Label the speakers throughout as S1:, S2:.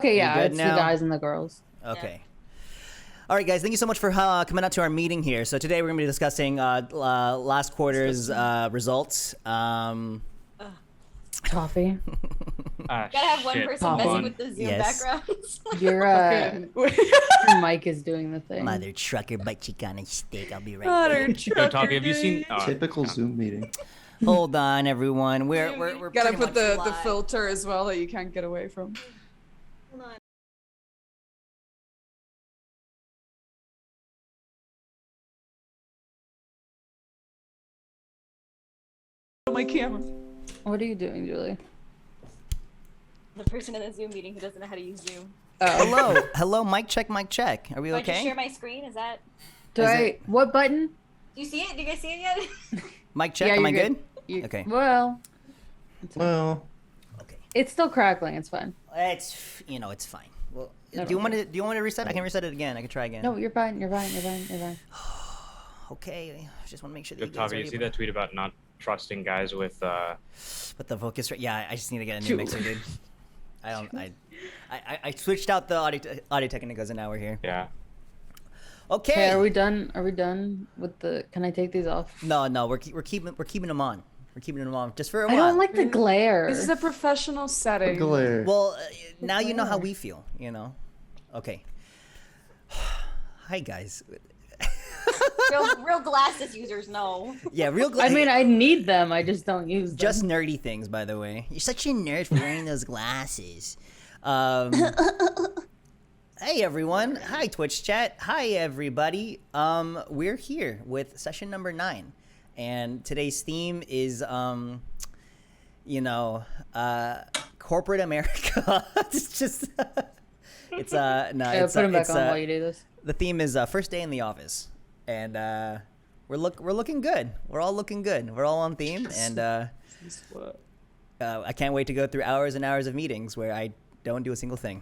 S1: Okay, yeah,
S2: good
S1: it's
S2: now?
S1: the guys and the girls.
S2: Okay. All right, guys, thank you so much for coming out to our meeting here. So today we're going to be discussing last quarter's results.
S1: Toffee,
S3: Gotta have one person
S1: Toffee.
S3: messing with the Zoom
S2: Yes.
S3: backgrounds.
S1: your mic is doing the thing.
S2: Mother trucker, butt cheek on a stick. I'll be right
S4: Mother
S2: there.
S4: trucker.
S5: Toffee, have you seen?
S4: Typical Zoom meeting.
S2: Hold on, everyone. We're
S6: Gotta
S2: pretty
S6: put the
S2: much live.
S6: filter as well that you can't get away from.
S3: Hold on.
S6: My camera.
S1: What are you doing, Julie?
S3: The person in the Zoom meeting who doesn't know how to use Zoom.
S2: Hello, mic check. Are we
S3: Do I just
S2: okay?
S3: share my screen? Is that?
S1: What button?
S3: Do you see it? Do you guys see it yet?
S2: Mic check.
S1: Yeah,
S2: Am I
S1: you're
S2: good?
S1: You-
S2: Okay.
S1: Well,
S4: Well,
S2: Okay.
S1: it's still crackling. It's fine.
S2: It's it's fine. Well,
S1: No,
S2: do you
S1: no,
S2: want to reset? I can reset it again. I can try again.
S1: No, you're fine. You're fine. You're fine. You're fine.
S2: Okay. I just want to make sure that
S5: Yo,
S2: you guys
S5: Toffee,
S2: are
S5: you see
S2: able-
S5: that tweet about not trusting guys with
S2: But the focus rate, yeah, I just need to get a new
S1: Shoot.
S2: mixer, dude. I switched out the audio technicals and now we're here.
S5: yeah.
S2: Okay.
S1: Okay, are we done? Are we done with the? Can I take these off?
S2: No, we're keeping them on. We're keeping them on just for a
S1: I
S2: while.
S1: don't like the glare.
S6: This is a professional setting.
S4: glare.
S2: Well, now you know how we feel. Okay. Hi guys.
S3: real glasses users know.
S2: Yeah, real.
S1: I mean, I need them. I just don't use them.
S2: Just nerdy things, by the way. You're such a nerd for wearing those glasses. Hey everyone. Hi Twitch chat. Hi everybody. We're here with session number 9. And today's theme is corporate America. It's just it's no,
S1: Yeah,
S2: it's
S1: put them back
S2: it's,
S1: on while you do this.
S2: the theme is first day in the office. And we're looking good. We're all looking good. We're all on theme and I can't wait to go through hours and hours of meetings where I don't do a single thing.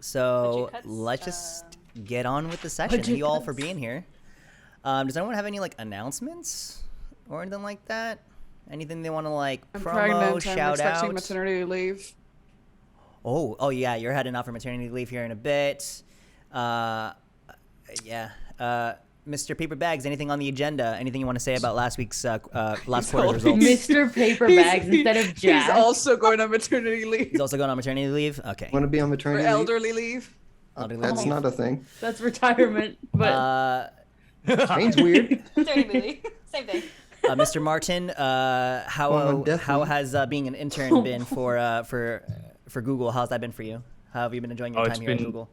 S2: So
S3: Budget cuts,
S2: let's just get on with the session. Thank
S1: budget
S2: you all for
S1: cuts.
S2: being here. Does anyone have any announcements or anything like that? Anything they want to
S6: I'm
S2: promo,
S6: pregnant. I'm
S2: shout
S6: expecting
S2: out?
S6: maternity leave.
S2: Oh yeah, you're heading off for maternity leave here in a bit. Mr. Paper Bags, anything on the agenda? Anything you want to say about last week's last quarter's results?
S1: Mr. Paper Bags instead of Jack.
S6: He's also going on maternity leave.
S2: He's also going on maternity leave. Okay.
S4: Want to be on
S6: Or
S4: maternity leave?
S6: elderly leave.
S2: Elderly
S4: That's
S2: leave.
S4: not a thing.
S1: That's retirement, but
S4: Seems weird.
S3: Maternity leave. Same thing.
S2: Mr. Martin, how has being an intern been for Google? How's that been for you? How have you been enjoying your
S5: Oh,
S2: time here at Google?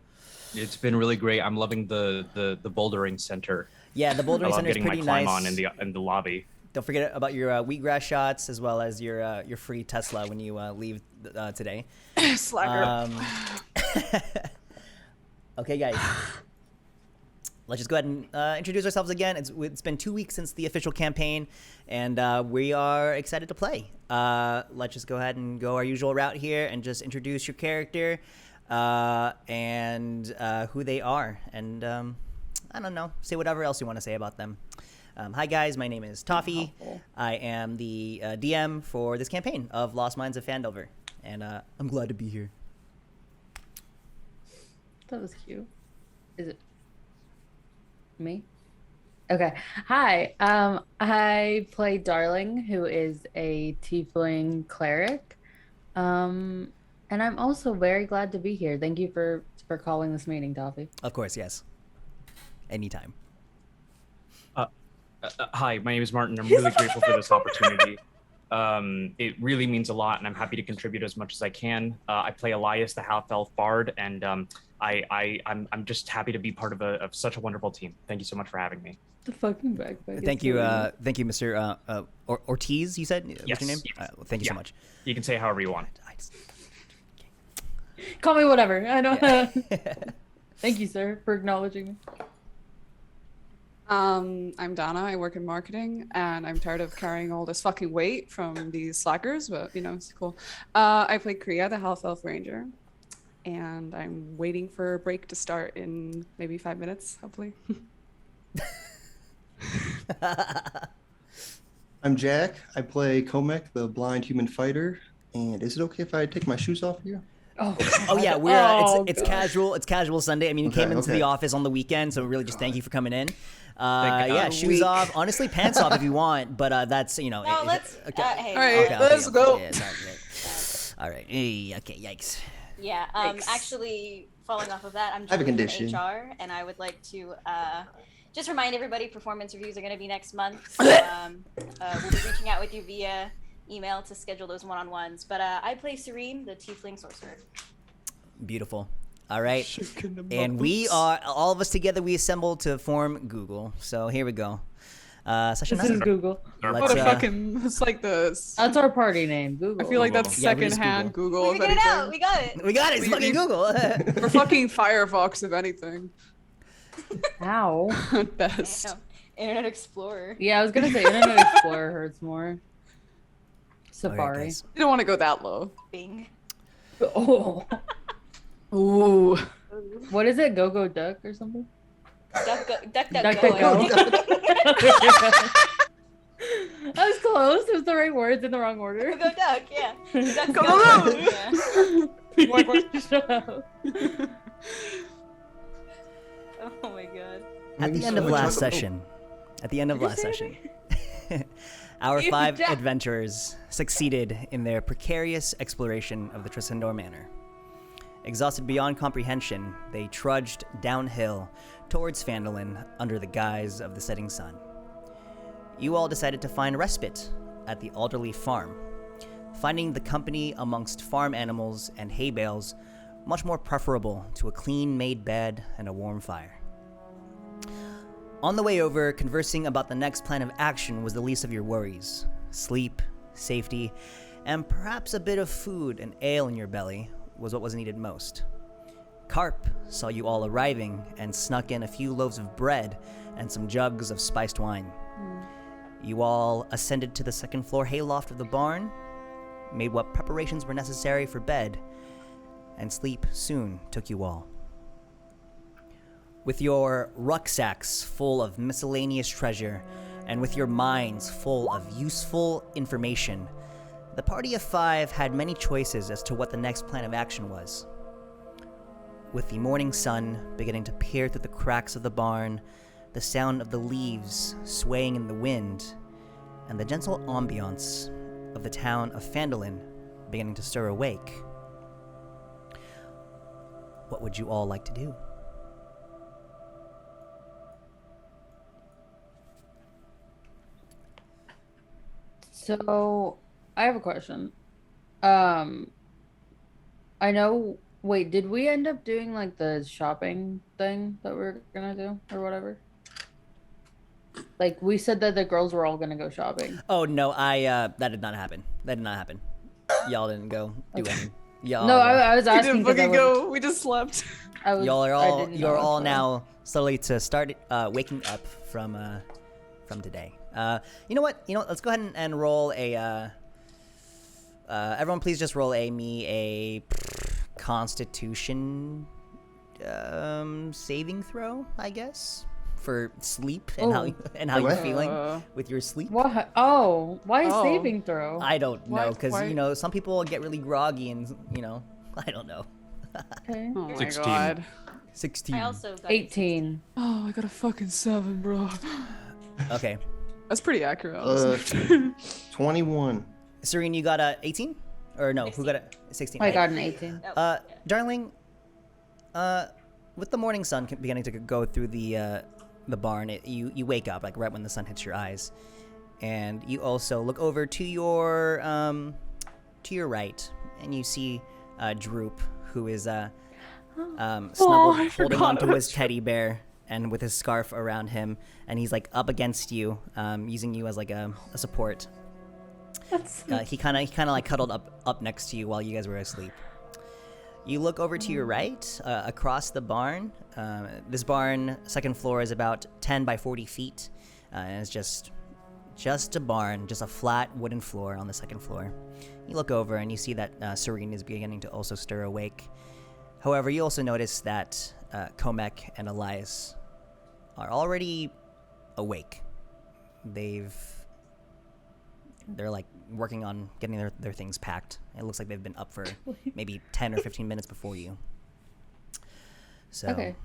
S5: It's been really great. I'm loving the bouldering center.
S2: Yeah, the
S5: I
S2: bouldering
S5: love
S2: center is
S5: getting my
S2: pretty
S5: climb
S2: nice.
S5: on in the lobby.
S2: Don't forget about your wheatgrass shots as well as your free Tesla when you leave today.
S6: Slacker.
S2: Okay, guys. Let's just go ahead and introduce ourselves again. It's been 2 weeks since the official campaign, and we are excited to play. Let's just go ahead and go our usual route here and just introduce your character and who they are. And I don't know, say whatever else you want to say about them. Hi, guys. My name is Toffee. I am the DM for this campaign of Lost Mines of Phandelver, and I'm glad to be here.
S1: that was cute. Is it me? Okay. Hi. I play Darling, who is a tiefling cleric. And I'm also very glad to be here. Thank you for calling this meeting, Toffee.
S2: Of course, yes. Anytime.
S5: Hi, my name is Martin. I'm really grateful for this opportunity. It really means a lot, and I'm happy to contribute as much as I can. I play Elias, the half-elf bard, and I'm just happy to be part of such a wonderful team. Thank you so much for having me.
S1: The fucking backpack.
S2: Thank you, Mr. Ortiz. You said what's
S5: Yes,
S2: your name?
S5: yes.
S2: Thank you so
S5: Yeah.
S2: much.
S5: You can say however you want.
S1: Call me whatever. I don't Thank you, sir, for acknowledging me.
S6: I'm Donna. I work in marketing, and I'm tired of carrying all this fucking weight from these slackers, but it's cool. I play Kriya, the half elf ranger, and I'm waiting for a break to start in maybe 5 minutes, hopefully.
S4: I'm Jack. I play Komek, the blind human fighter. And is it okay if I take my shoes off here?
S1: Oh,
S2: Oh yeah, we're it's
S1: God.
S2: casual. It's casual Sunday. I mean, you came into
S4: okay.
S2: the office on the weekend, so really just thank you for coming in.
S5: Thank
S2: Yeah,
S5: God.
S2: shoes off. Honestly, pants off if you want, but that's
S3: No, let's.
S2: Okay.
S3: Hey,
S6: All right,
S3: no.
S6: let's go.
S2: Yeah, sorry. All right. Okay. Yikes.
S3: Yeah.
S6: Yikes.
S3: Actually, following off of that, I'm
S4: I have a
S3: Julie
S4: condition.
S3: from HR, and I would like to just remind everybody performance reviews are going to be next month. So, we'll be reaching out with you via email to schedule those one-on-ones. But I play Serene, the Tiefling sorcerer.
S2: Beautiful. All right. And we are all of us together. We assembled to form Google. So here we go. Session
S1: This is
S2: 9.
S1: Google.
S6: What a fucking. It's like this.
S1: That's our party name, Google.
S6: I feel like that's
S2: Yeah, we're just
S6: secondhand Google.
S3: We
S6: if
S3: figured it out.
S6: anything.
S3: We got it.
S2: We got it. It's fucking Google.
S6: Or fucking Firefox, if anything.
S1: Ow.
S6: At best.
S3: Damn. Internet Explorer.
S1: Yeah, I was gonna say Internet Explorer hurts more.
S2: All right,
S1: Safari.
S2: guys.
S6: You don't want to go that low.
S3: Bing.
S1: Oh.
S6: Ooh.
S1: What is it? Go Go Duck or something?
S3: Duck, go, duck,
S1: Duck,
S3: duck,
S1: duck,
S3: go.
S1: go. I was close. It was the right words in the wrong order.
S3: Go, duck, yeah. Duck,
S6: Go,
S3: go,
S6: go.
S3: yeah.
S1: Shut up.
S3: Oh my god.
S2: At the end of last session, our
S1: You
S2: 5
S1: jack-
S2: adventurers succeeded in their precarious exploration of the Tresendar Manor. Exhausted beyond comprehension, they trudged downhill towards Phandelver under the guise of the setting sun. You all decided to find respite at the Alderley farm, finding the company amongst farm animals and hay bales much more preferable to a clean-made bed and a warm fire. On the way over, conversing about the next plan of action was the least of your worries. Sleep, safety, and perhaps a bit of food and ale in your belly was what was needed most. Carp saw you all arriving and snuck in a few loaves of bread and some jugs of spiced wine. You all ascended to the second floor hayloft of the barn, made what preparations were necessary for bed, and sleep soon took you all. With your rucksacks full of miscellaneous treasure, and with your minds full of useful information, the party of 5 had many choices as to what the next plan of action was. With the morning sun beginning to peer through the cracks of the barn, the sound of the leaves swaying in the wind, and the gentle ambiance of the town of Phandelver beginning to stir awake, what would you all like to do?
S1: So, I have a question. I know. Wait, did we end up doing like the shopping thing that we are gonna do or whatever? Like we said that the girls were all gonna go shopping.
S2: Oh no, that did not happen. Y'all didn't go do anything. Y'all,
S1: No, I was
S6: We
S1: asking
S6: didn't
S1: 'cause I
S6: fucking
S1: was-
S6: go. We just slept.
S1: I was.
S2: y'all are
S1: I
S2: all
S1: didn't
S2: you're
S1: know,
S2: all
S1: so-
S2: now slowly to start waking up from today. You know what? Let's go ahead and roll a. Everyone, please just roll a Constitution saving throw, I guess, for sleep and how
S4: Oh.
S2: you're feeling with your sleep.
S1: What? Oh, why
S6: Oh.
S1: saving throw?
S2: I don't know,
S6: Why-
S2: because
S6: why-
S2: some people get really groggy and I don't know.
S1: Okay.
S6: Oh my
S5: 16.
S6: god.
S2: 16.
S3: I also got
S1: 18.
S6: Oh, I got a fucking 7, bro.
S2: Okay,
S6: That's pretty accurate. honestly.
S4: 21.
S2: Serene, you got a 18, or no? Who got a 16?
S1: I got an 18.
S2: Darling, with the morning sun beginning to go through the barn, you wake up like right when the sun hits your eyes, and you also look over to your right, and you see Droop, who is snuggled,
S6: I
S2: holding
S6: forgot
S2: onto
S6: about
S2: his teddy bear, and with his scarf around him, and he's like up against you, using you as like a support. He kind of like cuddled up next to you while you guys were asleep. You look over to your right, across the barn. This barn, second floor, is about 10 by 40 feet, and it's just a barn, just a flat wooden floor on the second floor. You look over and you see that Serene is beginning to also stir awake. However, you also notice that Komek and Elias are already awake. They've they're like working on getting their things packed. It looks like they've been up for maybe 10 or 15 minutes before you. So,
S1: Okay.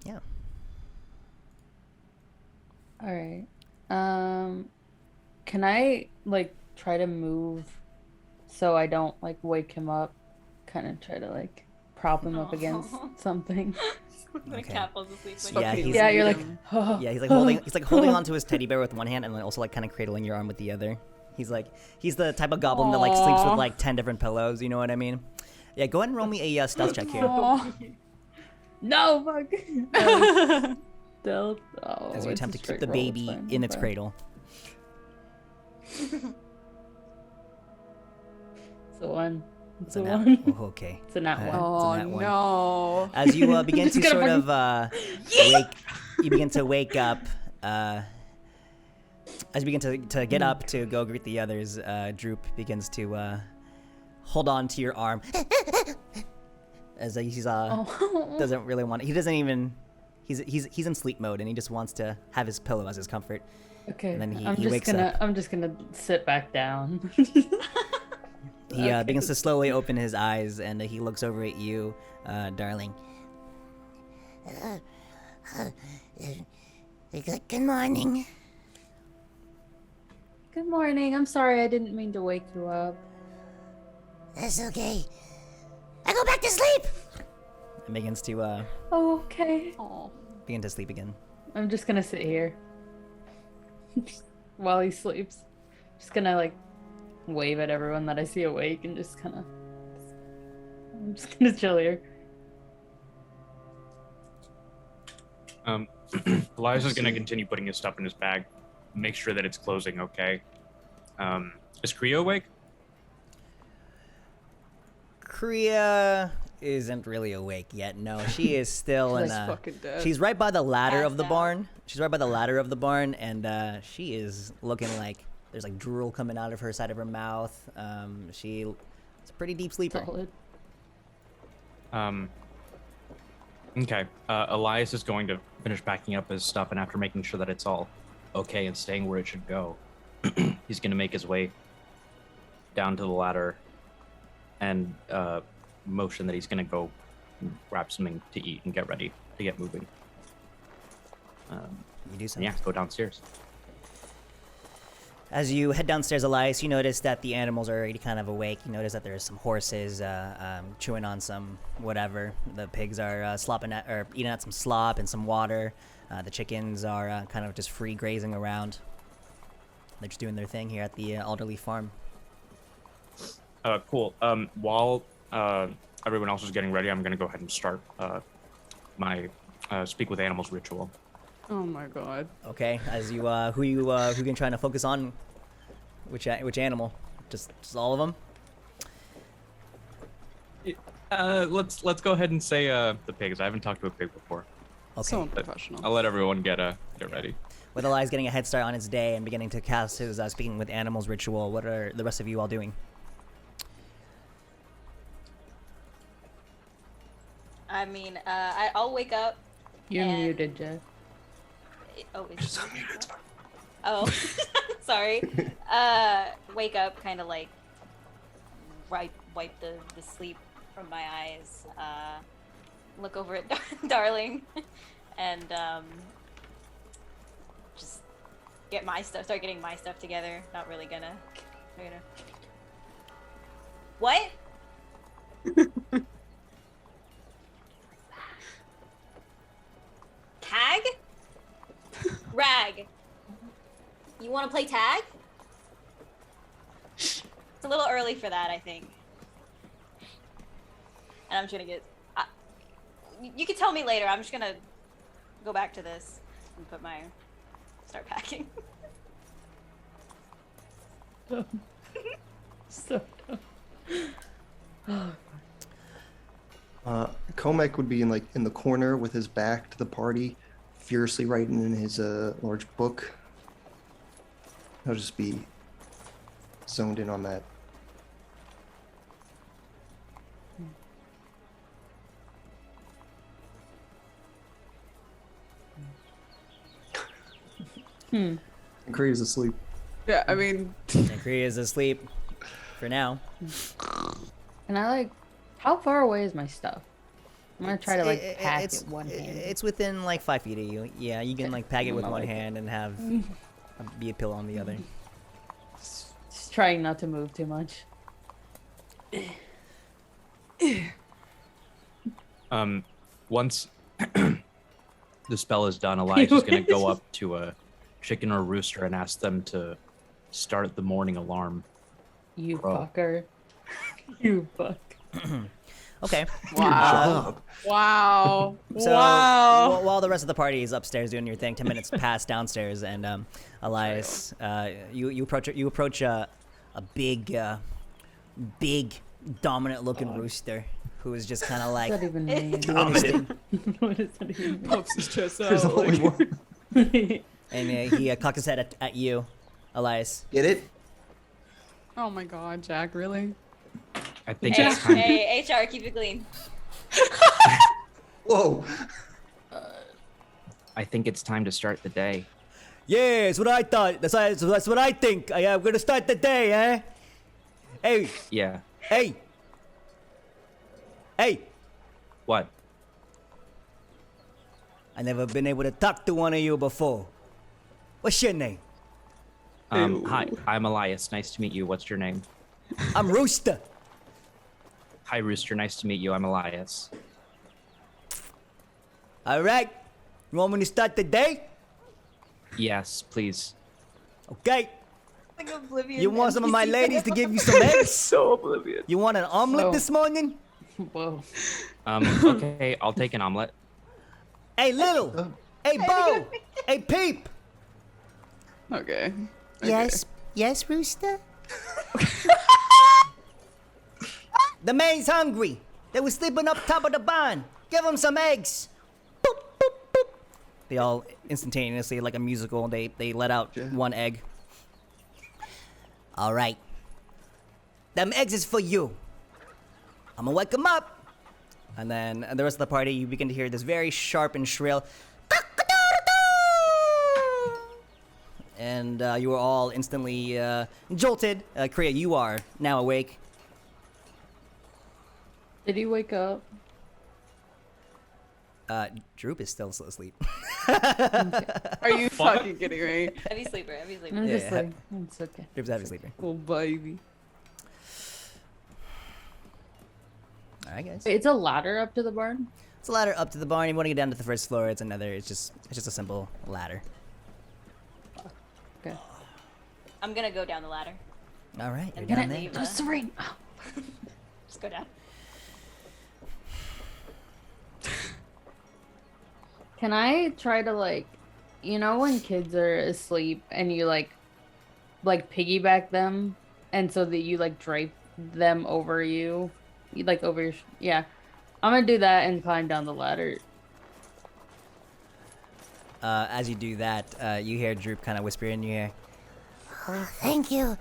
S2: yeah.
S1: All right. Can I like try to move so I don't like wake him up? Kind of try to like prop him up against something.
S3: When
S2: Okay.
S3: Cat falls asleep. When
S2: Yeah,
S3: you
S2: he's-
S1: Yeah, you're like,
S2: Yeah, he's like holding onto his teddy bear with one hand and then also like kind of cradling your arm with the other. He's the type of goblin that like sleeps with
S6: Aw.
S2: like 10 different pillows. You know what I mean? Yeah, go ahead and roll me a stealth check here
S6: Aw.
S1: no, fuck. Stealth. Oh,
S2: as you
S1: it's
S2: attempt
S1: a
S2: to keep
S1: straight
S2: the
S1: roll,
S2: baby
S1: fine,
S2: in its
S1: fine.
S2: cradle.
S1: It's a one.
S2: It's
S1: It's
S2: a
S1: a
S2: nat.
S1: one.
S2: Oh, okay.
S1: It's a nat
S2: Uh,
S1: one.
S6: Oh
S2: nat one.
S6: no.
S2: As you begin
S1: Just
S2: to
S1: gotta
S2: sort
S1: fucking-
S2: of you begin to wake up. As you begin to get up to go greet the others, Droop begins to hold on to your arm. As he's
S1: Oh.
S2: doesn't really want. He doesn't even. He's in sleep mode and he just wants to have his pillow as his comfort.
S1: Okay.
S2: And then he
S1: I'm
S2: wakes up.
S1: I'm just gonna sit back down.
S2: He
S1: Okay.
S2: begins to slowly open his eyes and he looks over at you, darling.
S7: Good morning.
S1: Good morning. I'm sorry I didn't mean to wake you up.
S7: That's okay. I go back to sleep.
S2: And begins to
S1: Oh, okay.
S2: begin to sleep again.
S1: I'm just gonna sit here while he sleeps. Just gonna like wave at everyone that I see awake and just kind of. I'm just gonna chill here.
S5: Elias is gonna continue putting his stuff in his bag. Make sure that it's closing okay. Is Creo awake?
S2: Kriya isn't really awake yet. No, she is still in.
S6: She's fucking dead.
S2: She's right by the ladder of
S3: Passed
S2: the
S3: out.
S2: barn. She's right by the ladder of the barn, and she is looking like there's like drool coming out of her side of her mouth. She's a pretty deep sleeper.
S1: Solid.
S5: Okay. Elias is going to finish packing up his stuff, and after making sure that it's all okay and staying where it should go, he's going to make his way down to the ladder and motion that he's going to go grab something to eat and get ready to get moving.
S2: You do
S5: And
S2: something.
S5: yeah, go downstairs.
S2: As you head downstairs, Elias, you notice that the animals are already kind of awake. You notice that there's some horses chewing on some whatever. The pigs are slopping at or eating at some slop and some water. The chickens are kind of just free grazing around. They're just doing their thing here at the Alderley farm.
S5: Cool. While everyone else is getting ready, I'm going to go ahead and start my speak with animals ritual.
S6: Oh my god.
S2: Okay, as you who you trying to focus on? Which animal? Just all of them?
S5: Let's go ahead and say the pigs. I haven't talked to a pig before.
S2: Okay.
S6: So
S5: But
S6: unprofessional.
S5: I'll let everyone get ready.
S2: With Elias getting a head start on his day and beginning to cast his speaking with animals ritual, what are the rest of you all doing?
S3: I mean, I'll wake up.
S1: You're
S3: And-
S1: muted, Jeff.
S3: Oh, is it muted? It's fine. Oh, sorry. Wake up, kind of like wipe the sleep from my eyes. Look over at Darling, and just start getting my stuff together. Not really gonna. What? Tag? Rag. You want to play tag? It's a little early for that, I think. And I'm just gonna get. You can tell me later. I'm just gonna go back to this and start packing.
S1: So dumb.
S4: Comac would be in the corner with his back to the party, furiously writing in his large book. He'll just be zoned in on that.
S1: Hmm.
S4: And Cree is asleep.
S6: Yeah, I mean,
S2: And Kriya's asleep for now.
S1: And I like, how far away is my stuff? I'm gonna try to like pack
S2: it's,
S1: it one hand.
S2: It's within like 5 feet of you. Yeah, you can like pack it with one hand and have be a pillow on the other.
S1: Just trying not to move too much.
S5: Once the spell is done, Elijah's gonna go up to a chicken or rooster and ask them to start the morning alarm.
S1: You
S5: Bro.
S1: fucker. You fuck.
S2: Okay.
S6: wow. Wow.
S2: So
S6: wow.
S2: while the rest of the party is upstairs doing your thing, 10 minutes pass downstairs, and Elias, you approach a big, dominant looking rooster who is just kind of
S1: What does that
S2: like
S1: even mean?
S4: Dominant.
S1: What does that even mean?
S6: Pops his chest
S4: There's
S6: out.
S4: only
S6: Like,
S4: one.
S2: and he cocks his head at you, Elias.
S4: Get it?
S6: oh my god, Jack, really?
S5: I think
S3: Hey,
S5: it's time.
S3: hey, HR, keep it clean.
S4: Whoa.
S5: I think it's time to start the day.
S2: Yeah, that's what I thought. That's what I think. I'm gonna start the day, eh? Hey,
S5: Yeah.
S2: hey, hey!
S5: What?
S2: I never been able to talk to one of you before. What's your name?
S5: Hi, I'm Elias. Nice to meet you. What's your name?
S2: I'm Rooster.
S5: Hi, Rooster. Nice to meet you. I'm Elias.
S2: All right. You want me to start the day?
S5: Yes, please.
S2: Okay.
S3: Like oblivion.
S2: You want some of my
S3: NPC.
S2: ladies to give you some eggs?
S5: So oblivious.
S2: You want an omelet
S1: Oh.
S2: this morning?
S1: Whoa.
S5: Okay, I'll take an omelet.
S2: Hey, Little. Hey, Bo. Hey, Peep.
S6: Okay.
S7: Yes, Rooster?
S2: The maid's hungry. They were sleeping up top of the barn. Give them some eggs. Boop, boop, boop. They all instantaneously, like a musical, they let out
S4: Yeah.
S2: one egg. All right. Them eggs is for you. I'm gonna wake them up. And then the rest of the party, you begin to hear this very sharp and shrill. And you are all instantly jolted. Kriya, you are now awake.
S1: Did he wake up?
S2: Droop is still asleep.
S6: Are you fucking kidding me?
S3: Heavy sleeper, heavy sleeper.
S1: I'm
S2: Yeah,
S1: just like, it's okay.
S2: Droop's a heavy sleeper.
S6: Oh, baby.
S2: All right, guys.
S1: Wait, it's a ladder up to the barn?
S2: It's a ladder up to the barn. You want to get down to the first floor. It's another. It's just a simple ladder.
S1: Okay.
S3: I'm gonna go down the ladder.
S2: All right, you're
S3: And
S2: down
S3: then
S2: there.
S3: leave.
S1: Just Serene.
S3: Just go down.
S1: Can I try to like, you know, when kids are asleep and you like piggyback them, and so that you like drape them over you, like over your, yeah. I'm gonna do that and climb down the ladder.
S2: As you do that, you hear Droop kind of whisper in your ear.
S7: Oh, thank you.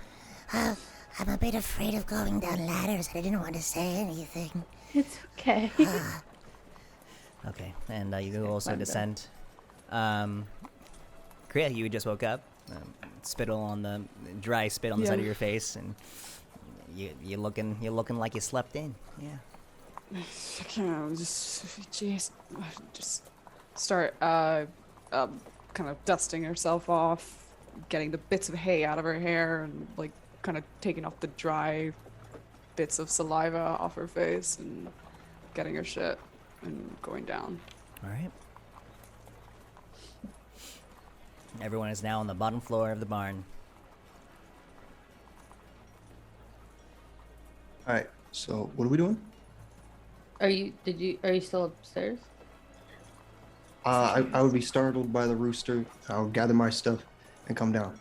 S7: I'm a bit afraid of going down ladders. I didn't want to say anything.
S1: It's okay.
S2: Okay, and you also
S1: climb down.
S2: descend. Kriya, you just woke up. Spittle on the dry spit on the side of
S6: Yeah.
S2: your face, and you're looking like you slept in. Yeah.
S6: I can't just start kind of dusting herself off, getting the bits of hay out of her hair, and like kind of taking off the dry bits of saliva off her face, and getting her shit and going down.
S2: All right. Everyone is now on the bottom floor of the barn.
S4: All right. So what are we doing?
S1: Are you still upstairs?
S4: I would be startled by the rooster. I'll gather my stuff and come down.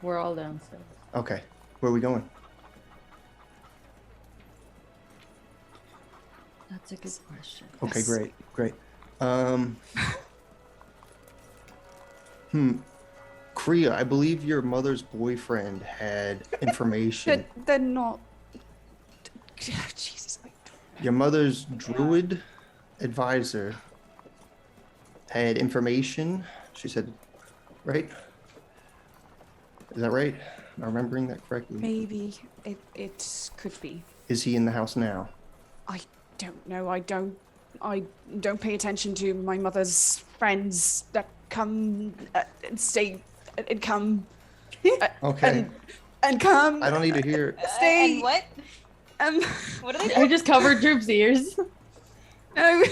S1: We're all downstairs.
S4: Okay. Where are we going?
S1: That's a good question.
S4: Okay,
S6: Yes.
S4: great. Kriya, I believe your mother's boyfriend had information.
S6: They're not. Jesus.
S4: Your mother's druid advisor had information. She said, right? Is that right? Am I remembering that correctly?
S6: Maybe it could be.
S4: Is he in the house now?
S6: I don't know. I don't pay attention to my mother's friends that come and stay and come.
S4: Okay.
S6: And come.
S4: I don't need to hear.
S6: Stay.
S3: And what?
S6: Um.
S3: What are they
S1: I
S3: doing?
S1: just covered Droop's ears.
S6: No.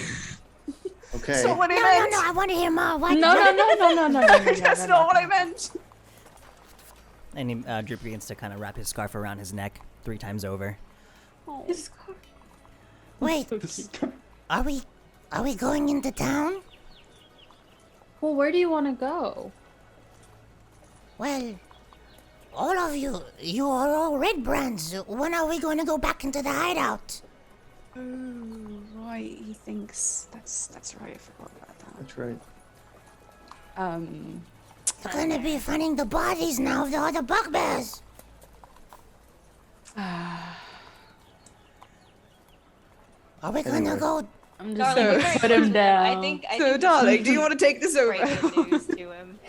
S4: Okay.
S6: That's not what I
S7: No,
S6: meant.
S7: I want to hear more. What?
S1: No.
S6: That's not what I meant.
S2: And he, Droop begins to kind of wrap his scarf around his neck 3 times over.
S7: Wait, are we going into town?
S1: Well, where do you want to go?
S7: Well, all of you are all red brands. When are we going to go back into the hideout?
S6: Oh, right. He thinks that's right. I forgot about that.
S4: That's right.
S7: You're going to be finding the bodies now of the other bugbears. Are we going to
S4: Anyway.
S7: go?
S1: I'm just
S3: Darling,
S1: gonna
S3: be very
S1: put him
S3: sensitive.
S1: down.
S3: I think
S6: So,
S3: we
S6: darling,
S3: should
S6: do you want to take this over?
S3: break the news to him.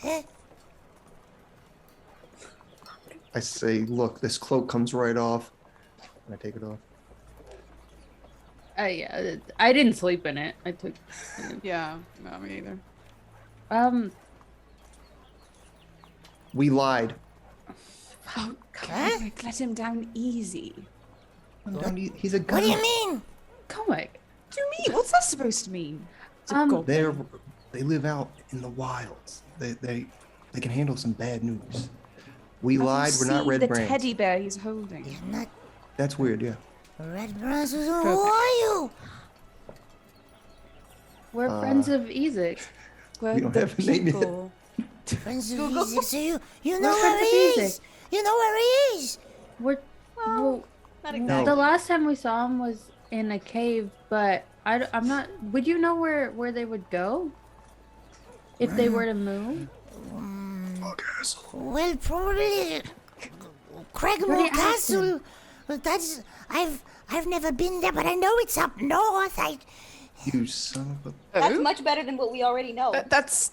S7: Eh?
S4: I say, look, this cloak comes right off. And I take it off.
S1: Yeah, I didn't sleep in it. I took.
S6: Yeah. No, me either.
S4: We lied.
S6: Oh, Comic, let him down easy.
S4: He's a
S7: What
S4: god.
S7: do you mean?
S1: Comic.
S6: What do you mean? What's that supposed to mean? It's a goblin.
S4: They live out in the wilds. They can handle some bad news. We
S6: Have you
S4: lied. We're not
S6: seen
S4: red
S6: the
S4: brands.
S6: teddy bear he's holding.
S7: You're not
S4: That's weird. Yeah.
S7: red brands. Who are you?
S1: We're friends of Ezek.
S6: We're
S4: We don't
S6: the
S4: have a name yet.
S6: people.
S7: Friends of Ezek. So you know
S1: We're
S7: where
S1: friends
S7: he
S1: of
S7: is.
S1: Ezek.
S7: You know where he is.
S1: Well,
S3: Not
S4: No.
S3: exactly.
S1: the last time we saw him was in a cave, but I'm not. Would you know where they would go if they were to move?
S7: Well, probably Craigmore
S1: What are you
S7: Castle. That's I've never been there, but I know it's up north.
S4: You son of a.
S3: That's
S6: Oh?
S3: much better than what we already know.
S6: That's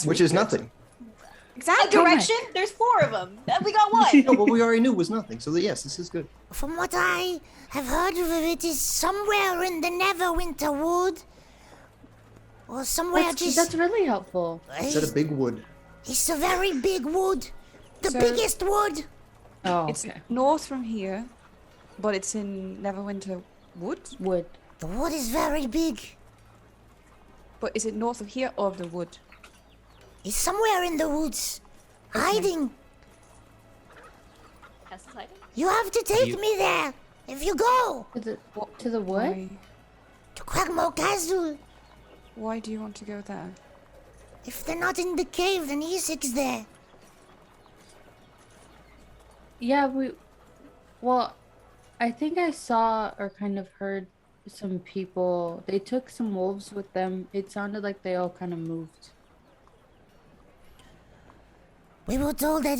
S4: Which is nothing.
S3: A
S6: exactly.
S3: direction? There's 4 of them. We got one.
S4: No, what we already knew was nothing. So yes, this is good.
S7: From what I have heard of it, is somewhere in the Neverwinter Wood, or somewhere
S1: That's really helpful.
S4: Instead of big wood.
S7: It's a very big wood, the
S6: So-
S7: biggest wood.
S1: Oh,
S6: It's
S1: okay.
S6: north from here, but it's in Neverwinter Wood.
S1: Wood.
S7: The wood is very big.
S6: But is it north of here or of the wood?
S7: It's somewhere in the woods, hiding.
S3: That's exciting.
S7: You have to take me there. If you go
S1: To the wood?
S6: Why,
S7: to Craigmore Castle,
S6: why do you want to go there?
S7: if they're not in the cave, then Ezek's there.
S1: Yeah, well, I think I saw or kind of heard some people. They took some wolves with them. It sounded like they all kind of moved.
S7: We were told that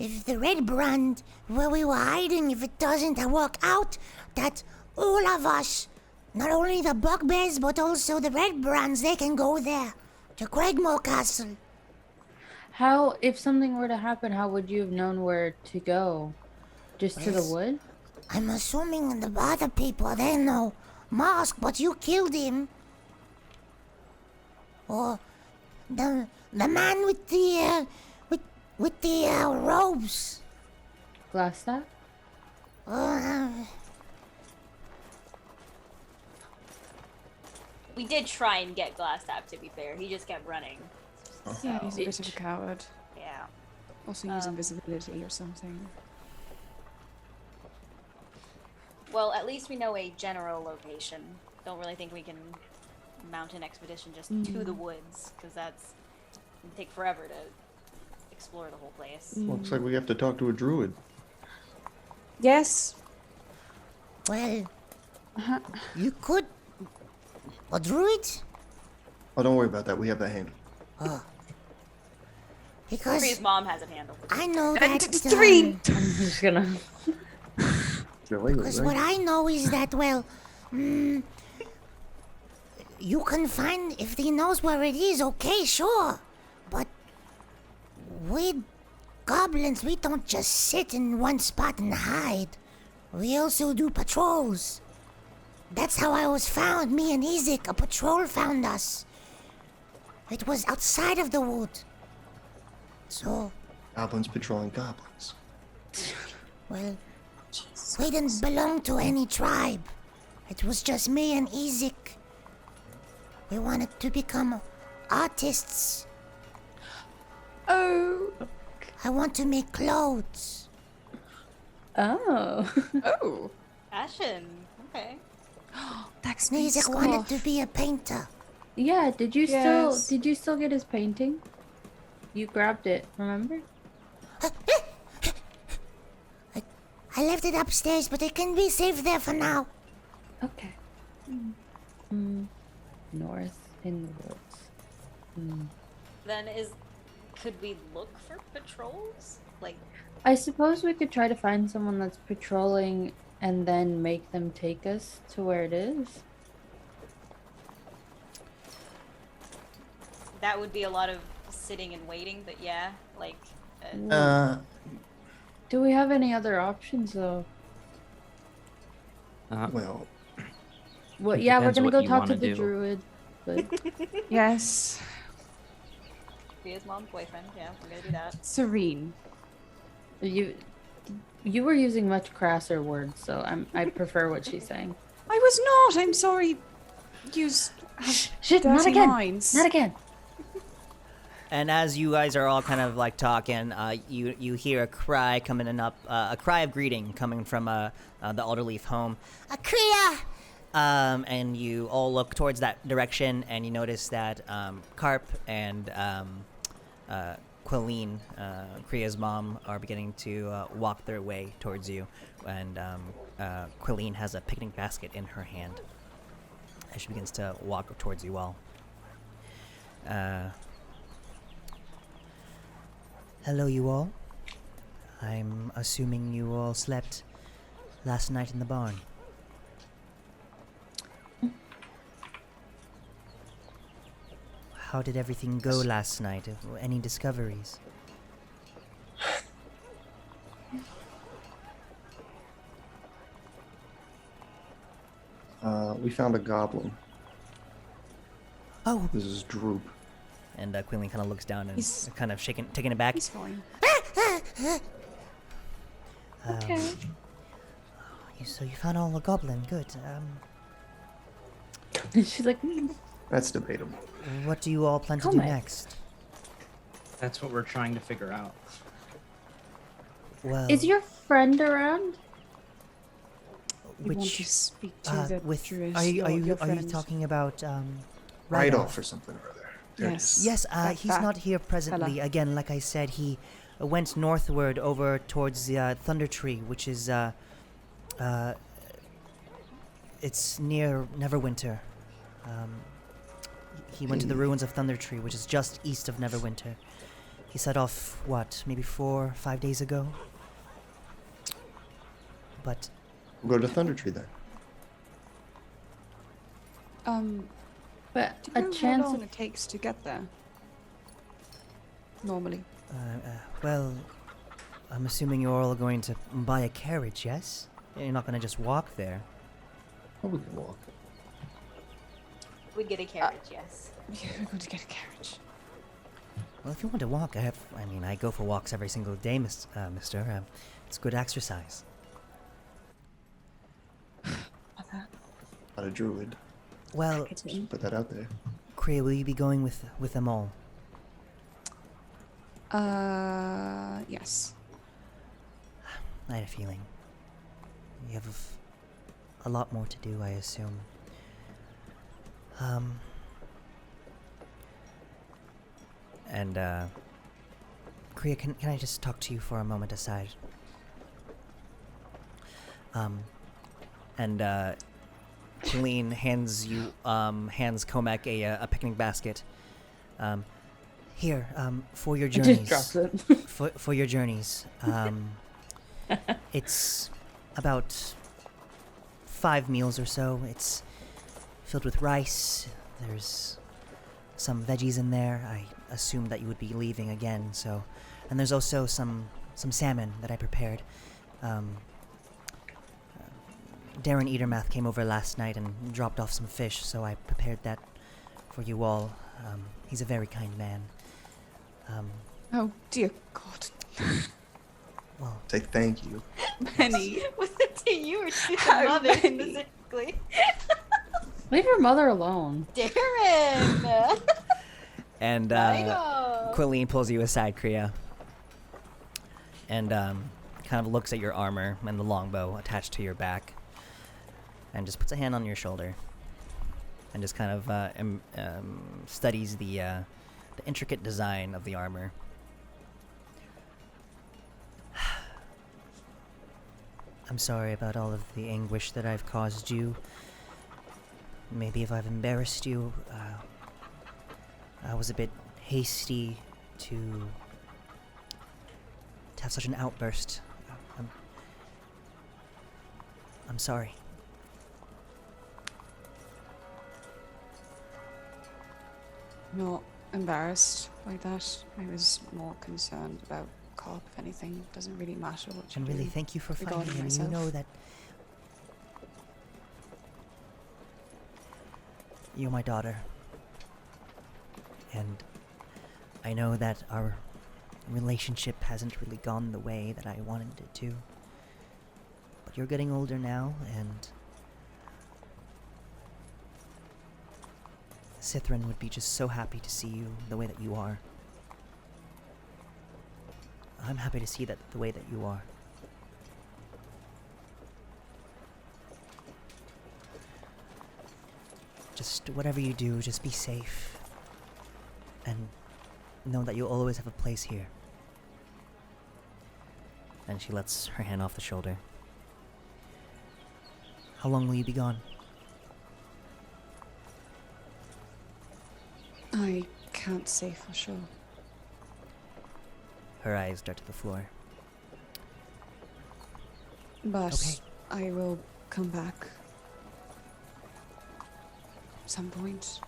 S7: if the red brand where we were hiding, if it doesn't work out, that all of us, not only the bugbears but also the red brands, they can go there to Craigmore Castle.
S1: How, if something were to happen, how would you have known where to go? Just to the
S7: Yes.
S1: wood?
S7: I'm assuming the other people, they know. Mask, but you killed him. Or the man with the robes.
S1: Glass staff?
S7: Uh,
S3: We did try and get Glassstaff, to be fair. He just kept running.
S6: Yeah, he's a bit of a
S1: Bitch.
S6: coward.
S3: Yeah.
S6: Also use invisibility or something.
S3: Well, at least we know a general location. Don't really think we can mount an expedition just to the woods, because that's it'd take forever to explore the whole place.
S4: Looks like we have to talk to a druid.
S6: Yes.
S7: well, you could. A druid?
S4: Oh, don't worry about that. We have that handled.
S7: Because
S3: His mom has it handled.
S7: I know that.
S6: Three.
S1: I'm just gonna.
S7: Because what I know is that, well, you can find, if he knows where it is, okay, sure. But We goblins, we don't just sit in one spot and hide. We also do patrols. That's how I was found, me and Ezek. A patrol found us. It was outside of the wood. So,
S4: Goblins patrolling goblins.
S7: well, we didn't belong to any tribe. It was just me and Ezek. We wanted to become artists.
S6: Oh.
S7: I want to make clothes.
S1: Oh.
S6: Oh.
S3: Fashion. Okay.
S6: That's
S7: Ezek wanted to be a painter.
S1: Yeah, did you
S6: Yes.
S1: still get his painting? You grabbed it, remember?
S7: I left it upstairs, but it can be safe there for now.
S1: Okay. North in the woods.
S3: Then could we look for patrols? Like,
S1: I suppose we could try to find someone that's patrolling and then make them take us to where it is.
S3: that would be a lot of sitting and waiting, but yeah, like.
S1: Do we have any other options though?
S4: Well,
S1: Well, yeah, we're
S8: Depends
S1: gonna
S8: what
S1: go
S8: you
S1: talk to
S8: wanna
S1: the
S8: do.
S1: druid. But
S6: Yes.
S3: Priya's mom's boyfriend, yeah, we're gonna do that.
S6: Serene.
S1: you were using much crasser words, so I prefer what she's saying.
S6: I was not. I'm sorry. Use.
S1: Shit, not
S6: dirty
S1: again.
S6: minds.
S1: Not again.
S2: And as you guys are all kind of like talking, you hear a cry coming up, a cry of greeting coming from the Alderleaf home.
S7: Kriya!
S2: And you all look towards that direction, and you notice that Carp and Quilleen, Kriya's mom, are beginning to walk their way towards you. And Quilleen has a picnic basket in her hand as she begins to walk towards you all. Hello, you all. I'm assuming you all slept last night in the barn. How did everything go last night? Any discoveries?
S4: We found a goblin.
S2: Oh!
S4: This is Droop.
S2: And Quinlan kind of looks down and
S6: He's-
S2: kind of taken aback.
S6: He's fine.
S1: Okay.
S2: So you found all the goblin. Good.
S1: She's like,
S4: That's debatable.
S2: What do you all plan to
S1: Come
S2: do
S1: on.
S2: next?
S5: That's what we're trying to figure out.
S2: Well,
S1: is your friend around?
S6: You want to
S2: which
S6: speak to the
S2: with
S6: Druid,
S2: are you
S6: your
S2: are you
S6: friend.
S2: talking about
S4: Right
S2: Rydolph?
S4: off or something or other. There it
S6: Yes.
S4: is.
S2: Yes,
S6: That
S2: he's
S6: fat
S2: not here presently.
S6: fella.
S2: Again, like I said, he went northward over towards the Thunder Tree, which is it's near Neverwinter. He went to the ruins of Thunder Tree, which is just east of Neverwinter. He set off maybe 4 or 5 days ago. But
S4: We'll go to Thunder Tree then.
S1: But
S6: Do
S1: a
S6: you know how
S1: chance
S6: long
S1: of
S6: it takes to get there? Normally.
S2: well, I'm assuming you're all going to buy a carriage, yes? You're not going to just walk there.
S4: Oh, we can walk.
S3: We'd get a carriage, yes.
S6: Yeah, we're going to get a carriage.
S2: Well, if you want to walk, I go for walks every single day, mister. It's good exercise.
S4: Not a druid.
S2: Well,
S4: Just put that out there.
S2: Kriya, will you be going with them all?
S6: Yes.
S2: I had a feeling. You have a lot more to do, I assume. And, Kriya, can I just talk to you for a moment aside? Colleen hands Comac a picnic basket. Here, for your
S1: just
S2: journeys.
S1: drops it.
S2: For your journeys. It's about 5 meals or so. It's filled with rice. There's some veggies in there. I assumed that you would be leaving again, so... And there's also some salmon that I prepared. Darren Eatermath came over last night and dropped off some fish, so I prepared that for you all. He's a very kind man.
S6: Oh, dear God.
S2: Well,
S4: Say thank you.
S6: Penny.
S3: Was it to you or to the
S6: How
S3: mother
S6: many?
S3: specifically?
S1: Leave your mother alone.
S3: Darren!
S2: and
S3: Michael!
S2: Quilleen pulls you aside, Kriya, and kind of looks at your armor and the longbow attached to your back, and just puts a hand on your shoulder, and just kind of studies the intricate design of the armor. I'm sorry about all of the anguish that I've caused you. Maybe if I've embarrassed you, I was a bit hasty to have such an outburst. I'm sorry.
S6: Not embarrassed by that. I was more concerned about Carp, if anything. Doesn't really matter what you
S2: And
S6: do.
S2: really, thank you for
S6: regarding
S2: finding him.
S6: myself.
S2: You know that you're my daughter. And I know that our relationship hasn't really gone the way that I wanted it to. But you're getting older now, and Sithrin would be just so happy to see you the way that you are. I'm happy to see that the way that you are. Just whatever you do, just be safe. And know that you'll always have a place here. And she lets her hand off the shoulder. How long will you be gone?
S6: I can't say for sure.
S2: Her eyes dart to the floor.
S6: But
S2: Okay.
S6: I will come back. Some point.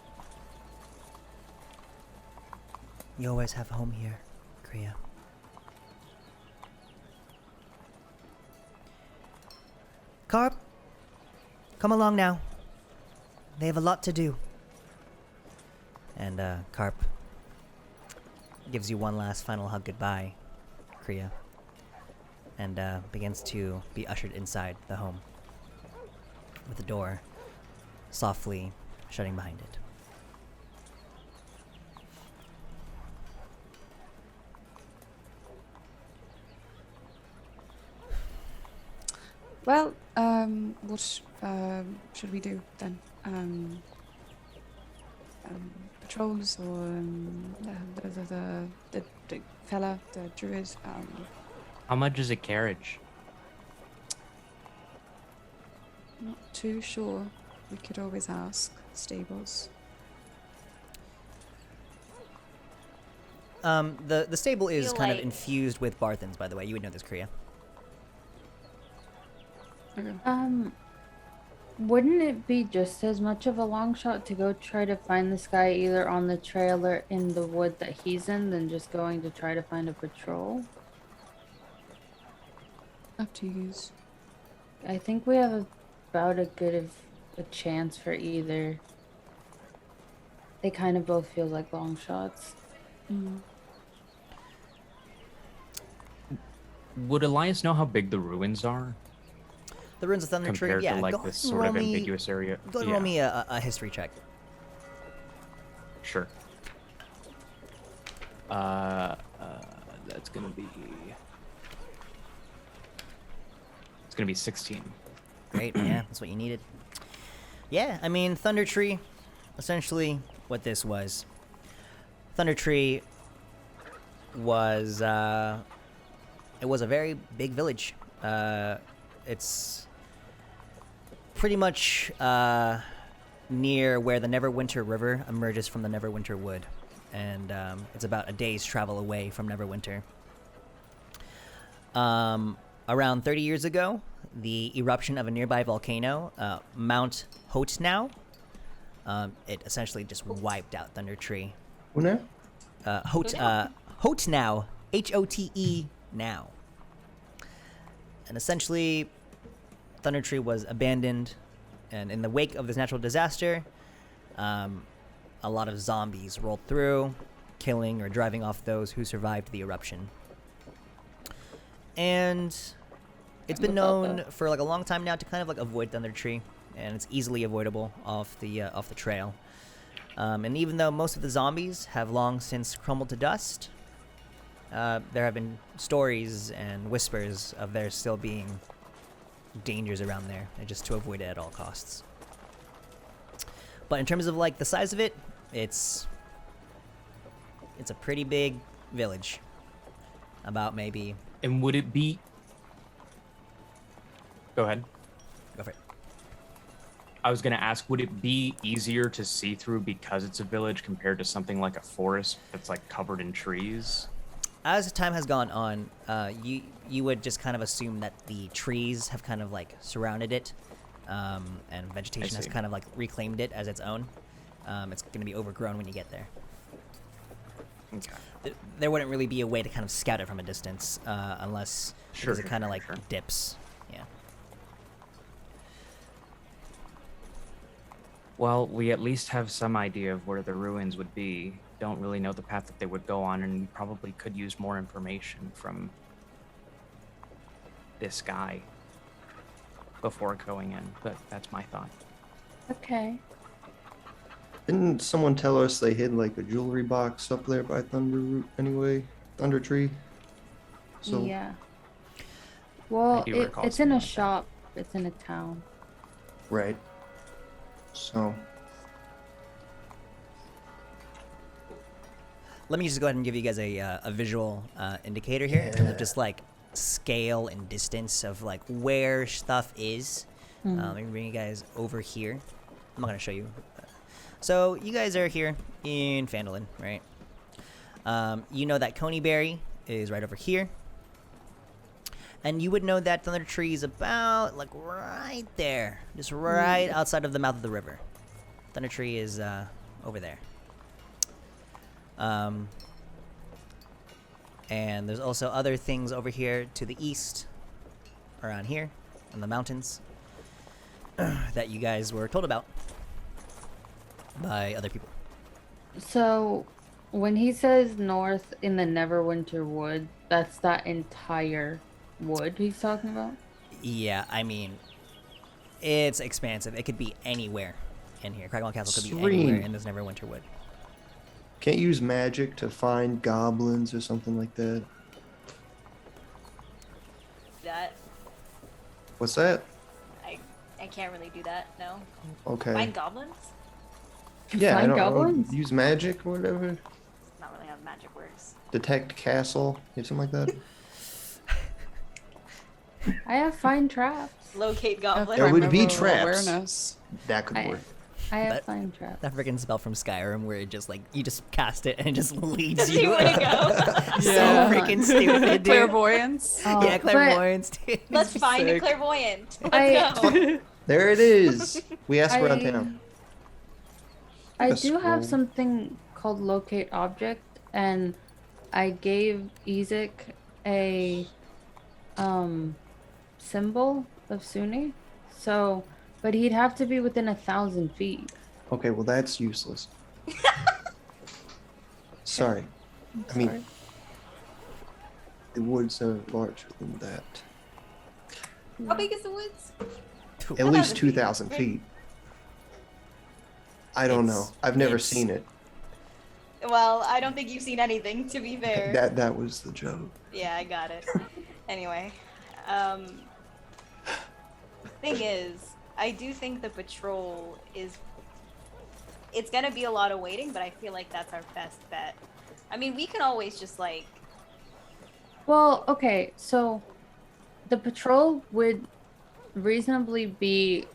S2: You always have a home here, Kriya. Carp, come along now. They have a lot to do. And Carp gives you one last final hug goodbye, Kriya, and begins to be ushered inside the home, with the door softly shutting behind it.
S6: Well, what should we do then? Patrols or the fella, the druid?
S5: How much is a carriage?
S6: Not too sure. We could always ask stables.
S2: The stable is
S3: Feel
S2: kind of
S3: like-
S2: infused with Barthens, by the way. You would know this, Kriya.
S6: Okay.
S1: Wouldn't it be just as much of a long shot to go try to find this guy either on the trail or in the wood that he's in than just going to try to find a patrol?
S6: Up to you.
S1: I think we have about as good of a chance for either. They kind of both feel like long shots.
S6: Mm.
S5: Would Elias know how big the ruins are
S2: The ruins of Thunder Tree,
S5: compared
S2: yeah.
S5: to like
S2: go
S5: this
S2: and
S5: sort
S2: roll
S5: of
S2: me,
S5: ambiguous area?
S2: Go and
S5: Yeah,
S2: roll me a history check.
S5: sure. That's gonna be. It's gonna be 16.
S2: Great, yeah, that's what you needed. Yeah, I mean, Thunder Tree, essentially what this was. Thunder Tree was, it was a very big village. It's pretty much near where the Neverwinter River emerges from the Neverwinter Wood. And it's about a day's travel away from Neverwinter. Around 30 years ago, the eruption of a nearby volcano, Mount Hotnau, it essentially just wiped out Thunder Tree.
S4: Who now?
S2: Hote now, Hote now. And essentially, Thunder Tree was abandoned, and in the wake of this natural disaster, a lot of zombies rolled through, killing or driving off those who survived the eruption. And it's been known for like a long time now to kind of like avoid Thunder Tree, and it's easily avoidable off the trail. And even though most of the zombies have long since crumbled to dust, there have been stories and whispers of there still being dangers around there, and just to avoid it at all costs. But in terms of like the size of it, it's a pretty big village. About maybe.
S5: And would it be? Go ahead.
S2: Go for it.
S5: I was going to ask, would it be easier to see through because it's a village compared to something like a forest that's like covered in trees?
S2: As time has gone on, you would just kind of assume that the trees have kind of like surrounded it, and vegetation has kind of like reclaimed it as its own. It's going to be overgrown when you get there.
S5: Okay.
S2: There wouldn't really be a way to kind of scout it from a distance, unless because it kind of like dips. Yeah.
S5: Well, we at least have some idea of where the ruins would be. Don't really know the path that they would go on, and we probably could use more information from this guy before going in, but that's my thought.
S1: Okay.
S4: Didn't someone tell us they hid like a jewelry box up there by Thunder Tree? So
S1: Yeah. Well,
S5: do recall
S1: it's in a
S5: something like that.
S1: shop. It's in a town.
S4: right. So
S2: Let me just go ahead and give you guys a visual indicator here in terms of just like scale and distance of like where stuff is. Let me bring you guys over here. I'm not gonna show you. So you guys are here in Phandelver, right? You know that Coneyberry is right over here. And you would know that Thunder Tree is about like right there, just right outside of the mouth of the river. Thunder Tree is over there. And there's also other things over here to the east, around here, in the mountains, that you guys were told about by other people.
S1: So, when he says north in the Neverwinter Wood, that's that entire wood he's talking about?
S2: Yeah, I mean, it's expansive. It could be anywhere in here. Cragmaw Castle could be
S4: Serene.
S2: anywhere in this Neverwinter Wood.
S4: can't use magic to find goblins or something like that.
S3: That
S4: What's that?
S3: I can't really do that. No.
S4: Okay.
S3: Find goblins?
S4: Yeah, I
S1: Find
S4: don't know.
S1: goblins?
S4: Use magic or whatever.
S3: Not really how magic works.
S4: Detect castle, or something like that.
S1: I have find traps.
S3: Locate goblins.
S4: There would be
S6: Primeval
S4: traps.
S6: Awareness.
S4: That could
S1: I-
S4: work.
S1: I have
S2: That-
S1: find traps.
S2: That freaking spell from Skyrim where it just like you just cast it and it just leads
S3: See
S2: you.
S3: where to go.
S2: So
S6: Yeah.
S2: freaking stupid, dude.
S6: Clairvoyance.
S1: Oh,
S2: Yeah,
S1: but
S2: clairvoyance, dude.
S3: Let's find a
S6: Sick.
S3: clairvoyant.
S1: I-
S3: Let's go.
S4: There it is. We asked around
S1: I-
S4: town.
S1: I
S4: A
S1: do have
S4: scroll.
S1: something called locate object, and I gave Ezek a symbol of Sunni. So, but he'd have to be within 1,000 feet.
S4: Okay, well that's useless. Sorry. I mean,
S1: Sorry.
S4: the woods are larger than that.
S3: How big is the woods?
S4: At least
S3: 2,000 feet.
S4: 2,000 feet. I don't know. I've never seen it.
S3: Well, I don't think you've seen anything, to be fair.
S4: That was the joke.
S3: Yeah, I got it. Anyway, thing is, I do think the patrol is. It's gonna be a lot of waiting, but I feel like that's our best bet. I mean, we can always just like.
S1: Well, okay, so the patrol would reasonably be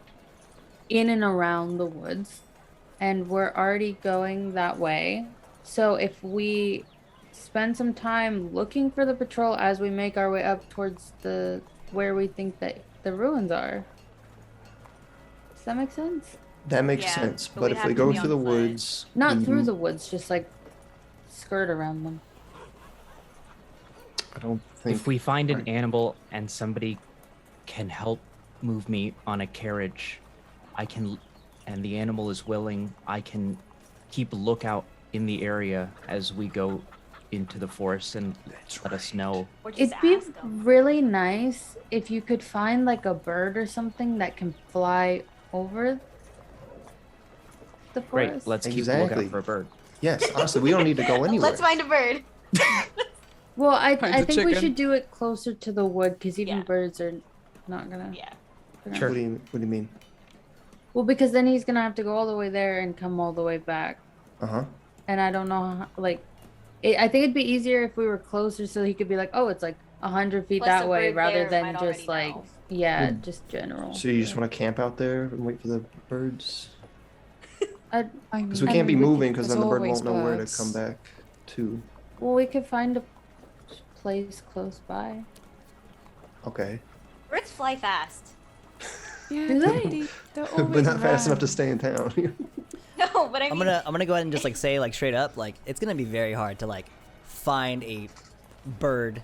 S1: in and around the woods, and we're already going that way. So if we spend some time looking for the patrol as we make our way up towards the where we think that the ruins are. Does that make sense?
S4: That makes
S3: Yeah,
S4: sense.
S3: but
S4: But
S3: we'd
S4: if
S3: have
S4: we
S3: to
S4: go
S3: be
S4: through the
S3: on foot.
S4: woods,
S1: Not
S4: we-
S1: through the woods, just like skirt around them.
S4: I don't think.
S5: If we find an
S4: Right.
S5: animal and somebody can help move me on a carriage, I can, and the animal is willing, I can keep a lookout in the area as we go into the forest and let us know.
S3: Or just
S1: It'd be
S3: ask them.
S1: really nice if you could find like a bird or something that can fly over the
S5: Great,
S1: forest.
S5: let's keep a
S4: Exactly.
S5: lookout for a bird.
S4: Yes, honestly, we don't need to go anywhere.
S3: Let's find a bird.
S1: Well, I
S6: Finds a
S1: think we
S6: chicken.
S1: should do it closer to the wood because even
S3: Yeah.
S1: birds are not gonna.
S3: Yeah.
S5: Sure.
S4: What do you mean?
S1: Well, because then he's gonna have to go all the way there and come all the way back,
S4: Uh huh.
S1: and I don't know how, like. I think it'd be easier if we were closer, so he could be like, "Oh, it's like 100 feet
S3: Plus
S1: that
S3: the
S1: way,"
S3: bird
S1: rather
S3: there
S1: than
S3: might
S1: just
S3: already
S1: like,
S3: know.
S1: yeah,
S4: Hmm.
S1: just general.
S4: So you just want to camp out there and wait for the birds?
S1: I,
S6: I
S4: Because we
S6: mean,
S4: can't be
S1: we could-
S4: moving, because
S6: there's
S4: then the bird
S6: always
S4: won't know where to
S6: birds.
S4: come back to.
S1: well, we could find a place close by.
S4: Okay.
S3: Birds fly fast.
S6: Yeah,
S1: Do they?
S6: they're
S4: But
S6: always
S4: not fast enough to
S6: around.
S4: stay in town.
S3: No, but I mean,
S2: I'm gonna go ahead and just like say like straight up like it's gonna be very hard to like find a bird,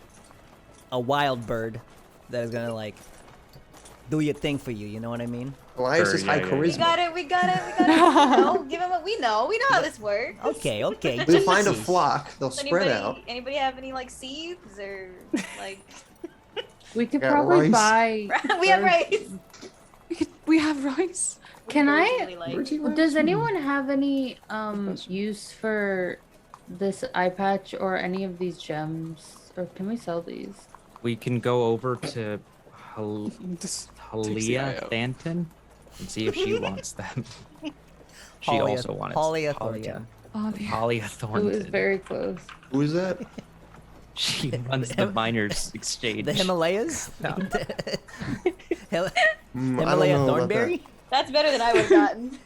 S2: a wild bird, that is gonna like do your thing for you. You know what I mean?
S4: Elias
S5: Sure,
S4: is
S5: yeah,
S4: high
S5: yeah, yeah.
S3: we
S4: charisma.
S3: got it. We got it. We got it. No, give him what we know. We know how this works.
S2: Okay, okay.
S4: We'll find a
S2: Jesus.
S4: flock. They'll spread out.
S3: Anybody have any like seeds or like?
S1: We could
S4: Got
S1: probably
S4: rice.
S1: buy.
S3: We have
S1: birds.
S3: rice.
S6: We have rice.
S1: Can
S3: Birds
S1: I-
S3: really like-
S4: Where'd you rice
S1: Does
S4: from?
S1: anyone have any
S6: question.
S1: use for this eye patch or any of these gems, or can we sell these?
S5: We can go over to
S6: Just
S5: Halia
S6: out.
S5: Thanton and see if she wants them. She
S2: Halia-
S5: also wanted
S2: Halia
S5: Thornton.
S6: Oh, yeah.
S5: Halia
S1: It was
S5: Thornton.
S1: very close.
S4: Who is that?
S5: She runs the miners exchange.
S2: The Himalayas?
S5: No.
S2: Hil-
S4: I don't
S2: Himalaya
S4: know about
S2: Thornberry?
S3: That's better than I would have gotten.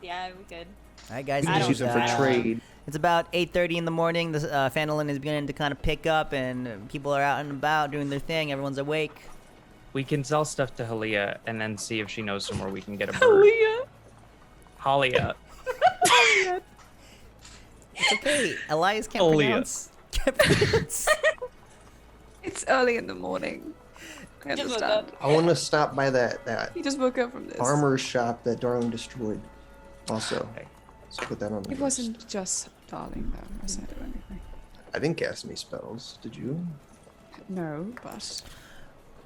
S3: Yeah, we could.
S2: All right, guys.
S4: We
S3: I
S4: can
S3: don't
S4: use them for trade.
S2: It's about 8:30 in the morning. The Phandelver is beginning to kind of pick up, and people are out and about doing their thing. Everyone's awake.
S5: We can sell stuff to Halia and then see if she knows somewhere we can get a bird. Halia.
S2: It's okay. Elias can't
S5: Olia.
S2: pronounce. Can't pronounce.
S6: It's early in the morning. I
S3: Just woke
S6: understand.
S4: I want to stop by that
S6: He just woke up from this.
S4: armor shop that Darling destroyed. Also,
S5: Okay.
S4: let's put that on the
S6: It
S4: list.
S6: wasn't just Darling, though. I said or anything.
S4: I didn't cast any spells. Did you?
S6: No, but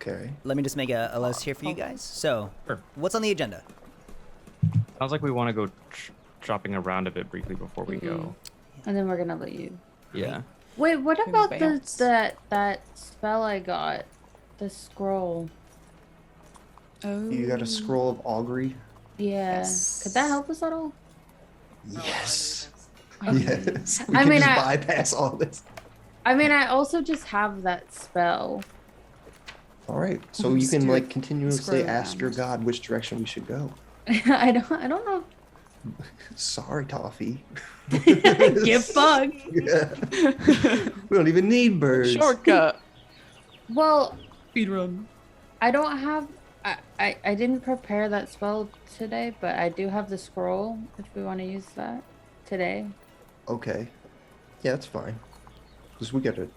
S4: Okay.
S2: Let me just make a list here for you guys. So,
S5: Sure.
S2: what's on the agenda?
S5: Sounds like we want to go shopping around a bit briefly before we go.
S1: And then we're gonna let you.
S5: Yeah.
S1: Wait, what
S6: Can
S1: about
S6: bounce.
S1: that spell I got? The scroll.
S6: oh,
S4: You got a scroll of augury?
S1: Yeah.
S6: Yes.
S1: Could that help us at all?
S4: Yes.
S6: I
S4: Yes. We
S1: I
S4: can
S1: mean,
S4: just
S1: I-
S4: bypass all this.
S1: I mean, I also just have that spell.
S4: All right. So
S6: We'll
S4: you
S6: just
S4: can
S6: do
S4: like
S6: it
S4: continuously
S6: scroll
S4: ask your
S6: around.
S4: god which direction we should go.
S1: I don't know.
S4: Sorry, Toffee.
S1: Get bugged.
S4: Yeah. We don't even need birds.
S6: shortcut.
S1: Well,
S6: Speed run.
S1: I don't have. I didn't prepare that spell today, but I do have the scroll. If we want to use that today.
S4: Okay. Yeah, that's fine. Because we got to.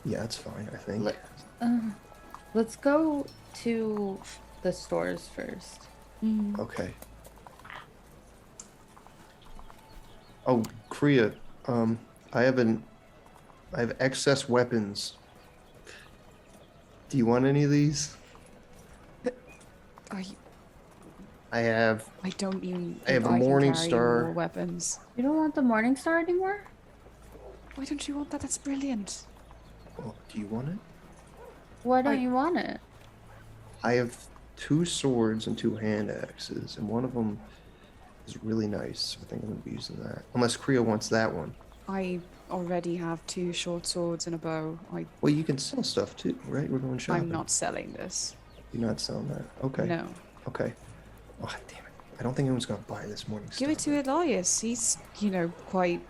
S4: Yeah, that's fine, I think.
S1: Let's go to the stores first.
S4: Okay. Oh, Kriya, I have excess weapons. Do you want any of these? I have.
S6: I don't even.
S4: I have a
S6: think can
S4: Morning
S6: carry
S4: Star.
S6: more weapons.
S1: You don't want the Morning Star anymore?
S6: Why don't you want that? That's brilliant.
S4: Well, do you want it?
S1: Why don't
S6: I-
S1: you want it?
S4: I have 2 swords and 2 hand axes, and one of them is really nice. So I think I'm gonna be using that. Unless Kriya wants that one.
S6: I already have 2 short swords and a bow.
S4: Well, you can sell stuff too, right? We're going shopping.
S6: I'm not selling this.
S4: You're not selling that. Okay.
S6: No.
S4: Okay. Oh, damn it. I don't think anyone's gonna buy this morning.
S6: Give it to Elias. He's, quite,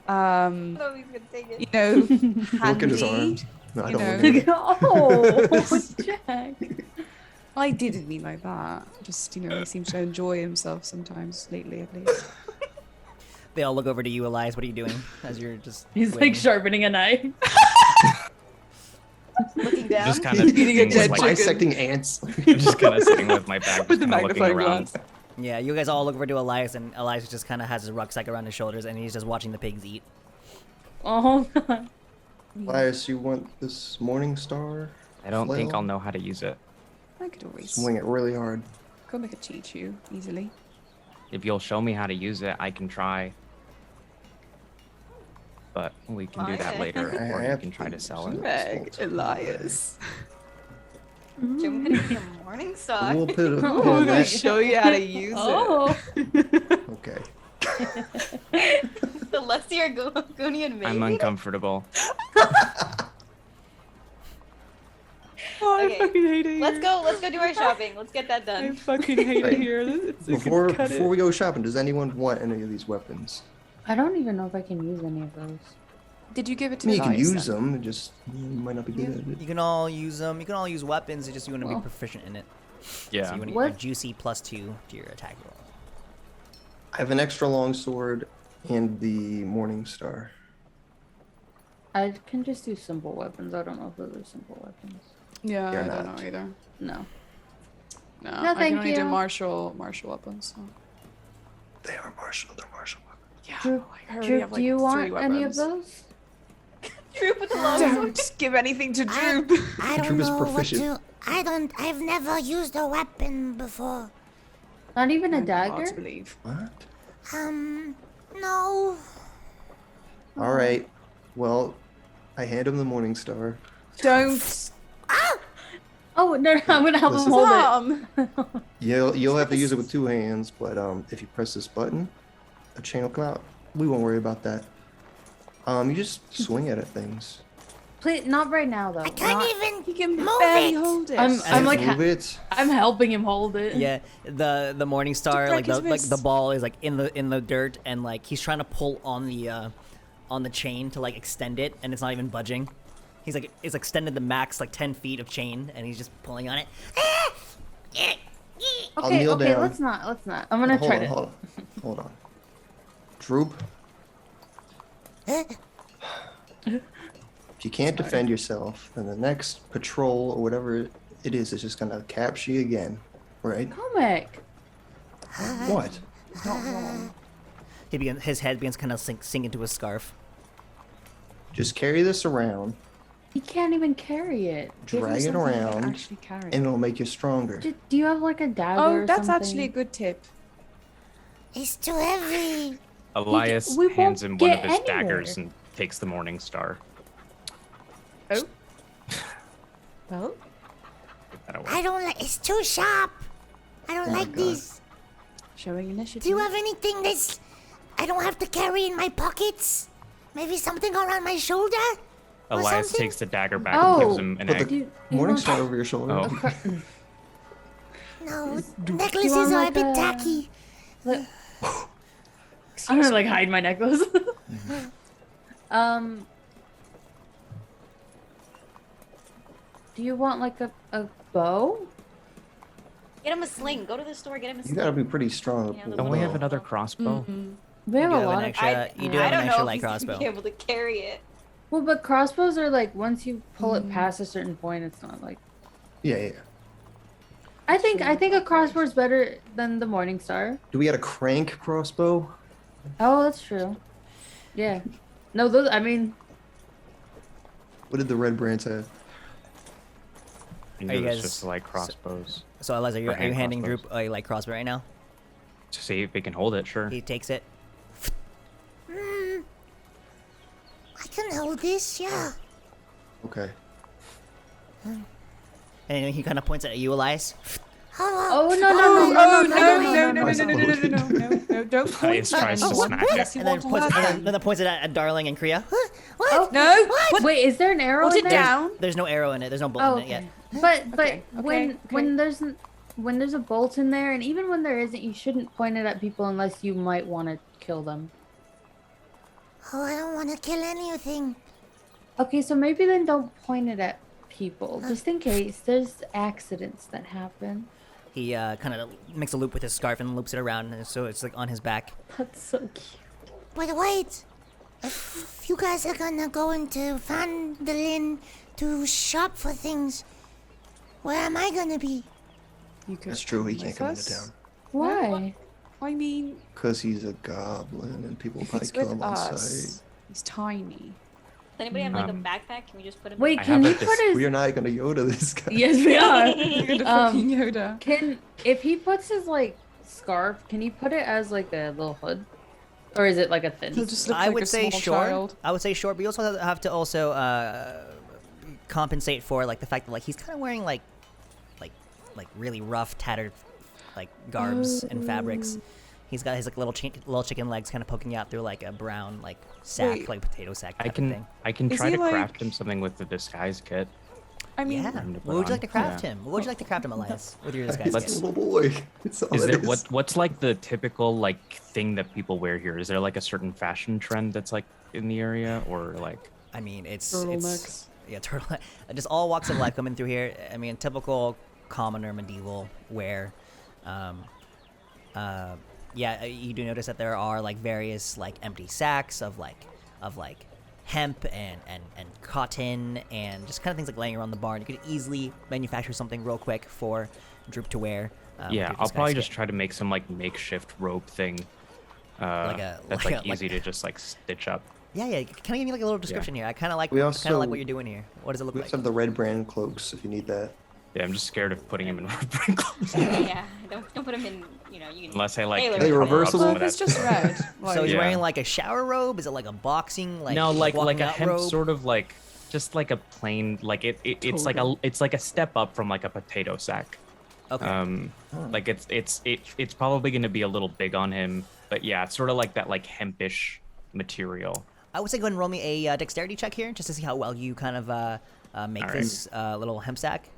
S3: Oh, he's gonna take it.
S6: handy.
S4: Look at his arms. No, I
S6: you
S4: don't
S6: know.
S4: want it.
S1: Oh, Jack.
S6: I didn't mean like that. Just, he seems to enjoy himself sometimes, lately at least.
S2: They all look over to you, Elias. What are you doing as you're just?
S1: He's
S2: waiting?
S1: like sharpening a knife.
S3: Looking down.
S5: Just kind of
S6: Eating a dead chicken.
S4: Dissecting ants.
S5: just kind of sitting with my bag,
S6: With
S5: just
S6: the
S5: kind of looking
S6: magnifying
S5: around.
S6: glass.
S2: Yeah, you guys all look over to Elias, and Elias just kind of has his rucksack around his shoulders, and he's just watching the pigs eat.
S1: Oh god.
S4: Elias, you want this morning star?
S5: I don't think
S4: flail?
S5: I'll know how to use it.
S6: I could always
S4: Swing it really hard.
S6: go make a Chichu easily.
S5: If you'll show me how to use it, I can try. But we can do that
S3: Okay.
S5: later,
S4: I
S5: or you
S4: have
S5: can try to sell it.
S6: Meg, Elias.
S3: Jim gonna be a morning star.
S4: We'll put a pin
S6: We're
S4: in
S6: gonna
S4: that.
S6: show you how to use
S1: Oh.
S4: Okay.
S3: The Leslie Argonian maid.
S5: I'm uncomfortable.
S6: Oh, I
S3: Okay,
S6: fucking hate it
S3: Let's
S6: here.
S3: go. Let's go do our shopping. Let's get that
S6: I
S3: done.
S6: fucking hate
S4: Right.
S6: it here. It's
S4: Before we go shopping, does anyone want any of these weapons?
S1: I don't even know if I can use any of those.
S6: Did you give it
S4: I
S6: to
S4: mean, you can
S6: Elias
S4: use
S6: then?
S4: them. Just you might not be good at it.
S2: You can all use them. You can all use weapons. It's just you want to be
S1: Well.
S2: proficient in it.
S5: Yeah.
S2: So you want to
S1: What?
S2: get a juicy +2 to your attack roll.
S4: I have an extra long sword and the morning star.
S1: I can just do simple weapons. I don't know if those are simple weapons.
S6: Yeah,
S4: They're
S6: I don't
S4: not.
S6: know either.
S1: No.
S6: No,
S1: No,
S6: I can
S1: thank
S6: only do
S1: you.
S6: martial weapons. So.
S4: They are martial. They're martial weapons.
S6: Yeah,
S1: Drew,
S6: I already
S1: Drew,
S6: have,
S1: do
S6: like,
S1: you
S6: 3
S1: want any of
S6: weapons.
S1: those?
S3: Droop with the long sword.
S6: Don't give anything to
S7: I,
S6: Droop.
S7: I don't
S4: Troop is
S7: know what
S4: proficient.
S7: to. I've never used a weapon before.
S1: Not even a
S6: I'm hard
S1: dagger?
S6: to believe.
S4: What?
S7: No.
S4: All right. Well, I hand him the morning star.
S6: Don't.
S1: Oh, no, I'm gonna help him
S4: Listen.
S1: hold it.
S6: Mom.
S4: You'll have to use it with 2 hands, but if you press this button, a chain will come out. We won't worry about that. You just swing it at things.
S1: Please, not right now though.
S7: I can't
S1: Not-
S7: even
S6: He can
S7: move
S6: barely
S7: it.
S6: hold it.
S1: I'm like
S4: move it.
S1: I'm helping him hold it.
S2: Yeah, the morning star,
S6: break
S2: like
S6: his
S2: the
S6: wrist.
S2: ball is like in the dirt, and like he's trying to pull on the chain to like extend it, and it's not even budging. It's extended the max like 10 feet of chain, and he's just pulling on it.
S4: I'll
S1: Okay,
S4: kneel
S1: okay,
S4: down.
S1: let's not. I'm gonna
S4: Hold
S1: try
S4: on,
S1: to.
S4: hold on. Droop. If you can't defend yourself, then the next patrol or whatever it is just gonna capture you again, right?
S1: Comic.
S4: What?
S2: His head begins kind of sink into his scarf.
S4: Just carry this around,
S1: He can't even carry it.
S4: drag it around,
S6: Actually carry.
S4: and it'll make you stronger.
S1: Do you have like a dagger?
S6: Oh,
S1: or
S6: that's
S1: something?
S6: actually a good tip.
S7: It's too heavy.
S5: Elias
S1: we won't
S5: hands him one of
S1: get
S5: his
S1: anywhere.
S5: daggers and takes the morning star.
S6: Oh.
S1: Well,
S5: Take that away.
S7: I don't like. It's too sharp. I don't
S4: Oh my
S7: like
S4: God.
S7: these.
S6: Showing initiative.
S7: Do you have anything that's I don't have to carry in my pockets? Maybe something around my shoulder? Or
S5: Elias
S7: something?
S5: takes the dagger back
S1: Oh,
S5: and gives him an
S4: Put
S5: egg.
S1: do you
S4: Morning
S1: want-
S4: star over your shoulder.
S5: Oh.
S7: No,
S1: you
S7: necklaces
S1: want
S7: are a
S1: like
S7: bit
S1: a-
S7: tacky.
S1: Look- I'm gonna like hide my necklace. Do you want like a bow?
S3: Get him a sling. Go to the store. Get him a
S4: You
S3: sling.
S4: gotta be pretty strong.
S3: Yeah, the
S5: Don't we have
S3: bow.
S5: another crossbow?
S1: We have
S2: You
S1: a
S2: do have
S1: lot
S2: an
S1: of.
S2: extra. You do
S3: I
S2: have an
S3: don't
S2: extra
S3: know
S2: light
S3: if he's
S2: crossbow.
S3: gonna be able to carry it.
S1: Well, but crossbows are like once you pull it past a certain point, it's not like.
S4: Yeah.
S1: I think a crossbow is better than the Morning Star.
S4: Do we got a crank crossbow?
S1: Oh, that's true. Yeah. No, those. I mean,
S4: What did the red brands have?
S5: I
S2: Are
S5: knew
S2: you
S5: it was
S2: guys-
S5: just like crossbows.
S2: So Eliza,
S5: Or
S2: are you
S5: hand
S2: handing
S5: crossbows.
S2: Droop a light crossbow right now?
S5: To see if they can hold it, sure.
S2: He takes it,
S7: I can hold this, yeah.
S4: Okay.
S2: and he kind of points it at you, Elias.
S1: oh no no no
S6: Oh,
S1: no
S6: no,
S1: no
S6: no, no, no, no, no, no, no, no, no, don't point
S5: Elias tries to
S6: anyone.
S5: smack it.
S6: Unless you
S2: And then
S6: want to
S2: points,
S6: hurt
S2: and then points it at Darling and Kriya.
S7: What?
S6: No,
S7: What?
S1: Wait, is there an arrow
S6: put
S1: in
S6: it
S1: there?
S6: down.
S2: There's no arrow in it. There's no bolt
S1: Oh,
S2: in it yet.
S1: okay. But
S6: Okay, okay.
S1: when there's a bolt in there, and even when there isn't, you shouldn't point it at people unless you might want to kill them.
S7: Oh, I don't want to kill anything.
S1: Okay, so maybe then don't point it at people, just in case there's accidents that happen.
S2: He kind of makes a loop with his scarf and loops it around, and so it's like on his back.
S1: That's so cute.
S7: But wait, if you guys are gonna go into Phandelver to shop for things, where am I gonna be?
S6: You could
S4: That's true. He
S6: come
S4: can't
S6: with
S4: come into
S6: us?
S4: town
S1: Why?
S6: I mean,
S4: because he's a goblin, and people will probably
S6: he's
S4: kill
S6: with
S4: him on
S6: us.
S4: sight.
S6: He's tiny.
S3: Does anybody have like a
S5: Um,
S3: backpack? Can we just put him?
S1: Wait,
S5: I
S1: can
S5: have
S1: you
S5: a
S1: put his?
S4: We are not gonna Yoda this guy.
S1: Yes, we are.
S6: You're the
S1: Um,
S6: fucking Yoda.
S1: Can if he puts his like scarf, can you put it as like a little hood, or is it like a thin?
S6: He'll just look
S2: I
S6: like
S2: would
S6: a
S2: say
S6: small
S2: sure.
S6: child.
S2: I would say sure, but you also have to also compensate for like the fact that like he's kind of wearing like really rough, tattered like garbs and fabrics. He's got his like little chicken legs kind of poking out through like a brown like sack,
S6: Wait.
S2: like potato sack
S5: I
S2: type of
S5: can
S2: thing.
S6: Is
S5: try
S6: he,
S5: to
S6: like-
S5: craft him something with the disguise kit.
S6: I mean,
S2: Yeah.
S5: him to put
S2: What would you
S5: on.
S2: like to craft
S5: Yeah.
S2: him? What would you like to craft him, Elias, with your disguise
S4: He's a
S2: kit?
S4: little boy. It's all
S5: Is
S4: it
S5: there what's like the typical like thing that people wear here? Is there like a certain fashion trend that's like in the area, or like
S2: I mean, it's
S6: Turtlenecks.
S2: yeah, turtle. Just all walks of life coming through here. I mean, typical commoner medieval wear. Yeah, you do notice that there are like various like empty sacks of like hemp and cotton and just kind of things like laying around the barn. You could easily manufacture something real quick for Droop to wear. With
S5: yeah,
S2: your
S5: I'll
S2: disguise
S5: probably
S2: kit.
S5: just try to make some like makeshift robe thing. That's like easy to just like stitch up.
S2: Yeah, yeah. Can I give me like a little description here? I kind of like
S4: We
S2: kind of
S4: also-
S2: like what you're doing here. What does it look
S4: We
S2: like?
S4: also have the red brand cloaks if you need that.
S5: Yeah, I'm just scared of putting him in rubber clothes.
S3: Yeah, don't put him in. You know, you can.
S5: Unless I like
S3: tailor
S4: They
S3: it.
S4: reversible?
S6: well, if it's just red. Like,
S2: So he's
S5: Yeah.
S2: wearing like a shower robe? Is it like a boxing like
S5: no, like
S2: walking
S5: a
S2: out
S5: hemp
S2: robe?
S5: sort of like just like a plain like it's like a step up from like a potato sack.
S2: Okay.
S5: Like it's probably going to be a little big on him, but yeah, it's sort of like that like hempish material.
S2: I would say go ahead and roll me a dexterity check here, just to see how well you kind of make
S5: Alright.
S2: this little hemp sack.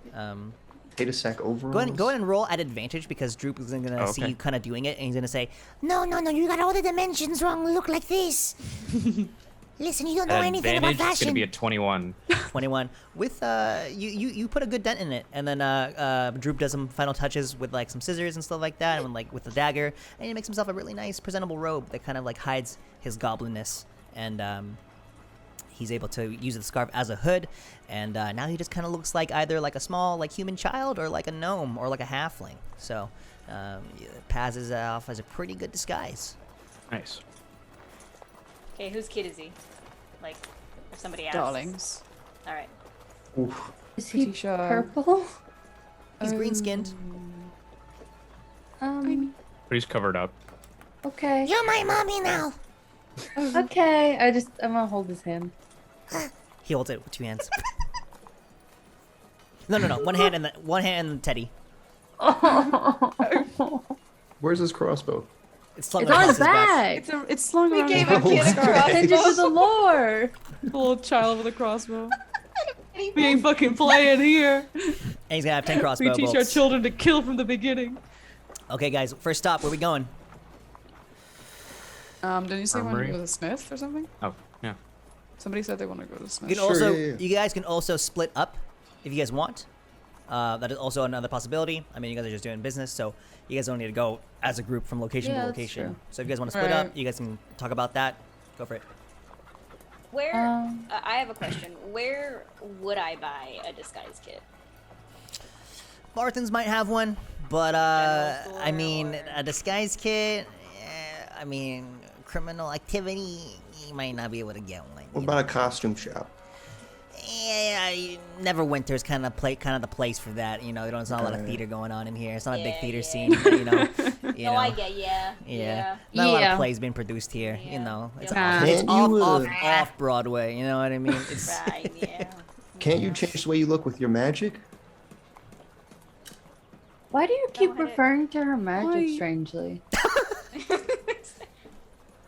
S4: Potato sack overalls.
S2: Go ahead and roll at advantage because Droop is gonna
S5: Oh,
S2: see
S5: okay.
S2: you kind of doing it, and he's gonna say,
S7: No, you got all the dimensions wrong. Look like this. Listen, you don't know
S5: At
S7: anything about
S5: advantage, it's going to
S7: fashion.
S5: be a 21.
S2: 21 with you put a good dent in it, and then Droop does some final touches with like some scissors and stuff like that, and like with the dagger, and he makes himself a really nice presentable robe that kind of like hides his goblinness, and he's able to use the scarf as a hood, and now he just kind of looks like either like a small like human child or like a gnome or like a halfling. So it passes off as a pretty good disguise.
S5: Nice.
S3: Okay, whose kid is he? Like, if somebody asks.
S6: darlings.
S3: All right.
S4: Oof.
S1: Is he
S6: Pretty sure.
S1: purple?
S2: He's green skinned.
S5: But he's covered up.
S1: Okay.
S7: You're my mommy now.
S1: Okay. I'm gonna hold his hand.
S2: He holds it with two hands. No. One hand and Teddy.
S4: Where's his crossbow?
S2: It's slung
S1: It's on his
S2: across
S1: back.
S6: It's slung around
S3: gave
S6: his
S3: a kid a
S6: scarf.
S1: Attention to the lore.
S6: Little child with a crossbow. We ain't fucking playing here.
S2: And he's gonna have 10
S6: We
S2: crossbow
S6: teach our
S2: bolts.
S6: children to kill from the beginning.
S2: Okay, guys, first stop. Where we going?
S6: Didn't you say you wanted to
S5: Armory?
S6: go to the Smith or something?
S5: Oh, yeah.
S6: Somebody said they want to go to the Smith.
S2: You can
S4: Sure,
S2: also,
S4: yeah.
S2: you guys can also split up if you guys want. That is also another possibility. I mean, you guys are just doing business, so you guys don't need to go as a group from location
S1: Yeah,
S2: to
S1: that's
S2: location.
S1: true.
S2: So if you guys want to split
S6: Right.
S2: up, you guys can talk about that. Go for it.
S3: Where?
S1: Um,
S3: I have a question. Where would I buy a disguise kit?
S2: Martins might have one, but
S3: General
S2: I mean,
S3: store or-
S2: a disguise kit. I mean, criminal activity. You might not be able to get one.
S4: What
S2: you
S4: about a costume shop?
S2: Yeah, Neverwinter's kind of the place for that. You know, there's not a lot of
S4: Okay.
S2: theater going on in here. It's not a big
S3: Yeah,
S2: theater
S3: yeah.
S2: scene. You know, you
S3: No,
S2: know.
S3: I get yeah.
S2: Yeah. Not a lot
S1: Yeah.
S2: of plays being produced here. You
S3: Yeah.
S2: know, it's
S3: Yeah.
S2: off, it's
S4: Can't
S2: off,
S4: you,
S2: off Broadway. You know what I mean? It's
S3: Right. Yeah.
S4: Can't you change the way you look with your magic?
S1: Why do you keep
S3: ahead.
S1: referring to her magic
S6: Why?
S1: strangely?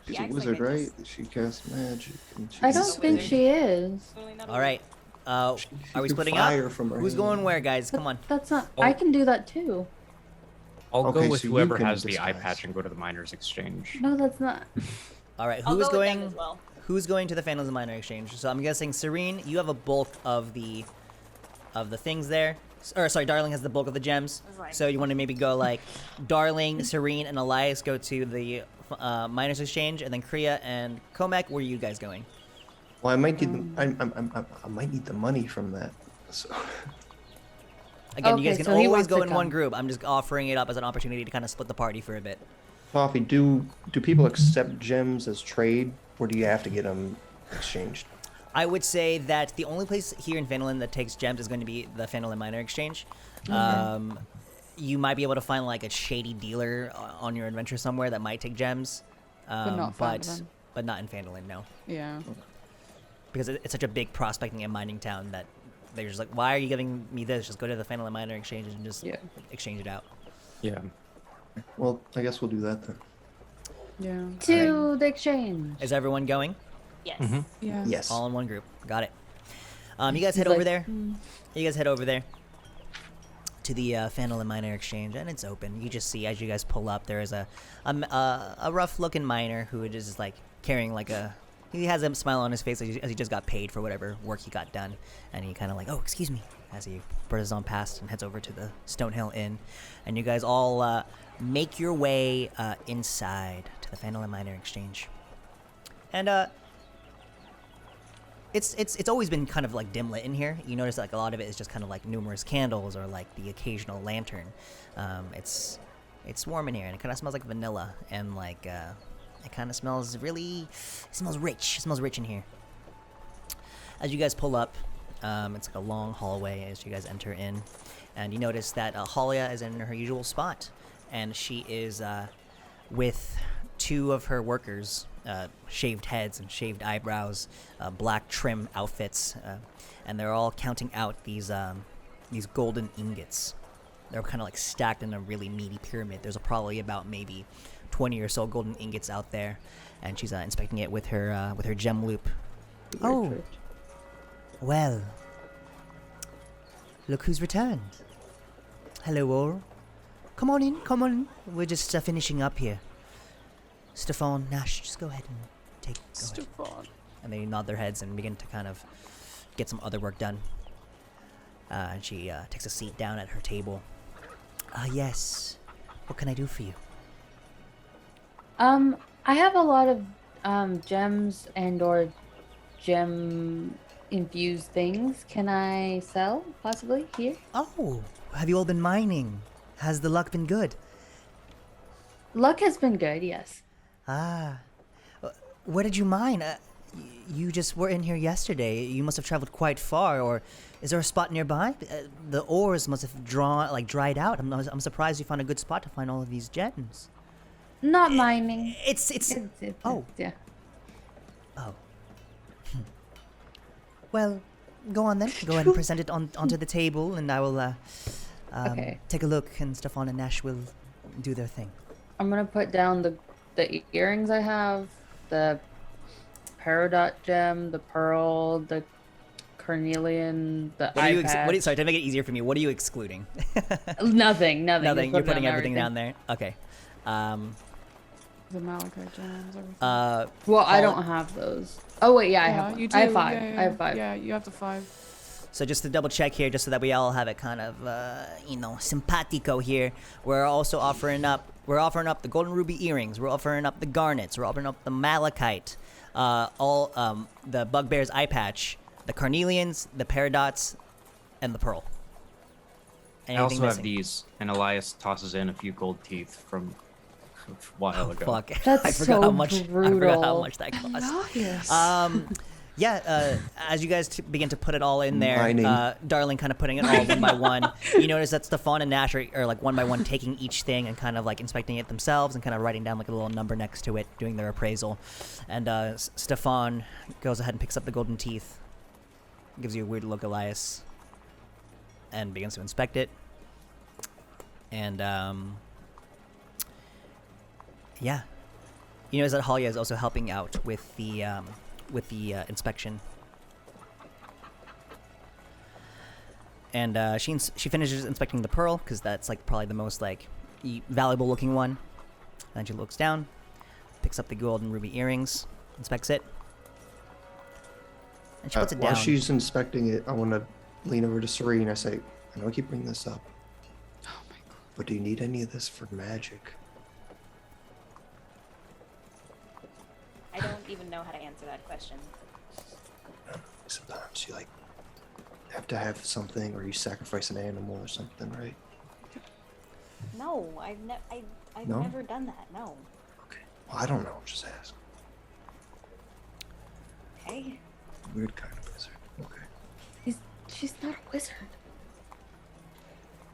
S4: She's
S3: She
S4: a
S3: acts like
S4: wizard,
S3: I
S4: right?
S3: just-
S4: She casts magic. And
S1: I
S4: she's-
S1: don't think she is.
S3: Totally not a
S2: all right. Are we
S4: can
S2: splitting
S4: fire
S2: up?
S4: from her
S2: Who's
S4: hand.
S2: going where, guys? Come on.
S1: That's not. I can do that too.
S5: I'll
S4: Okay,
S5: go with
S4: so you
S5: whoever
S4: can
S5: has the eye
S4: disguise.
S5: patch and go to the miners' exchange.
S1: No, that's not.
S2: All right.
S3: I'll
S2: Who is
S3: go with them
S2: going?
S3: as well.
S2: Who's going to the Phandelver Manor exchange? So I'm guessing Serene, you have a bulk of the of the things there. Or sorry, Darling has the bulk of the gems.
S3: Right.
S2: So you want to maybe go like Darling, Serene, and Elias go to the miners exchange, and then Kriya and Komek. Where are you guys going?
S4: Well, I might need I might need the money from that. So
S2: Again, you guys
S1: Okay,
S2: can
S1: so he
S2: always
S1: wants
S2: go
S1: to
S2: in one
S1: come.
S2: group. I'm just offering it up as an opportunity to kind of split the party for a bit.
S4: Toffee, do people accept gems as trade, or do you have to get them exchanged?
S2: I would say that the only place here in Phandalin that takes gems is going to be the Phandalin Miner Exchange. You might be able to find like a shady dealer on your adventure somewhere that might take gems,
S6: not Phandalin.
S2: but not in Phandalin, no,
S6: Yeah.
S2: because it's such a big prospecting and mining town that they're just like, why are you giving me this? Just go to the Phandalin Miner Exchange and just exchange it out.
S5: Yeah.
S4: Well, I guess we'll do that then.
S6: Yeah.
S1: To the exchange.
S2: Is everyone going?
S3: Yes.
S6: Yeah.
S4: Yes.
S2: All in one group. Got it. You guys head
S1: like,
S2: over there. You guys head over there to the Phandalin Miner Exchange, and it's open. You just see as you guys pull up, there is a rough-looking miner who is just like carrying like a. He has a smile on his face as he just got paid for whatever work he got done, and he kind of like, oh, excuse me, as he brushes on past and heads over to the Stonehill Inn, and you guys all make your way inside to the Phandalin Miner Exchange, and It's always been kind of like dim lit in here. You notice like a lot of it is just kind of like numerous candles or like the occasional lantern. It's warm in here and it kind of smells like vanilla and like it kind of smells really. It smells rich. It smells rich in here. As you guys pull up, it's like a long hallway as you guys enter in, and you notice that Halia is in her usual spot, and she is with two of her workers. Shaved heads and shaved eyebrows, black trim outfits, and they're all counting out these golden ingots. They're kind of like stacked in a really meaty pyramid. There's probably about maybe 20 or so golden ingots out there, and she's inspecting it with her gem loop. Oh, well, look who's returned. Hello all. Come on in, come on in. We're just finishing up here. Stefan, Nash, just go ahead and go ahead.
S6: Stefan.
S2: And they nod their heads and begin to kind of get some other work done. And she takes a seat down at her table. Yes. What can I do for you?
S1: I have a lot of gems and or gem infused things. Can I sell possibly here?
S2: Oh, have you all been mining? Has the luck been good?
S1: Luck has been good, yes.
S2: Ah. Where did you mine? You just were in here yesterday. You must have traveled quite far, or is there a spot nearby? The ores must have dried out. I'm surprised you found a good spot to find all of these gems.
S1: Not mining.
S2: It's oh.
S1: Yeah.
S2: Oh. Well, go on then. Go ahead and present it onto the table, and I will
S1: Okay.
S2: take a look, and Stefan and Nash will do their thing.
S1: I'm gonna put down the earrings I have, the peridot gem, the pearl, the carnelian, the eye patch.
S2: Sorry, to make it easier for me, what are you excluding?
S1: Nothing.
S2: Nothing. You're
S1: Just
S2: putting
S1: down
S2: everything down there. Okay.
S6: The malachite gems, everything.
S1: Well, I don't have those. Oh wait, yeah, I have one.
S6: You do.
S1: I have 5.
S6: Yeah,
S1: I have 5.
S6: Yeah, you have the 5.
S2: So just to double check here, just so that we all have it kind of, simpatico here, we're also offering up the golden ruby earrings, we're offering up the garnets, we're offering up the malachite, the bugbear's eye patch, the carnelians, the peridots, and the pearl.
S5: I also
S2: Anything
S5: have
S2: missing?
S5: these, and Elias tosses in a few gold teeth from a while ago.
S2: Fuck.
S1: That's
S2: I forgot
S1: so
S2: how much. I forgot how
S1: brutal.
S2: much that cost.
S6: Nice.
S2: Yeah, as you guys begin to put it all in there,
S4: Mining.
S2: Darling kind of putting it all one by one. You notice that Stefan and Nash are like one by one taking each thing and kind of like inspecting it themselves and kind of writing down like a little number next to it, doing their appraisal. And Stefan goes ahead and picks up the golden teeth, gives you a weird look, Elias, and begins to inspect it. And yeah, you notice that Halia is also helping out with the inspection. And she finishes inspecting the pearl because that's like probably the most like valuable looking one. And then she looks down, picks up the gold and ruby earrings, inspects it, and she puts it
S4: While
S2: down.
S4: she's inspecting it, I want to lean over to Serene. I say, I know I keep bringing this up,
S6: Oh my god.
S4: but do you need any of this for magic?
S3: I don't even know how to answer that question.
S4: Sometimes you have to have something, or you sacrifice an animal or something, right?
S3: No, I've
S4: No?
S3: never done that. No.
S4: Okay. Well, I don't know. Just ask.
S3: Okay.
S4: Weird kind of wizard. Okay.
S1: She's not a wizard.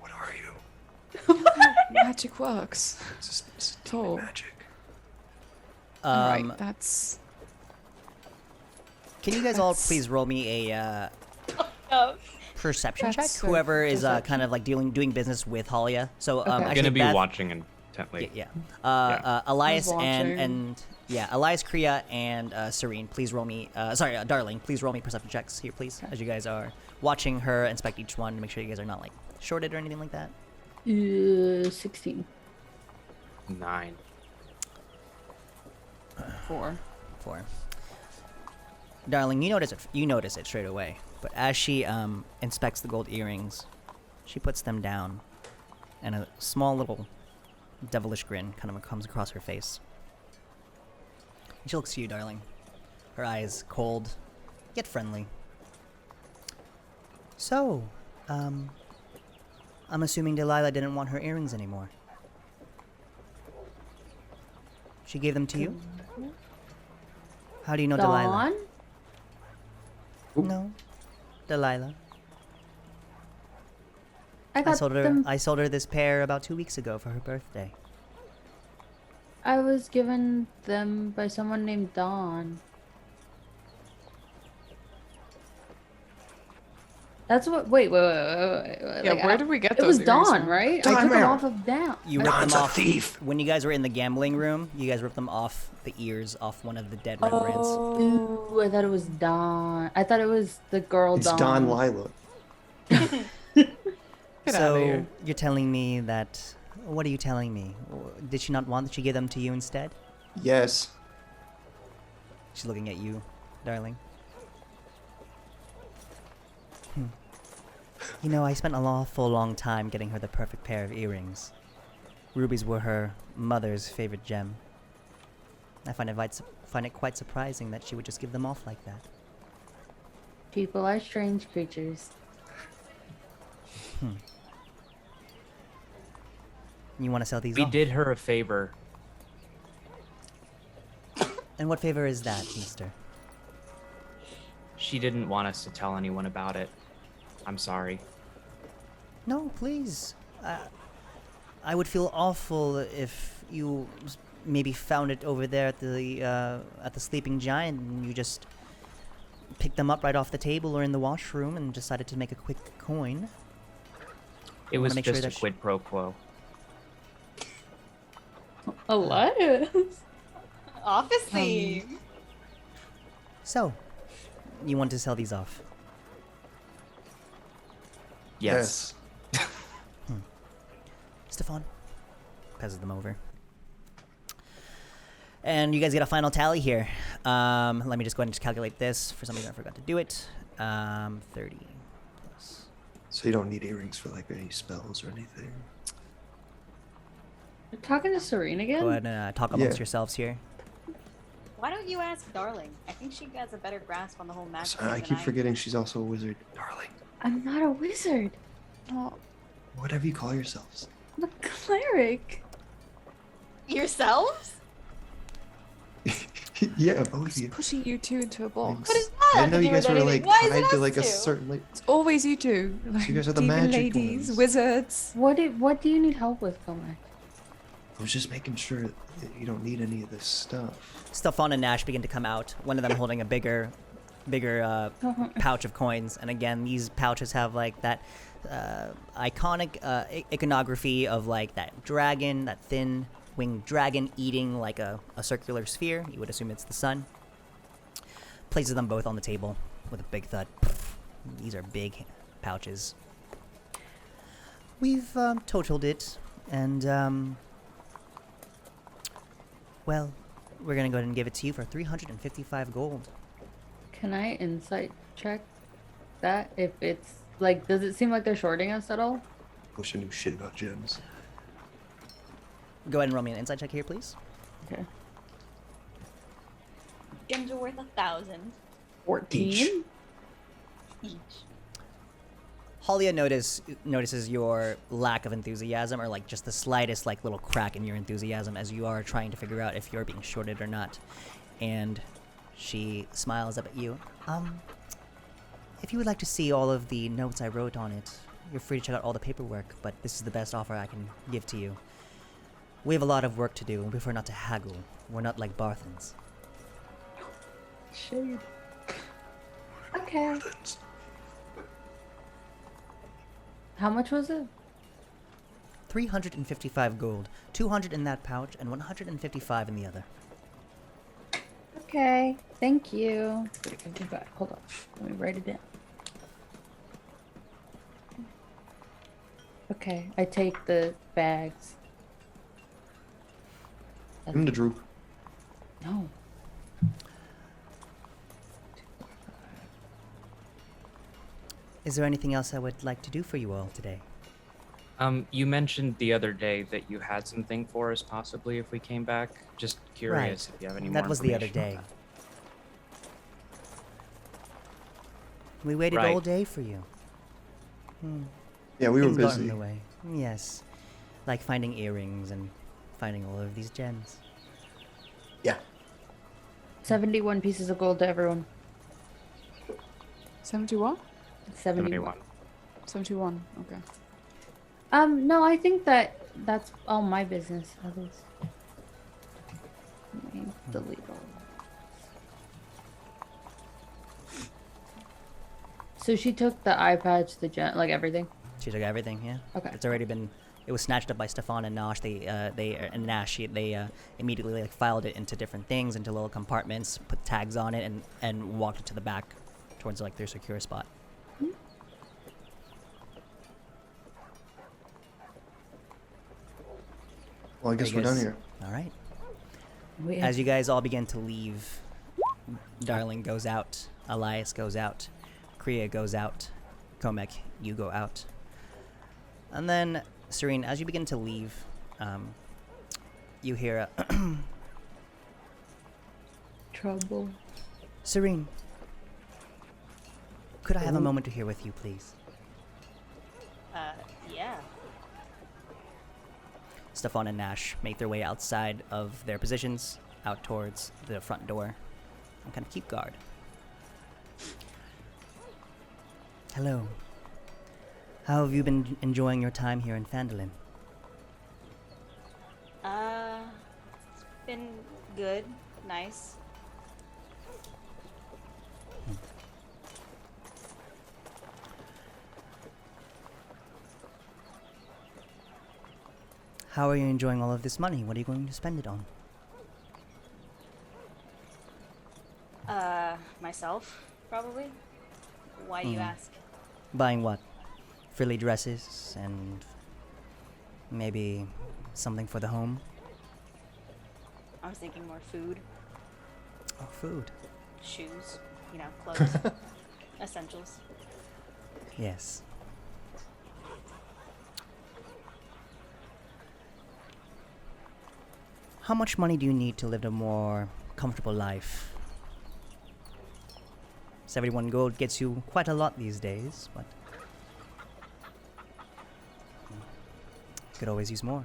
S4: What are you?
S6: Magic works.
S4: It's
S6: Tall.
S4: magic.
S6: Alright, that's...
S2: Can you guys all
S6: That's-
S2: please roll me a
S3: Oh.
S2: perception check?
S6: That's
S2: Whoever is
S1: perception.
S2: kind of like doing business with Halia. So
S1: Okay. I'm
S5: I'm
S2: actually,
S5: gonna be
S2: Beth,
S5: watching intently.
S2: Yeah.
S5: Yeah.
S2: Elias
S6: watching.
S2: and Elias, Kriya, and Serene, please roll me. Darling, please roll me perception checks here, please, as you guys are watching her inspect each one to make sure you guys are not like shorted or anything like that.
S1: 16.
S5: 9.
S6: 4.
S2: 4. Darling, you notice it straight away. But as she inspects the gold earrings, she puts them down, and a small little devilish grin kind of comes across her face. And she looks to you, darling. Her eyes cold, yet friendly. So, I'm assuming Delilah didn't want her earrings anymore. She gave them to you? How do you know Delilah?
S1: Dawn?
S2: No, Delilah.
S1: I got them.
S2: I sold her this pair about 2 weeks ago for her birthday.
S1: I was given them by someone named Dawn. That's what. Wait.
S6: Yeah, where did we get
S1: It
S6: those
S1: was
S6: earrings
S1: Dawn,
S6: from?
S1: right? I
S4: Time
S1: took them
S4: out.
S1: off of Dawn.
S2: You ripped
S4: Don's
S2: them
S4: a
S2: off
S4: thief.
S2: when you guys were in the gambling room. You guys ripped them off the ears off one of the dead red brands.
S1: Ooh, I thought it was Dawn. I thought it was the girl
S4: It's
S1: Dawn.
S4: Don Lila.
S6: Get outta
S2: So
S6: here.
S2: you're telling me that? What are you telling me? Did she not want that you give them to you instead?
S4: Yes.
S2: She's looking at you, darling. You know, I spent an awful long time getting her the perfect pair of earrings. Rubies were her mother's favorite gem. I find it quite surprising that she would just give them off like that.
S1: People are strange creatures.
S2: You want to sell these
S5: We
S2: off?
S5: did her a favor.
S2: And what favor is that, mister?
S5: She didn't want us to tell anyone about it. I'm sorry.
S2: No, please. I would feel awful if you maybe found it over there at the Sleeping Giant and you just picked them up right off the table or in the washroom and decided to make a quick coin.
S5: It was
S2: make sure
S5: just a
S2: that she-
S5: quid pro quo.
S1: Elias.
S3: Office theme.
S2: So, you want to sell these off?
S5: Yes.
S2: Stefan passes them over. And you guys get a final tally here. Let me just go ahead and just calculate this. For some reason, I forgot to do it. 30 plus.
S4: So you don't need earrings for any spells or anything.
S1: You're talking to Serene again?
S2: Go ahead and talk amongst
S4: Yeah.
S2: yourselves here.
S3: Why don't you ask Darling? I think she has a better grasp on the whole magic.
S4: I
S3: thing
S4: keep
S3: than
S4: forgetting she's also a wizard. Darling.
S1: I'm not a wizard.
S6: Oh,
S4: Whatever you call yourselves.
S1: I'm a cleric.
S3: Yourselves?
S4: Yeah, both of
S6: it's
S4: you.
S6: pushing you two into a box.
S3: What is that?
S4: I
S3: have
S4: didn't know
S3: to
S4: you
S3: do
S4: guys
S3: with
S4: were
S3: anything? Why is it
S4: tied to
S3: us
S4: a
S3: two?
S4: certain
S6: It's always you two. Like,
S4: you guys are the
S6: demon
S4: magic
S6: ladies,
S4: ones.
S6: wizards.
S1: What do you need help with, Comac?
S4: I was just making sure that you don't need any of this stuff.
S2: Stefan and Nash begin to come out. One of them holding a bigger pouch of coins. And again, these pouches have like that iconic iconography of like that dragon, that thin winged dragon eating like a circular sphere. You would assume it's the sun. Places them both on the table with a big thud. These are big pouches. We've totaled it, and well, we're gonna go ahead and give it to you for 355 gold.
S1: Can I insight check that if it's Like, does it seem like they're shorting us at all?
S4: Wish I knew shit about gems.
S2: Go ahead and roll me an insight check here, please.
S1: Okay.
S3: Gems are worth 1,000
S1: 14?
S3: each.
S2: Halia notices your lack of enthusiasm, or like just the slightest like little crack in your enthusiasm as you are trying to figure out if you're being shorted or not. And she smiles up at you. If you would like to see all of the notes I wrote on it, you're free to check out all the paperwork, but this is the best offer I can give to you. We have a lot of work to do, and we prefer not to haggle. We're not like Barthans.
S1: Shade. Okay. How much was it?
S2: 355 gold, 200 in that pouch, and 155 in the other.
S1: Okay. Thank you. 355. Hold on. Let me write it down. Okay. I take the bags.
S4: Give him to Drew.
S1: No.
S2: Is there anything else I would like to do for you all today?
S5: You mentioned the other day that you had something for us, possibly if we came back. Just curious if you have any more
S2: That was the other
S5: information
S2: day.
S5: on
S2: We waited
S5: Right.
S2: all day for you.
S4: Yeah, we were
S2: Things got in
S4: busy.
S2: the way. Yes. Like finding earrings and finding all of these gems.
S4: Yeah.
S1: 71 pieces of gold to everyone.
S6: 71?
S1: 71.
S6: 71. Okay.
S1: No, I think that's all my business. Others. Let me delete all. So she took the eye patch, the gem, like everything.
S2: She took everything, yeah.
S1: Okay.
S2: It's already been. It was snatched up by Stefan and Nash. They immediately like filed it into different things, into little compartments, put tags on it, and walked it to the back, towards like their secure spot.
S4: Well, I guess
S2: Hey,
S4: we're done
S2: guys.
S4: here.
S2: All right.
S1: We
S2: As you guys all begin to leave, Darling goes out, Elias goes out, Kriya goes out, Komek, you go out. And then, Serene, as you begin to leave, you hear a
S1: trouble.
S2: Serene, could I have a moment to hear with you, please?
S3: Yeah.
S2: Stefan and Nash make their way outside of their positions, out towards the front door, and kind of keep guard. Hello. How have you been enjoying your time here in Phandelver?
S3: It's been good. Nice.
S2: How are you enjoying all of this money? What are you going to spend it on?
S3: Myself, probably. Why do you ask?
S2: Buying what? Frilly dresses and maybe something for the home?
S3: I was thinking more food,
S2: Oh, food.
S3: shoes, clothes, essentials.
S2: Yes. How much money do you need to live a more comfortable life? 71 gold gets you quite a lot these days, but could always use more.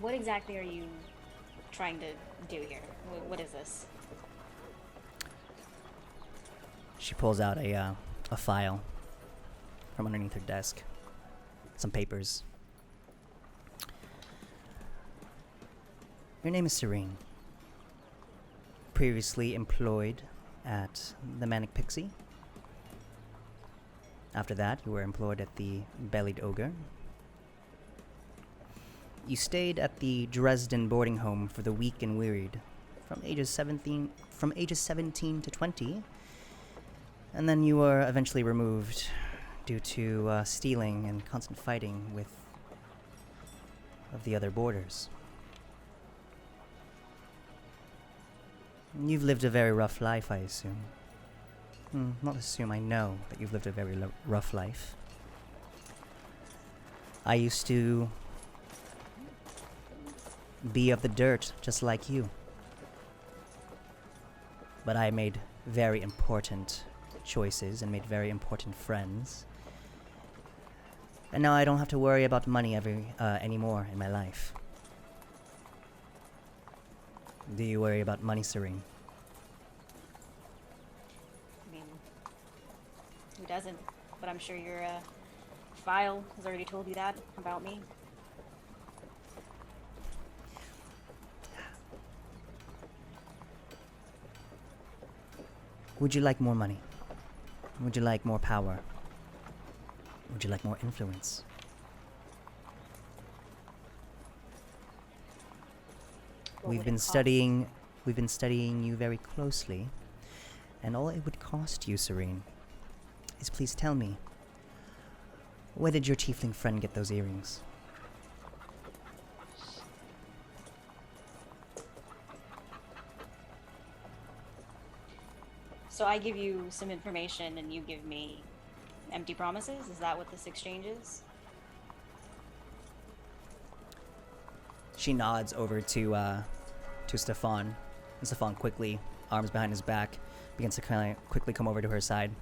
S3: What exactly are you trying to do here? What is this?
S2: She pulls out a file from underneath her desk. Some papers. Your name is Serene. Previously employed at the Manic Pixie. After that, you were employed at the Bellied Ogre. You stayed at the Dresden boarding home for the weak and wearied, from ages 17 to 20, and then you were eventually removed due to stealing and constant fighting with the other boarders. You've lived a very rough life, I assume. Not assume, I know that you've lived a very rough life. I used to be of the dirt, just like you. But I made very important choices and made very important friends. And now I don't have to worry about money anymore in my life. Do you worry about money, Serene?
S3: I mean, who doesn't? But I'm sure your file has already told you that about me.
S2: Would you like more money? Would you like more power? Would you like more influence?
S3: What
S2: We've
S3: would
S2: been
S3: it cost?
S2: studying you very closely, and all it would cost you, Serene, is please tell me, where did your tiefling friend get those earrings?
S3: So I give you some information and you give me empty promises? Is that what this exchange is?
S2: She nods over to Stefan, and Stefan quickly, arms behind his back, begins to kind of quickly come over to her side.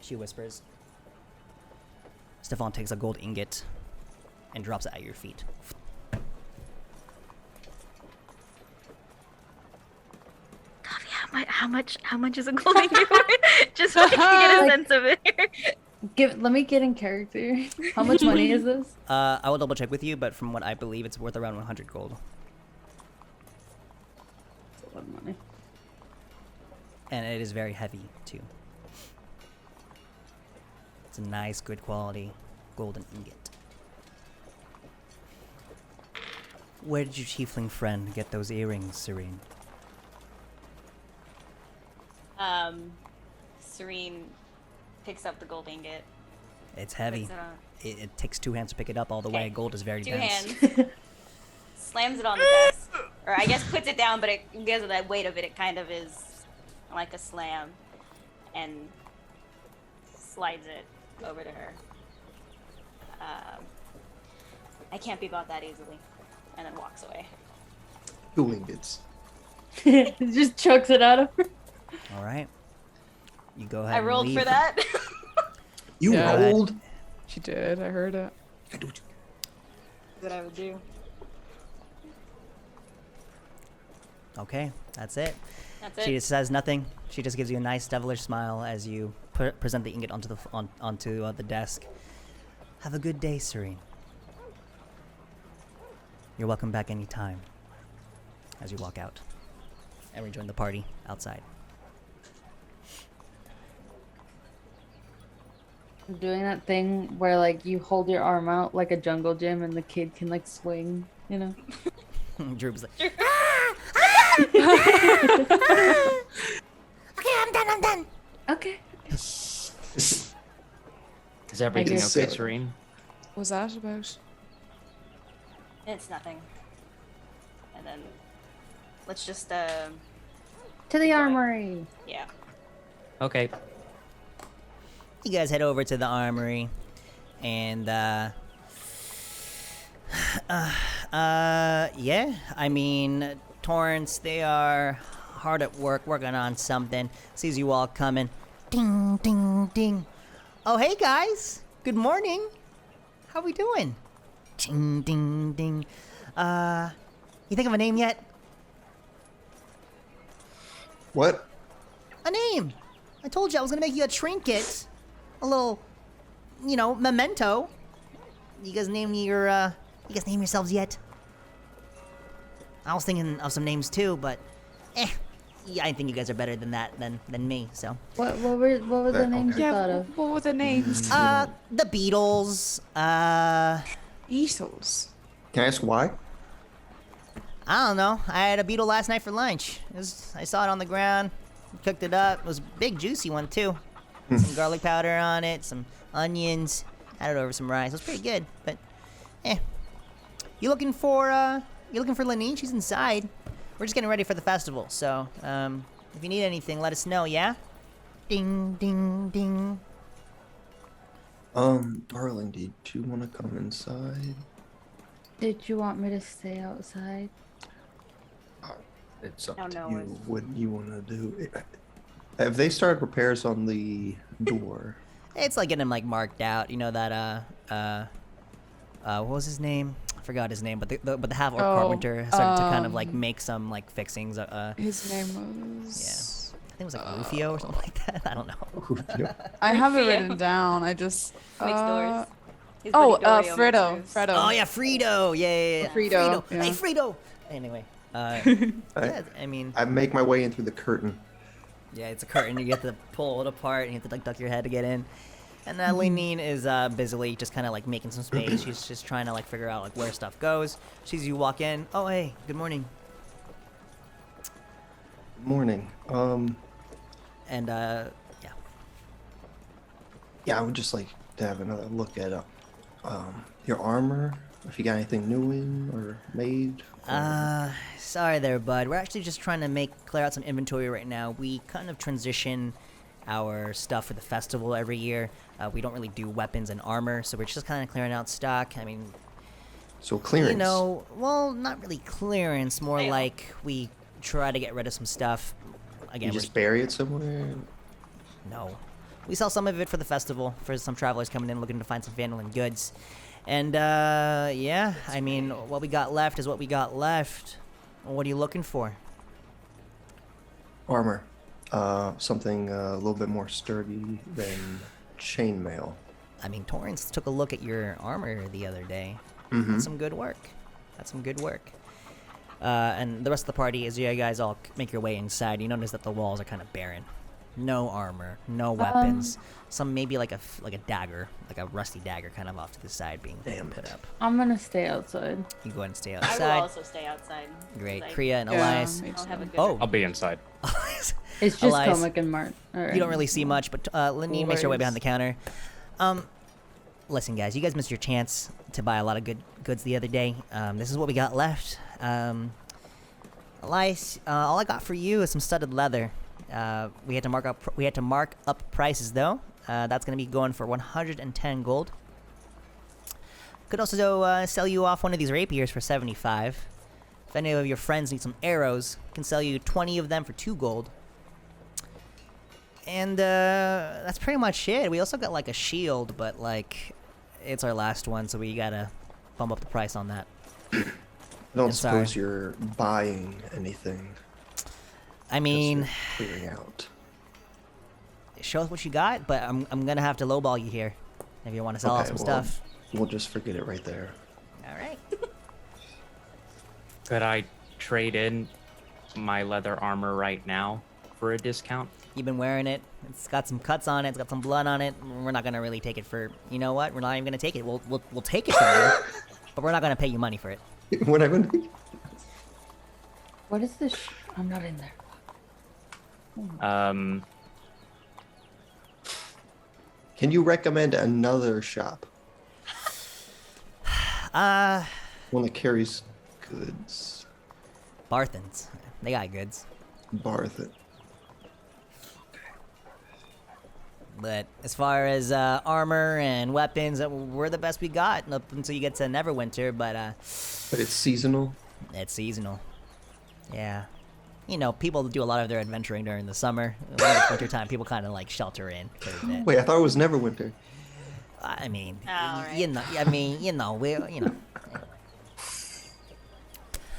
S2: She whispers. Stefan takes a gold ingot and drops it at your feet.
S3: Toffee, how much is a gold ingot? Just so I can get a sense of it.
S1: Let me get in character. How much money is this?
S2: I will double check with you, but from what I believe, it's worth around 100 gold.
S1: It's a lot of money.
S2: And it is very heavy, too. It's a nice, good quality golden ingot. Where did your tiefling friend get those earrings, Serene?
S3: Serene picks up the gold ingot.
S2: It's heavy.
S3: Puts it on.
S2: It takes 2 hands to pick it up all the way.
S3: Okay.
S2: Gold is very
S3: Two
S2: dense.
S3: hands. Slams it on the desk. Or I guess puts it down, but because of that weight of it, it kind of is like a slam. And slides it over to her. I can't be bought that easily. And then walks away.
S4: Gold ingots.
S1: Just chucks it out of her.
S2: All right. You go ahead
S3: I
S2: and
S3: rolled
S2: leave.
S3: for that.
S4: You
S6: Yeah.
S4: rolled?
S6: She did. I heard it.
S3: What I would do.
S2: Okay, that's it.
S3: That's it.
S2: She just says nothing. She just gives you a nice devilish smile as you present the ingot onto the desk. Have a good day, Serene. You're welcome back anytime. As you walk out and rejoin the party outside.
S1: I'm doing that thing where like you hold your arm out like a jungle gym and the kid can like swing, you know?
S2: Droop's like,
S7: Okay, I'm done.
S1: Okay.
S5: Is everything
S1: guess
S5: okay,
S4: so.
S5: Serene?
S6: What was that about?
S3: It's nothing. And then let's just
S1: To the armory.
S3: yeah.
S5: Okay.
S2: you guys head over to the armory, and yeah, I mean, Torrance, they are hard at work working on something. Sees you all coming. Ding, ding, ding. Oh, hey guys. Good morning. How we doing? Ding, ding, ding. You think of a name yet?
S4: What?
S2: A name. I told you I was gonna make you a trinket. A little, memento. You guys name yourselves yet? I was thinking of some names too, but yeah, I think you guys are better than that than me, so.
S1: What were the names you
S6: Yeah,
S1: thought of?
S6: what were the names?
S2: The Beatles,
S6: Beatles.
S4: Can I ask why?
S2: I don't know. I had a beetle last night for lunch. I saw it on the ground, cooked it up. It was a big, juicy one too. Some garlic powder on it, some onions, had it over some rice. It was pretty good, but You looking for Lenine? She's inside. We're just getting ready for the festival, so if you need anything, let us know, yeah? Ding, ding, ding.
S4: Darling, did you want to come inside?
S1: Did you want me to stay outside?
S4: It's up
S3: Oh,
S4: to
S3: no,
S4: you.
S3: it's-
S4: What you want to do? Have they started repairs on the door?
S2: It's like getting him like marked out. You know that what was his name? I forgot his name, but the half orc carpenter started to kind of like make some like fixings.
S6: His name was.
S2: Yeah. I think it was like Rufio or something like that. I don't know.
S6: I have it
S3: Rufio.
S6: written down. I just.
S3: Makes doors. His
S6: Oh,
S3: buddy Dorio makes
S6: Fredo.
S3: doors.
S6: Fredo.
S2: Oh yeah, Frito. Yeah.
S6: Frito, yeah.
S2: Hey, Frito. Anyway, yeah. I mean,
S4: I make my way in through the curtain.
S2: yeah, it's a curtain. You have to pull it apart, and you have to like duck your head to get in. And Lenine is busily just kind of like making some space. She's just trying to like figure out like where stuff goes. She sees you walk in. Oh hey, good morning.
S4: Morning.
S2: And yeah.
S4: Yeah, I would just like to have another look at your armor. If you got anything new in or made.
S2: Sorry there, bud. We're actually just trying to clear out some inventory right now. We kind of transition our stuff for the festival every year. We don't really do weapons and armor, so we're just kind of clearing out stock. I mean,
S4: So clearance.
S2: you know, well, not really clearance, more
S3: Yeah.
S2: like we try to get rid of some stuff. Again,
S4: You just bury it somewhere.
S2: no. We sell some of it for the festival, for some travelers coming in looking to find some Phandelver goods. And, yeah, I mean, what we got left is what we got left. What are you looking for?
S4: Armor. Something a little bit more sturdy than chainmail.
S2: I mean, Torrance took a look at your armor the other day.
S4: Mm-hmm.
S2: That's some good work. That's some good work. And the rest of the party, as you guys all make your way inside, you notice that the walls are kind of barren. No armor, no weapons. Some maybe like a dagger, like a rusty dagger, kind of off to the side, being
S4: Damn
S2: put
S4: it.
S2: up.
S1: I'm gonna stay outside.
S2: You go ahead and stay
S3: I will
S2: outside.
S3: also stay outside.
S2: Great,
S3: 'cause
S2: Kriya and
S6: Yeah,
S2: Elias.
S3: I
S6: makes
S3: don't have a
S6: sense.
S3: good.
S2: Oh,
S5: I'll be inside.
S1: It's just
S2: Elias,
S1: Comic and Mart.
S2: you don't really see much, but Lenine makes her way
S1: Words.
S2: behind the counter. Listen, guys, you guys missed your chance to buy a lot of goods the other day. This is what we got left. Elias, all I got for you is some studded leather. We had to mark up prices though. That's gonna be going for 110 gold. Could also sell you off one of these rapiers for 75. If any of your friends need some arrows, can sell you 20 of them for 2 gold. And that's pretty much it. We also got like a shield, but like it's our last one, so we gotta bump up the price on that.
S4: I don't
S2: I'm sorry.
S4: suppose you're buying anything.
S2: I mean,
S4: Just clearing out.
S2: show us what you got, but I'm gonna have to lowball you here if you want to sell off some
S4: well,
S2: stuff.
S4: We'll just forget it right there.
S2: All right.
S5: Could I trade in my leather armor right now for a discount?
S2: You've been wearing it. It's got some cuts on it. It's got some blood on it. We're not gonna really take it for. You know what? We're not even gonna take it. We'll take it from you, but we're not gonna pay you money for it.
S4: What I'm
S1: What is this? I'm not in there.
S4: Can you recommend another shop? One that carries goods.
S2: Barthens. They got goods.
S4: Barth.
S2: But as far as armor and weapons, we're the best we got up until you get to Neverwinter. But
S4: But it's seasonal.
S2: it's seasonal. Yeah. You know, people do a lot of their adventuring during the summer. When it's winter time, people kind of like shelter in for a bit.
S4: Wait, I thought it was Neverwinter.
S2: I mean,
S3: All right.
S2: you know, I mean, we're, you know.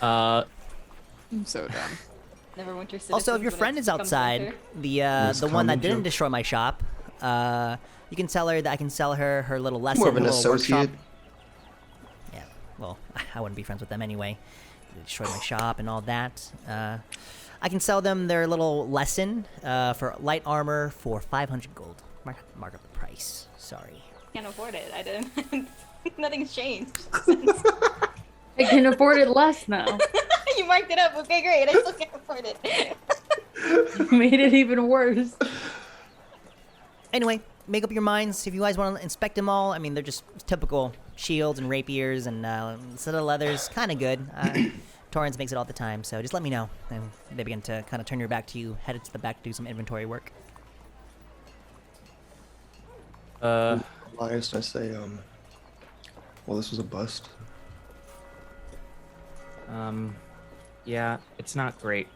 S6: I'm so dumb.
S3: Neverwinter citizens
S2: Also, if your
S3: when
S2: friend
S3: it
S2: is
S3: becomes
S2: outside,
S3: winter.
S2: the one that
S4: common
S2: didn't
S4: joke.
S2: destroy my shop, you can tell her that I can sell her her little lesson.
S4: More of an
S2: her little
S4: associate.
S2: workshop. Yeah, well, I wouldn't be friends with them anyway. They destroyed my shop and all that. I can sell them their little lesson for light armor for 500 gold. Mark up the price. Sorry.
S3: Can't afford it. I didn't. Nothing's changed.
S1: I can afford it less now.
S3: You marked it up. Okay, great. I still can't afford it.
S1: Made it even worse.
S2: Anyway, make up your minds if you guys want to inspect them all. I mean, they're just typical shields and rapiers and set of leathers. Kind of good. Torrance makes it all the time, so just let me know. And they begin to kind of turn your back to you, headed to the back to do some inventory work.
S4: Elias, I say, well, this was a bust.
S5: Yeah, it's not great.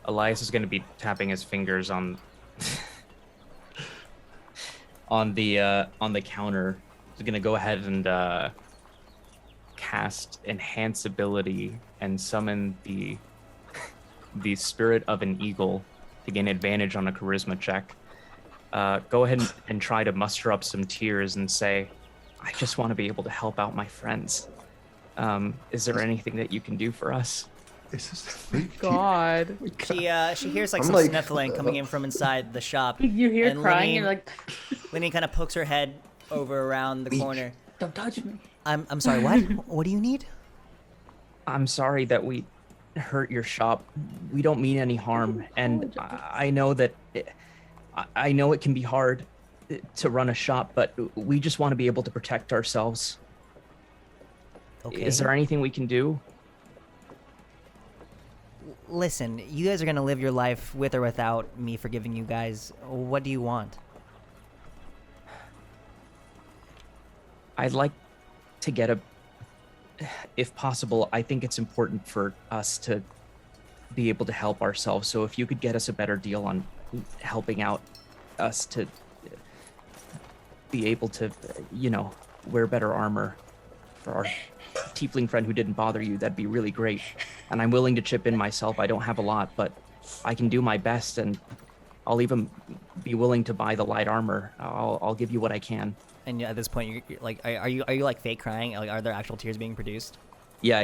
S5: Elias is going to be tapping his fingers on on the counter. He's going to go ahead and cast enhance ability and summon the spirit of an eagle to gain advantage on a charisma check. Go ahead and try to muster up some tears and say, I just want to be able to help out my friends. Is there anything that you can do for us?
S4: Is this
S6: God.
S2: She hears like
S4: I'm
S2: some
S4: like,
S2: sniffling coming in from inside the shop.
S1: You hear
S2: and
S1: crying,
S2: Linny-
S1: you're like,
S2: Linny kind of pokes her head over around the corner.
S1: don't touch me.
S2: I'm sorry, what? What do you need?
S5: I'm sorry that we hurt your shop. We don't mean any harm, and I know that I know it can be hard to run a shop, but we just want to be able to protect ourselves.
S2: Okay.
S5: Is there anything we can do?
S2: Listen, you guys are gonna live your life with or without me forgiving you guys. What do you want?
S5: I'd like to get if possible, I think it's important for us to be able to help ourselves. So if you could get us a better deal on helping out us to be able to, wear better armor for our tiefling friend who didn't bother you, that'd be really great. And I'm willing to chip in myself. I don't have a lot, but I can do my best, and I'll even be willing to buy the light armor. I'll give you what I can.
S2: And at this point, you're like, are you like fake crying? Like, are there actual tears being produced?
S5: Yeah.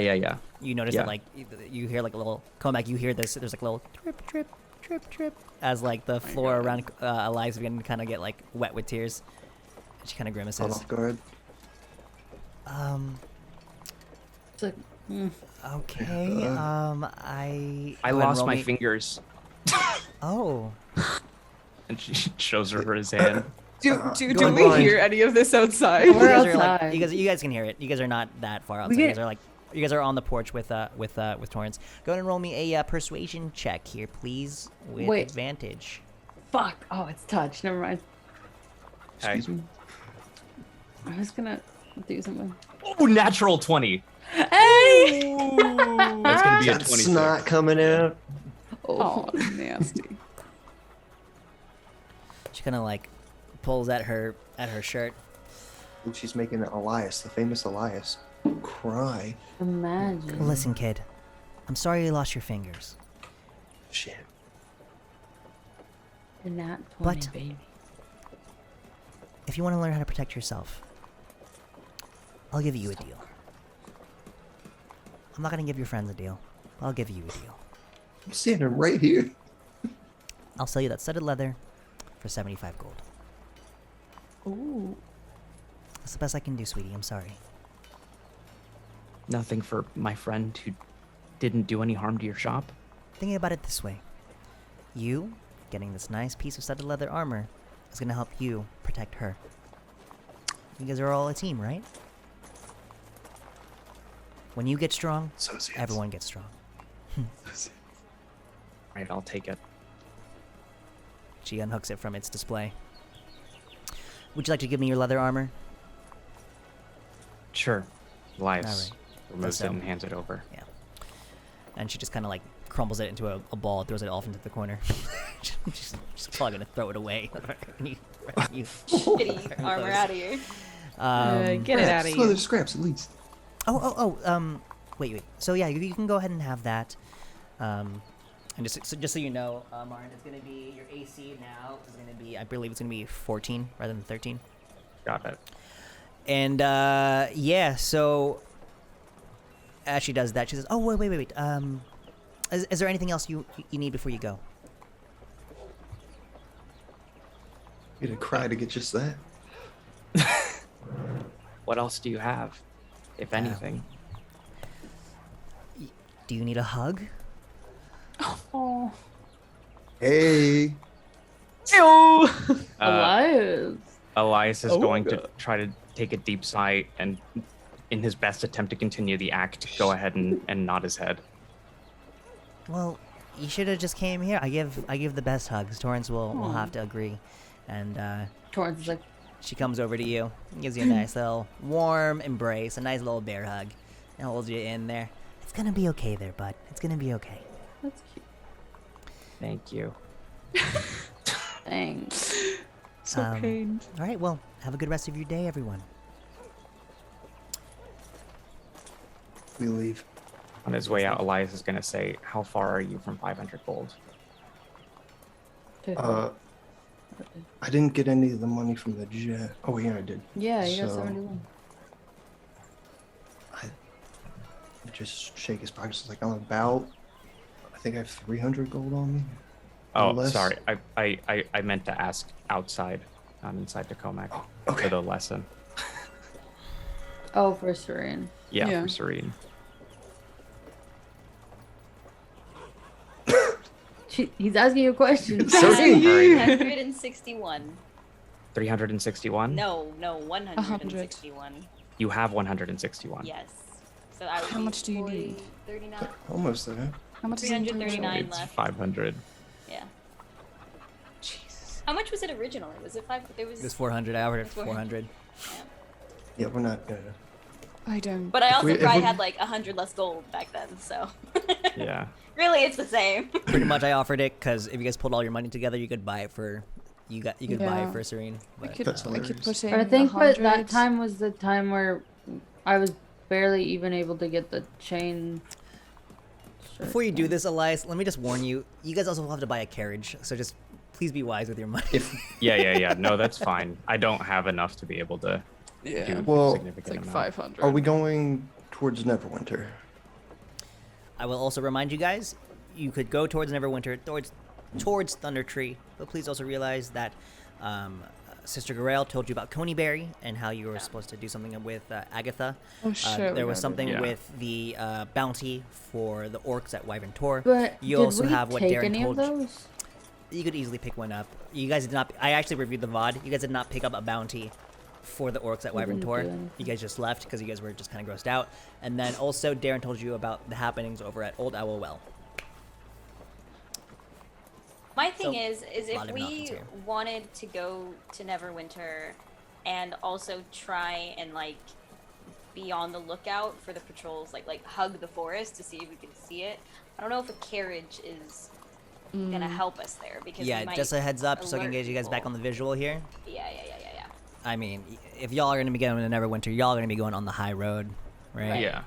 S2: You notice
S5: Yeah.
S2: that like you hear like a little come back. You hear this. There's like a little trip, trip, trip, trip as like the floor around Elias begin to kind of get like wet with tears. She kind of grimaces.
S4: off guard?
S1: It's like,
S2: Okay.
S5: I
S2: go ahead and
S5: lost
S2: roll
S5: my
S2: me-
S5: fingers.
S2: Oh.
S5: And she shows her his hand.
S6: Do
S4: Go
S6: we
S4: blind.
S6: hear any of this outside?
S2: You
S1: We're
S2: guys are like
S1: outside.
S2: you guys can hear it. You guys are not that far outside.
S1: We
S2: You
S1: get-
S2: guys are like you guys are on the porch with Torrance. Go ahead and roll me a persuasion check here, please, with
S1: Wait.
S2: advantage.
S1: fuck. Oh, it's touch. Never mind.
S4: Excuse me.
S1: I was gonna do something.
S5: Oh, natural 20.
S1: Hey!
S5: That's gonna be a
S4: Got
S5: 26.
S4: snot coming out.
S6: Oh, nasty.
S2: She kind of like pulls at her shirt.
S4: And she's making Elias, the famous Elias, cry.
S1: Imagine.
S2: Listen, kid. I'm sorry you lost your fingers.
S4: Shit.
S1: You're not 20,
S2: But-
S1: baby.
S2: If you want to learn how to protect yourself, I'll give you a deal. I'm not gonna give your friends a deal. I'll give you a deal.
S4: I'm standing right here.
S2: I'll sell you that studded leather for 75 gold.
S1: Ooh.
S2: That's the best I can do, sweetie. I'm sorry.
S5: Nothing for my friend who didn't do any harm to your shop?
S2: Thinking about it this way. You getting this nice piece of studded leather armor is gonna help you protect her. You guys are all a team, right? When you get strong,
S4: Associates.
S2: everyone gets strong.
S5: Right, I'll take it.
S2: She unhooks it from its display. Would you like to give me your leather armor?
S5: Sure. Elias
S2: Alright.
S5: removes
S2: So-
S5: it and hands it over.
S2: Yeah. And she just kind of like crumbles it into a ball, throws it off into the corner. she's probably gonna throw it away. You-
S3: Shitty armor out of here.
S6: Get it out of
S4: Leather
S6: here.
S4: scraps at least.
S2: Wait. So yeah, you can go ahead and have that. And just so you know, Martin, it's gonna be your AC now is gonna be, I believe it's gonna be 14 rather than 13.
S5: Got it.
S2: And yeah, so as she does that, she says, "Oh wait. Is there anything else you need before you go?"
S4: You gonna cry to get just that?
S5: What else do you have, if anything?
S2: Do you need a hug?
S1: Oh.
S4: Hey.
S1: Elias.
S5: Elias is
S6: Oh,
S5: going to
S6: God.
S5: try to take a deep sigh and, in his best attempt to continue the act, go ahead and nod his head.
S2: Well, you should have just came here. I give the best hugs. Torrance will have to agree. And
S1: Torrance is like,
S2: she comes over to you and gives you a nice little warm embrace, a nice little bear hug, and holds you in there. It's gonna be okay there, bud. It's gonna be okay.
S1: that's cute.
S5: Thank you.
S1: Thanks.
S6: So kind.
S2: All right, well, have a good rest of your day, everyone.
S4: We leave.
S5: On his way out, Elias is going to say, how far are you from 500 gold?
S4: I didn't get any of the money from the jet. Oh yeah, I did.
S1: Yeah, you got
S4: So-
S1: 71.
S4: I just shake his pockets. Like I'm about. I think I have 300 gold on me.
S5: Oh,
S4: Less.
S5: sorry. I meant to ask outside, inside Tacomac
S4: Oh, okay.
S5: for the lesson.
S1: Oh, for Serene.
S5: Yeah,
S6: Yeah.
S5: for Serene.
S1: He's asking you a question.
S4: Serene.
S3: 161.
S5: 361?
S3: No, 161.
S5: You have 161.
S3: Yes. So I would
S6: How
S3: be
S6: much do you
S3: 40,
S6: need?
S3: 39.
S4: Almost there.
S6: How much is in total?
S3: 339
S5: It's
S3: left.
S5: 500.
S3: Yeah.
S6: Jesus.
S3: How much was it originally? Was it 5? There was.
S2: It was 400. I ordered
S3: It's 400.
S2: 400.
S3: Yeah.
S4: Yeah, we're not gonna.
S6: I don't.
S3: But I also
S4: we- if
S3: probably
S4: we-
S3: had like 100 less gold back then, so.
S5: Yeah.
S3: Really, it's the same.
S2: Pretty much, I offered it because if you guys pulled all your money together, you could buy it for. You could buy it
S6: Yeah.
S2: for Serene.
S6: I
S2: But,
S6: could,
S4: That's
S6: I could
S4: hilarious.
S6: put in
S1: But I think that
S6: 100.
S1: time was the time where I was barely even able to get the chain.
S2: before you do this, Elias, let me just warn you. You guys also will have to buy a carriage, so just please be wise with your money.
S4: If
S5: Yeah. No, that's fine. I don't have enough to be able to
S6: Yeah.
S5: do
S4: Well,
S5: a
S6: It's
S5: significant
S6: like
S5: amount.
S6: 500.
S4: are we going towards Neverwinter?
S2: I will also remind you guys, you could go towards Neverwinter, towards Thunder Tree, but please also realize that Sister Garel told you about Coneyberry and how you were supposed to do something with Agatha.
S6: Oh shit.
S2: There
S6: we
S2: was
S6: gotta do
S2: something
S5: Yeah.
S2: with the bounty for the orcs at Wyvern Tor.
S1: But
S2: You
S1: did
S2: also
S1: we
S2: have what
S1: take
S2: Darren
S1: any
S2: told
S1: of
S2: you.
S1: those?
S2: You could easily pick one up. You guys did not. I actually reviewed the VOD. You guys did not pick up a bounty for the orcs at
S1: We
S2: Wyvern
S1: didn't
S2: Tor.
S1: do anything.
S2: You guys just left because you guys were just kind of grossed out. And then also Darren told you about the happenings over at Old Owl Well.
S3: My thing
S2: So,
S3: is
S2: a lot
S3: if
S2: of
S3: we
S2: mountains here.
S3: wanted to go to Neverwinter and also try and like be on the lookout for the patrols, like hug the forest to see if we can see it. I don't know if a carriage is gonna help us there because we
S2: Yeah,
S3: might
S2: just a heads up so I can
S3: alert
S2: get you guys back
S3: people.
S2: on the visual here.
S3: Yeah.
S2: I mean, if y'all are going to be going to Neverwinter, y'all are going to be going on the high road, right?
S5: Yeah.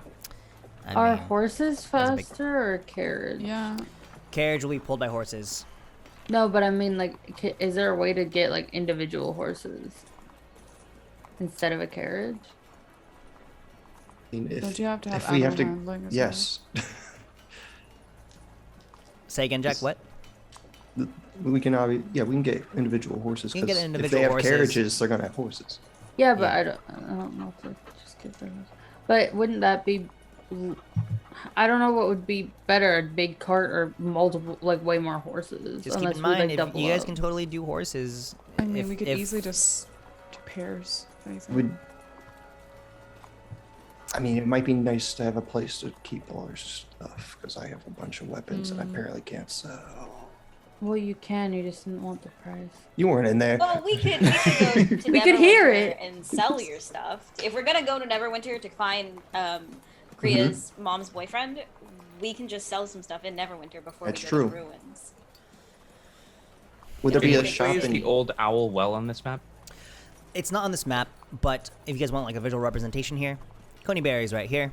S2: I
S1: Are
S2: mean,
S1: horses
S2: that's a big-
S1: faster or carriage?
S6: Yeah.
S2: carriage will be pulled by horses.
S1: No, but I mean, like, is there a way to get like individual horses instead of a carriage?
S4: I mean,
S6: Don't you have to have
S4: if we have to,
S6: animal handling as
S4: yes,
S2: Say again, Jack, what?
S4: we can. Yeah, we can get individual horses
S2: You can get
S4: because if
S2: individual
S4: they have
S2: horses.
S4: carriages, they're gonna have horses.
S1: Yeah, but
S2: Yeah.
S1: I don't know if they just give them. But wouldn't that be? I don't know what would be better, a big cart or multiple, like way more horses.
S2: Just keep
S1: unless
S2: in
S1: we, like,
S2: mind, if
S1: double
S2: you guys
S1: up.
S2: can totally do horses.
S6: I mean,
S2: if,
S6: we could
S2: if-
S6: easily just do pairs. I think.
S4: Would I mean, it might be nice to have a place to keep all our stuff because I have a bunch of weapons that I apparently can't sell.
S1: Well, you can. You just didn't want the price.
S4: You weren't in there.
S3: Well, we could go to
S1: We could hear
S3: Neverwinter
S1: it.
S3: and sell your stuff. If we're gonna go to Neverwinter to find Kriya's mom's boyfriend, we can just sell some stuff in Neverwinter before
S4: That's
S3: we go
S4: true.
S3: to ruins.
S4: Would there
S3: Can
S4: be
S3: you
S4: a
S3: please
S4: shop
S5: Is
S4: in?
S5: the old owl well on this map?
S2: It's not on this map, but if you guys want like a visual representation here, Coneyberry's right here.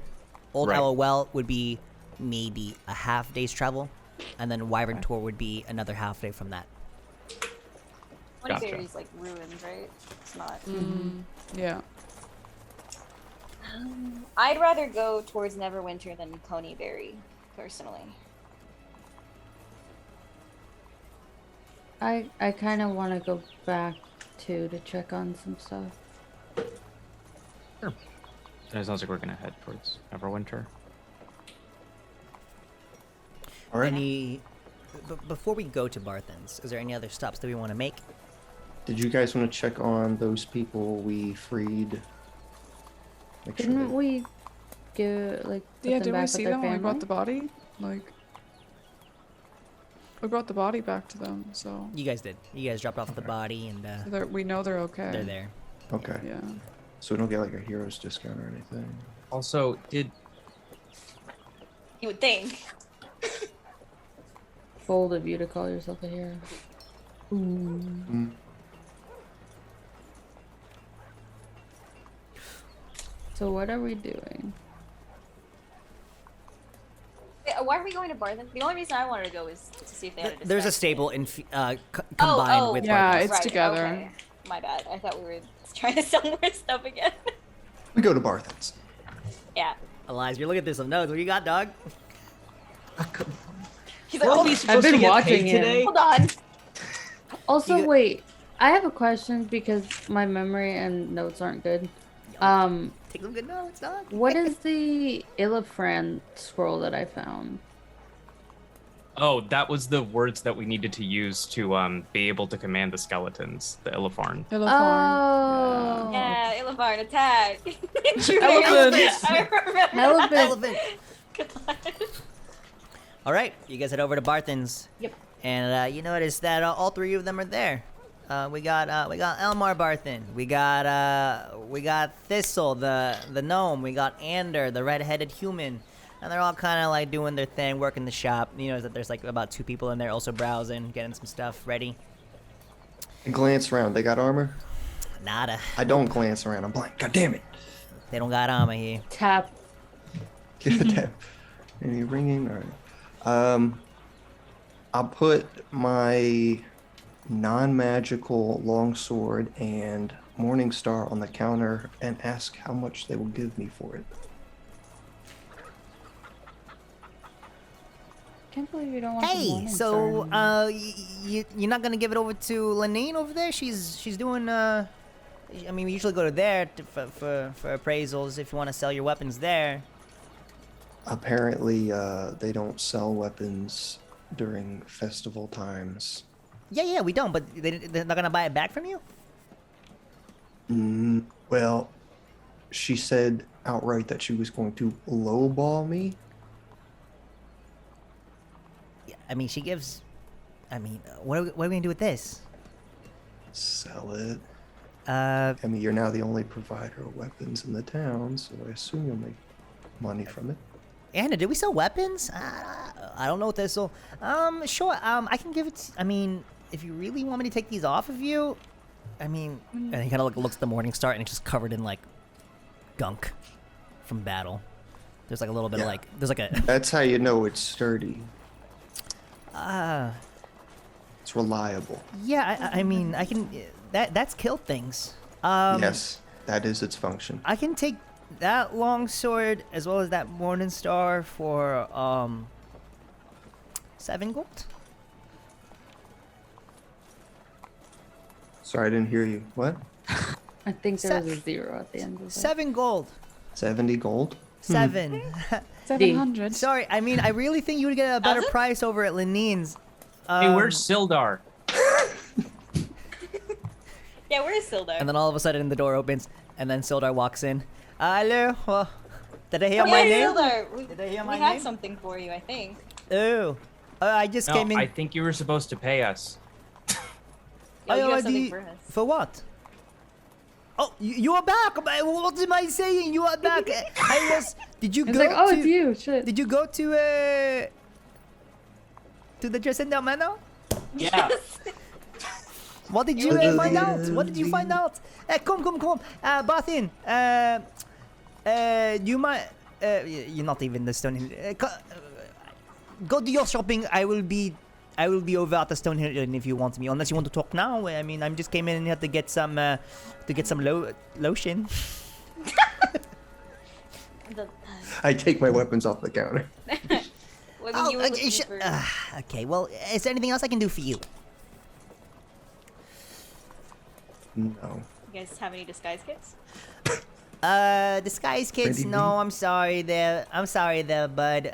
S2: Old
S5: Right.
S2: Owl Well would be maybe a half day's travel, and then Wyvern Tor would be another half day from that.
S5: Gotcha.
S3: Honeyberry's like ruins, right? It's not.
S6: Yeah.
S3: I'd rather go towards Neverwinter than Coneyberry, personally.
S1: I kind of want to go back too to check on some stuff.
S5: Sure. It sounds like we're gonna head towards Neverwinter.
S4: All right.
S2: Before we go to Barthen's, is there any other stops that we want to make?
S4: Did you guys want to check on those people we freed? Make sure
S1: Didn't
S4: they-
S1: we give like put
S6: Yeah.
S1: them
S6: Did
S1: back
S6: we
S1: with
S6: see
S1: their
S6: them when we
S1: family?
S6: brought the body? Like. We brought the body back to them, so
S2: You guys did. You guys dropped off the body, and
S6: we know they're okay.
S2: they're there.
S4: Okay.
S6: Yeah.
S4: So we don't get like a hero's discount or anything.
S5: Also, did
S3: You would think.
S1: Bold of you to call yourself a hero.
S4: Mm.
S1: So what are we doing?
S3: Wait, why are we going to Barthen? The only reason I wanted to go is to see if they had a
S2: There's a
S3: disguise
S2: stable
S3: kit.
S2: combined with
S6: Yeah,
S2: Barthen's.
S6: it's together.
S3: Okay. My bad. I thought we were trying to sell more stuff again.
S4: We go to Barthen's.
S3: Yeah.
S2: Elias, you're looking at this some notes. What you got, dog?
S3: He's like,
S5: we're
S3: oh,
S5: we supposed
S1: been
S5: to get
S1: watching
S5: paid
S1: him.
S5: today?
S3: hold on.
S1: Also,
S2: You-
S1: wait. I have a question because my memory and notes aren't good.
S2: Take some good notes, dog.
S1: What is the Illifran scroll that I found?
S5: Oh, that was the words that we needed to use to be able to command the skeletons, the Illifarn.
S1: Oh.
S3: Yeah, Illifarn, attack.
S1: Elephant.
S3: I remember.
S2: Elephant.
S3: God.
S2: All right, you guys head over to Barthen's.
S1: Yep.
S2: And you notice that all three of them are there. We got Elmar Barthen. We got Thistle, the gnome. We got Ander, the red-headed human. And they're all kind of like doing their thing, working the shop. You know that there's like about 2 people in there also browsing, getting some stuff ready.
S4: I glance around. They got armor?
S2: Nada.
S4: I don't glance around. I'm like, God damn it.
S2: They don't got armor here.
S1: Tap.
S4: Get a tap. Any ringing? All right. I'll put my non-magical longsword and Morningstar on the counter and ask how much they will give me for it.
S1: Can't believe you don't want the
S2: Hey,
S1: morning
S2: so
S1: star.
S2: you're not gonna give it over to Lenine over there? She's doing I mean, we usually go to there for appraisals if you want to sell your weapons there.
S4: Apparently, they don't sell weapons during festival times.
S2: Yeah, we don't. But they're not gonna buy it back from you.
S4: Well, she said outright that she was going to lowball me.
S2: Yeah, I mean, she gives. I mean, what are we gonna do with this?
S4: Sell it.
S2: Uh,
S4: I mean, you're now the only provider of weapons in the town, so I assume you'll make money from it.
S2: Anna, did we sell weapons? I don't know, Thistle. Sure. I can give it. I mean, if you really want me to take these off of you, I mean, and he kind of looks at the Morningstar and it's just covered in like gunk from battle. There's like a little bit of
S4: Yeah.
S2: like there's like a.
S4: That's how you know it's sturdy. It's reliable.
S2: Yeah, I mean, I can. That's killed things.
S4: Yes, that is its function.
S2: I can take that longsword as well as that Morningstar for 7 gold.
S4: Sorry, I didn't hear you. What?
S1: I think there was a 0 at the end of that.
S2: 7 gold.
S4: 70 gold?
S2: 7.
S6: 700.
S2: Sorry, I mean, I really think you would get a better price over at Lenine's.
S5: Hey, where's Sildar?
S3: Yeah, where is Sildar?
S2: And then all of a sudden the door opens, and then Sildar walks in. Hello. Well, did I hear
S3: Oh,
S2: my
S3: yeah,
S2: name?
S3: Sildar. We,
S2: Did I hear
S3: we
S2: my
S3: had
S2: name?
S3: something for you, I think.
S2: Oh, I just
S5: No,
S2: came in.
S5: I think you were supposed to pay us.
S3: Yo, you
S2: Oh,
S3: have something
S2: the-
S3: for us.
S2: For what? Oh, you are back! What am I saying? You are back. I was. Did you
S1: It's
S2: go
S1: like, oh,
S2: to?
S1: it's you. Shit.
S2: Did you go to the Tresendar Manor?
S5: Yeah.
S2: What did you find out? What did you find out? Come. Bathin. You might. You're not even the Stonehill. Go do your shopping. I will be over at the Stonehill Inn if you want me. Unless you want to talk now. I mean, I'm just came in here to get some lotion.
S4: I take my weapons off the counter.
S3: What I mean, you were looking
S2: sh-
S3: for...
S2: okay. Well, is there anything else I can do for you?
S4: No.
S3: You guys have any disguise kits?
S2: Disguise kits?
S4: Ready,
S2: No,
S4: me?
S2: I'm sorry there, bud.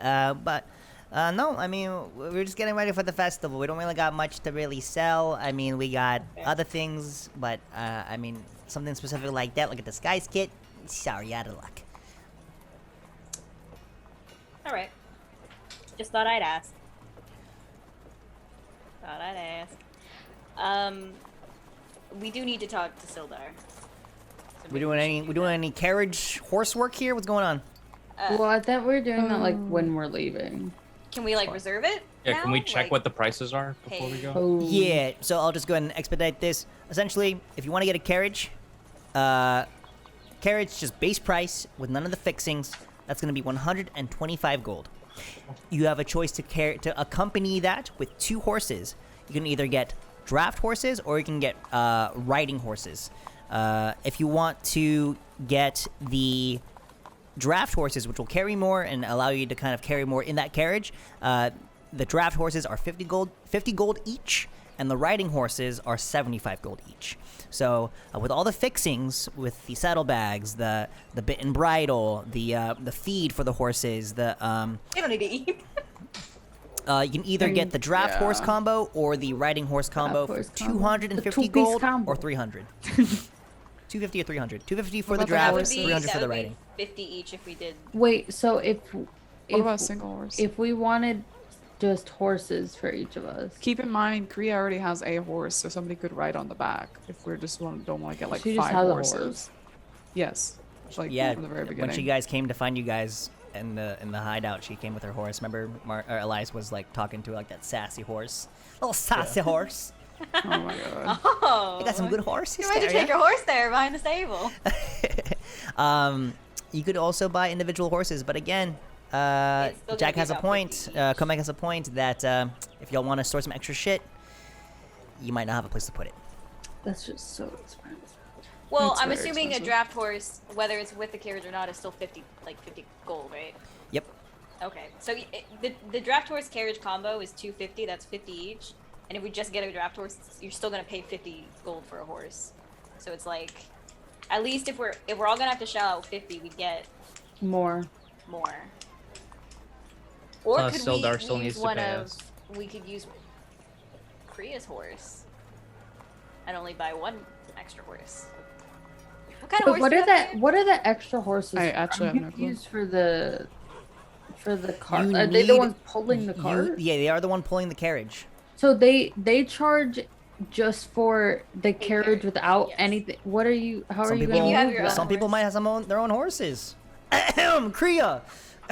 S2: No, I mean, we're just getting ready for the festival. We don't really got much to really sell. I mean, we got other things, but, I mean, something specific like that, like a disguise kit. Sorry, out of luck.
S3: All right. Just thought I'd ask. Thought I'd ask. We do need to talk to Sildar. So
S2: We
S3: maybe should
S2: doing
S3: that.
S2: any carriage horse work here? What's going on?
S1: Well, I thought we were doing that like when we're leaving.
S3: Can we like reserve it?
S5: Yeah, can we
S3: now?
S5: check
S3: Like,
S5: what the prices are before we
S3: Hey.
S5: go?
S1: Oh.
S2: Yeah, so I'll just go ahead and expedite this. Essentially, if you want to get a carriage, just base price with none of the fixings, that's going to be 125 gold. You have a choice to accompany that with 2 horses. You can either get draft horses or you can get riding horses. If you want to get the draft horses, which will carry more and allow you to kind of carry more in that carriage, the draft horses are 50 gold each, and the riding horses are 75 gold each. So with all the fixings, with the saddlebags, the bit and bridle, the feed for the horses,
S3: They don't need to eat.
S2: you can either get the draft horse combo or the riding horse combo
S1: horse
S2: for
S1: combo.
S2: 250
S1: The two-piece
S2: gold
S1: combo.
S2: or 300. 250 or 300. 250 for the
S6: about the
S2: draft,
S6: horses?
S2: 300 for the
S3: That would be
S2: riding.
S3: 50 each if we did.
S1: Wait, so if
S6: What about a single horse?
S1: if we wanted just horses for each of us,
S6: Keep in mind, Kriya already has a horse, so somebody could ride on the back if we just don't want to get like
S1: she just
S6: 5
S1: has a
S6: horses.
S1: horse.
S6: Yes. Like
S2: Yeah,
S6: from the very
S2: when
S6: beginning.
S2: she guys came to find you guys in the hideout, she came with her horse. Remember, Elias was like talking to like that sassy horse, little sassy horse.
S6: Oh my god.
S3: Oh.
S2: I got some good horses.
S3: Why'd you take your horse there behind the stable?
S2: You could also buy individual horses, but again,
S3: still gonna
S2: Jack
S3: be
S2: has a
S3: about
S2: point.
S3: 50 each.
S2: Comac has a point that if y'all want to store some extra shit, you might not have a place to put it.
S1: That's just so expensive.
S3: Well,
S6: It's
S3: I'm
S6: very
S3: assuming
S6: expensive.
S3: a draft horse, whether it's with the carriage or not, is still 50 gold, right?
S2: Yep.
S3: Okay, so the draft horse carriage combo is 250. That's 50 each. And if we just get a draft horse, you're still gonna pay 50 gold for a horse. So it's like, at least if we're all gonna have to shell out 50, we get
S1: More.
S3: more. Or
S5: Plus,
S3: could
S5: Sildar
S3: we
S5: still
S3: use
S5: needs to
S3: one
S5: pay
S3: of?
S5: us.
S3: We could use Kriya's horse and only buy one extra horse. What kind of
S1: But
S3: horse?
S1: what
S3: do you
S1: are
S3: have
S1: the
S3: there?
S1: what are the extra horses?
S6: I actually
S1: I'm
S6: have no clue.
S1: confused for the cart.
S2: You
S1: Are they the
S2: need-
S1: ones pulling the cart?
S2: Yeah, they are the one pulling the carriage.
S1: So they charge just for the carriage without
S3: yes.
S1: anything. What are you? How are
S2: Some
S1: you
S2: people,
S1: going
S3: you
S1: to
S3: have
S1: move
S3: your
S1: that?
S3: own
S2: some people
S3: horse.
S2: might have their own horses. Kriya.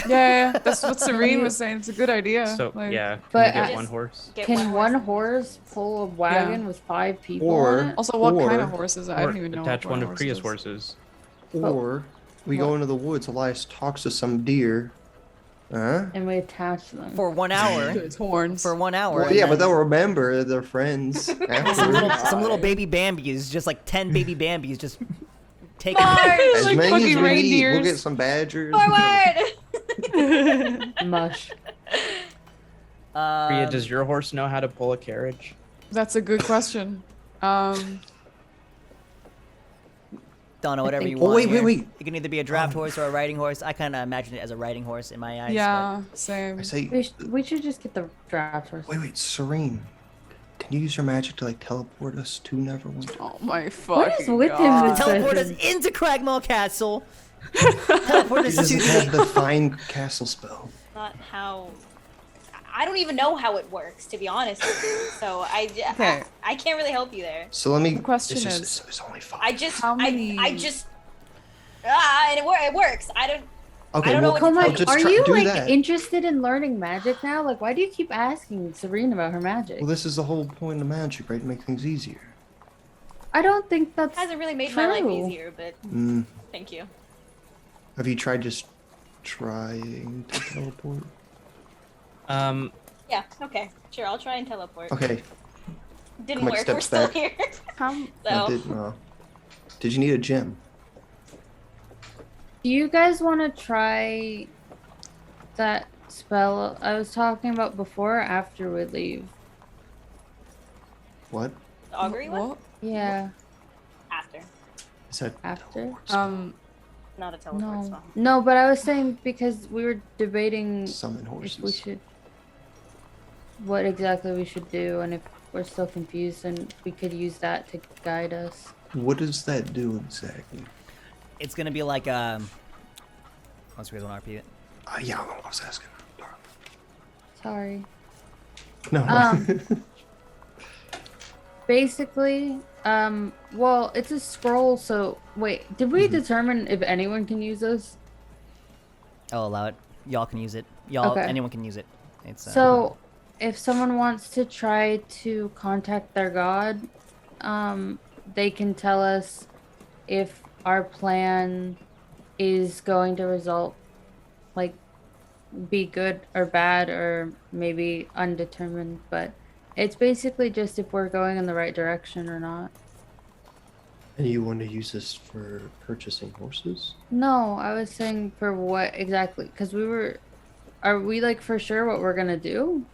S6: Yeah, that's what Serene was saying. It's a good idea.
S5: So
S6: like,
S5: yeah,
S1: But
S5: can we
S1: I-
S5: get one horse.
S3: Get
S1: Can one
S3: horse.
S1: horse pull a wagon with 5 people
S4: Or-
S1: on it?
S6: Also, what kind of
S4: Or-
S6: horses? I
S5: Or
S6: don't even know.
S5: attach
S6: what
S5: one of
S6: horse
S5: Kriya's
S6: is.
S5: horses.
S4: Or we go into the woods. Elias talks to some deer. Huh?
S1: And we attach them.
S2: For 1 hour.
S6: To its horns.
S2: For 1 hour.
S4: Well,
S2: and
S4: yeah, but
S2: then
S4: they'll remember they're friends.
S2: some little baby Bambis, just like 10 baby Bambis, just take
S3: March!
S4: As
S6: like
S4: many as
S6: fucking
S4: we need. We'll
S6: reindeers.
S4: get some badgers.
S3: Forward!
S1: Mush.
S5: Kriya, does your horse know how to pull a carriage?
S6: That's a good question.
S2: Donna, whatever you
S1: think-
S2: want.
S4: Oh, wait,
S2: here.
S4: wait.
S2: It can either be a draft horse or a riding horse. I kind of imagine it as a riding horse in my eyes.
S6: Yeah, same.
S4: I say,
S1: We should just get the draft horse.
S4: wait, Serene. Can you use your magic to like teleport us to Neverwinter?
S6: Oh my fucking
S1: What is with him
S6: god.
S1: with
S2: Teleport us
S1: this?
S2: into Cragmaw Castle. Teleport us
S4: He doesn't
S2: to
S4: have the find castle spell.
S3: Not how. I don't even know how it works, to be honest with you. So
S6: Okay.
S3: I can't really help you there.
S4: So let me.
S6: The question
S4: it's just,
S6: is-
S4: it's only 5.
S3: I just
S6: How many-
S3: I just and it works. I don't.
S4: Okay,
S3: I don't know
S4: well,
S3: what to
S4: I'll
S3: tell
S1: Like,
S3: you.
S4: just
S1: are
S4: try,
S1: you
S4: do
S1: like
S4: that.
S1: interested in learning magic now? Like, why do you keep asking Serene about her magic?
S4: Well, this is the whole point of magic, right? To make things easier.
S1: I don't think that's
S3: Hasn't really made my life
S1: true.
S3: easier, but
S4: Mm,
S3: thank you.
S4: have you tried just trying to teleport?
S3: Yeah. Okay. Sure. I'll try and teleport.
S4: Okay,
S3: Didn't
S4: Come on,
S3: work. We're
S4: steps
S3: still
S4: back.
S3: here.
S1: How,
S4: I
S3: So
S4: did you need a gem?
S1: do you guys want to try that spell I was talking about before or after we leave?
S4: What?
S3: the augury one
S6: What?
S1: Yeah,
S3: after,
S4: Is that
S1: after?
S4: teleport spell?
S3: not a teleport
S1: No.
S3: spell.
S1: No, but I was saying because we were debating
S4: Summon
S1: if
S4: horses.
S1: we should, what exactly we should do, and if we're still confused, and we could use that to guide us.
S4: What does that do exactly?
S2: It's gonna be like Unless you guys want to RP it.
S4: Yeah, I was asking.
S1: Sorry.
S4: No.
S1: Um, Basically, well, it's a scroll, so wait, did we determine if anyone can use this?
S2: I'll allow it. Y'all can use it. Y'all,
S1: Okay.
S2: anyone can use it. It's
S1: So, if someone wants to try to contact their god, they can tell us if our plan is going to result, like, be good or bad or maybe undetermined, but it's basically just if we're going in the right direction or not.
S4: And you want to use this for purchasing horses?
S1: No, I was saying for what exactly? Because are we like for sure what we're gonna do?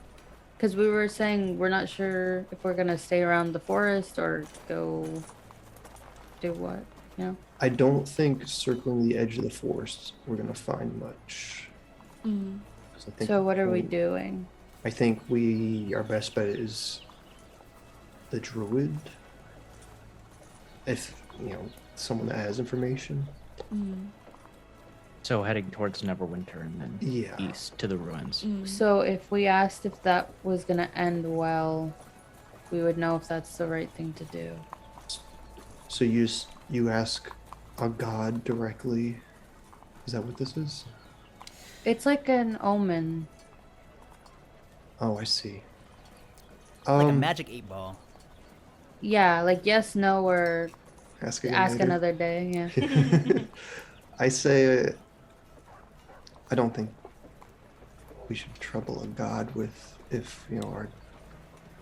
S1: Because we were saying we're not sure if we're gonna stay around the forest or go do what, you know?
S4: I don't think circling the edge of the forest we're gonna find much. 'Cause I think
S1: So what are we doing?
S4: I think our best bet is the druid. If someone that has information.
S5: So heading towards Neverwinter and then
S4: Yeah.
S5: east to the ruins.
S1: So if we asked if that was gonna end well, we would know if that's the right thing to do.
S4: So you ask a god directly. Is that what this is?
S1: It's like an omen.
S4: Oh, I see.
S2: like a magic 8-ball.
S1: Yeah, like yes, no, or
S4: Ask again
S1: ask
S4: later.
S1: another day. Yeah.
S4: I say, I don't think we should trouble a god with if our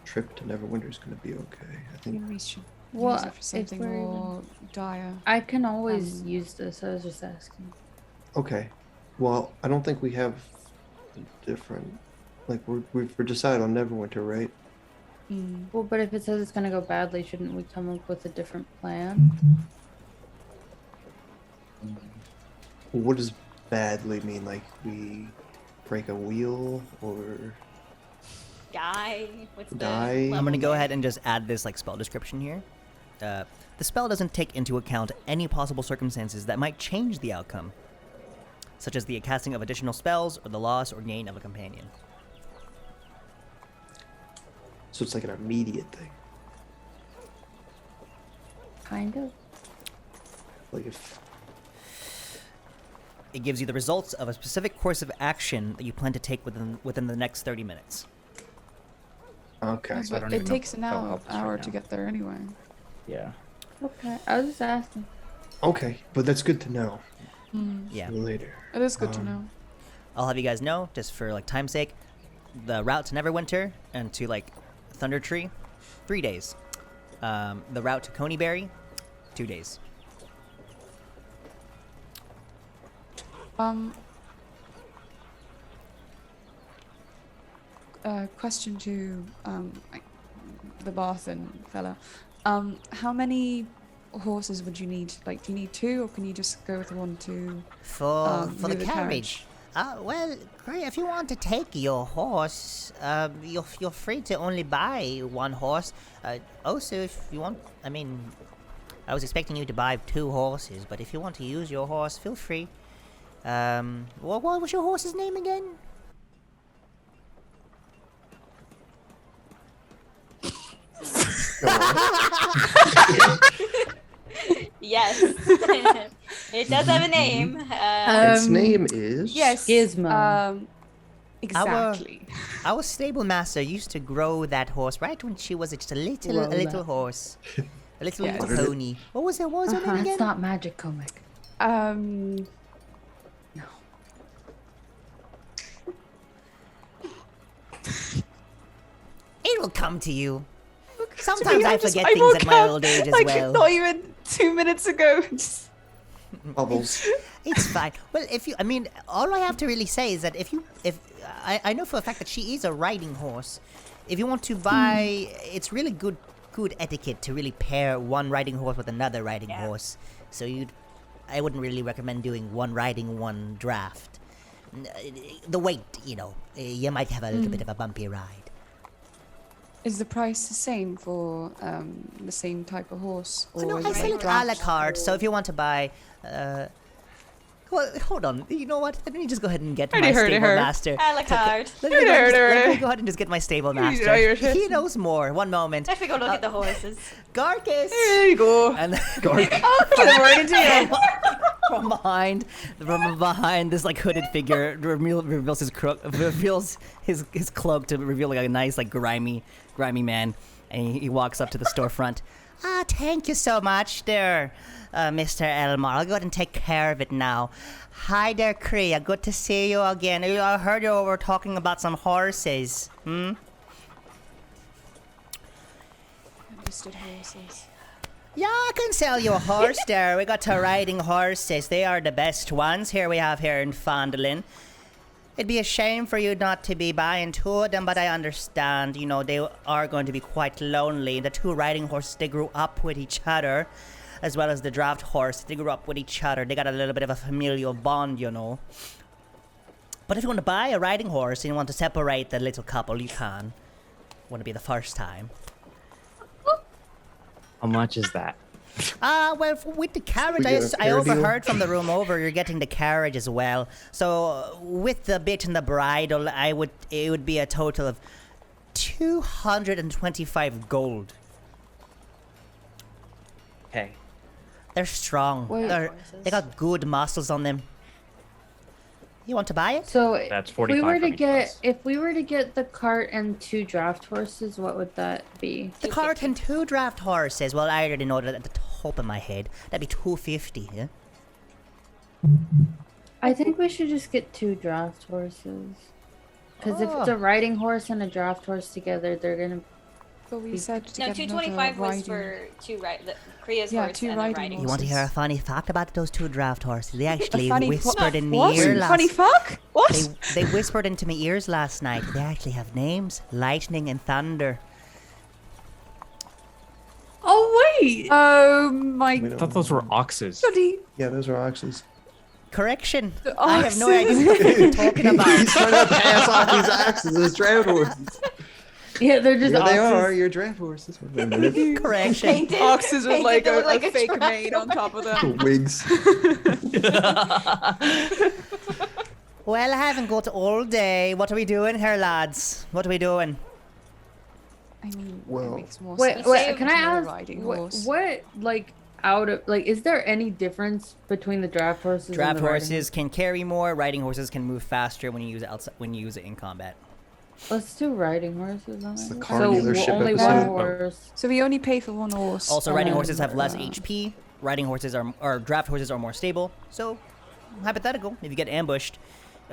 S4: trip to Neverwinter is going to be okay. I think.
S6: Maybe we should
S1: Well,
S6: use it for
S1: if
S6: something
S1: we're
S6: more dire.
S1: I can always use this. I was just asking.
S4: Okay. Well, I don't think we have different. Like we're decided on Neverwinter, right?
S1: Well, but if it says it's gonna go badly, shouldn't we come up with a different plan?
S4: What does badly mean? Like we break a wheel or
S3: Die. What's
S4: Die.
S3: the
S2: I'm
S3: level
S2: gonna go
S3: there?
S2: ahead and just add this like spell description here. The spell doesn't take into account any possible circumstances that might change the outcome, such as the casting of additional spells or the loss or gain of a companion.
S4: so it's like an immediate thing.
S1: Kind of.
S4: Like if
S2: It gives you the results of a specific course of action that you plan to take within the next 30 minutes.
S4: okay.
S6: Yeah,
S5: so I
S6: but
S5: don't
S6: it
S5: even know
S6: takes
S5: if
S6: an
S5: that'll
S6: hour,
S5: help us right
S6: hour
S5: now.
S6: to get there anyway.
S5: Yeah.
S1: Okay. I was just asking.
S4: Okay, but that's good to know
S2: Yeah.
S4: for later.
S6: It is good to know.
S2: I'll have you guys know, just for like time's sake, the route to Neverwinter and to like Thunder Tree, 3 days. The route to Coneyberry, 2 days.
S6: Question to the Barthen fella. How many horses would you need? Like, do you need 2, or can you just go with 1 to
S7: For the
S6: move
S7: carriage. Well, Gray, if you want to take your horse, you're free to only buy 1 horse. Also, if you want, I mean, I was expecting you to buy 2 horses, but if you want to use your horse, feel free. What was your horse's name again?
S3: Yes. It does have a name.
S4: Its name is.
S6: Yes.
S1: Gizmo.
S6: Exactly.
S7: Our stable master used to grow that horse right when she was just a little horse. A little
S6: Yes.
S7: pony. What was her name again?
S1: That's not magic comic.
S6: Um,
S1: No.
S7: It will come to you.
S6: to
S7: Sometimes
S6: me,
S7: I
S6: just-
S7: forget
S6: I
S7: things
S6: woke
S7: at my
S6: up,
S7: old age as
S6: like,
S7: well.
S6: not even 2 minutes ago. Just-
S4: Bubbles.
S7: It's fine. Well, I mean, all I have to really say is that if I know for a fact that she is a riding horse. If you want to buy, it's really good etiquette to really pair one riding horse with another riding horse. So I wouldn't really recommend doing one riding, one draft. The weight, you might have a little bit of a bumpy ride.
S6: Is the price the same for the same type of horse? Or
S7: No,
S6: is
S7: I
S6: it
S7: sell
S6: like
S7: it a la
S6: draft?
S7: carte. So if you want to buy
S2: Well, hold on. You know what? Let me just go ahead and get my
S6: Already heard
S2: stable
S6: her.
S2: master.
S3: Alucard.
S2: Let me go ahead and just get my stable master. He knows more. One moment.
S3: I have to go look at the horses.
S2: Garcus!
S6: There you go.
S2: And then
S6: Right into you.
S2: from behind, this like hooded figure reveals his cloak to reveal like a nice like grimy man, and he walks up to the storefront. Ah, thank you so much there, Mr. Elmore. I'll go ahead and take care of it now. Hi there, Kriya. Good to see you again. I heard you were talking about some horses.
S6: Understood horses.
S2: Yeah, I can sell you a horse there. We got 2 riding horses. They are the best ones we have here in Phandelver. It'd be a shame for you not to be buying 2 of them, but I understand, you know, they are going to be quite lonely. The 2 riding horses, they grew up with each other, as well as the draft horse. They grew up with each other. They got a little bit of a familial bond, you know. But if you want to buy a riding horse and you want to separate the little couple, you can. Want to be the first time.
S5: How much is that?
S2: Well, with the carriage,
S4: We get a
S2: I
S4: fair
S2: overheard from the room over, you're getting the carriage as well. So, with the bit and the bridle, it would be a total of 225 gold.
S5: Okay.
S2: They're strong.
S1: Wait.
S2: They got good muscles on them. You want to buy it?
S1: So
S5: That's
S1: if
S5: 45
S1: we were
S5: from
S1: to
S5: each of
S1: get
S5: us.
S1: if we were to get the cart and 2 draft horses, what would that be?
S2: The cart and 2 draft horses. Well, I already know that at the top of my head. That'd be 250, yeah?
S1: I think we should just get 2 draft horses. Because if it's
S2: Oh.
S1: a riding horse and a draft horse together, they're gonna.
S6: But we said to
S3: No,
S6: get
S3: 225 was
S6: another
S3: for 2 Kriya's
S6: Yeah,
S3: horse
S6: 2
S3: and a
S6: riding
S3: riding
S2: You want to
S6: horses.
S2: hear a funny fact about those 2 draft horses? They actually
S6: funny
S2: whispered in my
S6: What?
S2: ear last
S6: Funny fuck? What?
S2: They whispered into my ears last night. They actually have names: Lightning and Thunder.
S1: Oh wait!
S6: Oh my
S4: We
S5: I
S4: don't
S5: thought those were oxes.
S6: bloody.
S4: Yeah, those are oxes.
S2: Correction.
S6: The
S2: I have no
S6: oxes.
S2: idea what you're talking about.
S4: He's trying to pass off these axes as draft horses.
S1: Yeah, they're just
S4: Here they
S1: oxes.
S4: are, your draft horses.
S2: Correction.
S3: Painted-
S6: Oxes with
S3: painted
S6: like
S3: to
S6: a,
S3: look like
S6: a fake
S3: draft
S6: mane on top of them.
S4: Wigs.
S2: Well, I haven't got all day. What are we doing here, lads? What are we doing?
S6: I mean,
S4: Well-
S6: it makes more
S1: Wait,
S6: sense.
S1: wait. Can I
S6: to a
S1: ask
S6: riding
S1: what,
S6: horse.
S1: what like out of like is there any difference between the draft horses?
S2: Draft
S1: and the riding
S2: horses can carry more. Riding horses can move faster when you use it when you use it in combat.
S1: Let's do riding horses on
S4: the
S1: it.
S4: car
S1: So
S4: dealership
S1: only
S4: episode.
S1: one horse.
S6: So we only pay for 1 horse.
S2: Also, riding
S1: Oh,
S2: horses have less
S1: yeah.
S2: HP. Riding horses or draft horses are more stable. So, hypothetical, if you get ambushed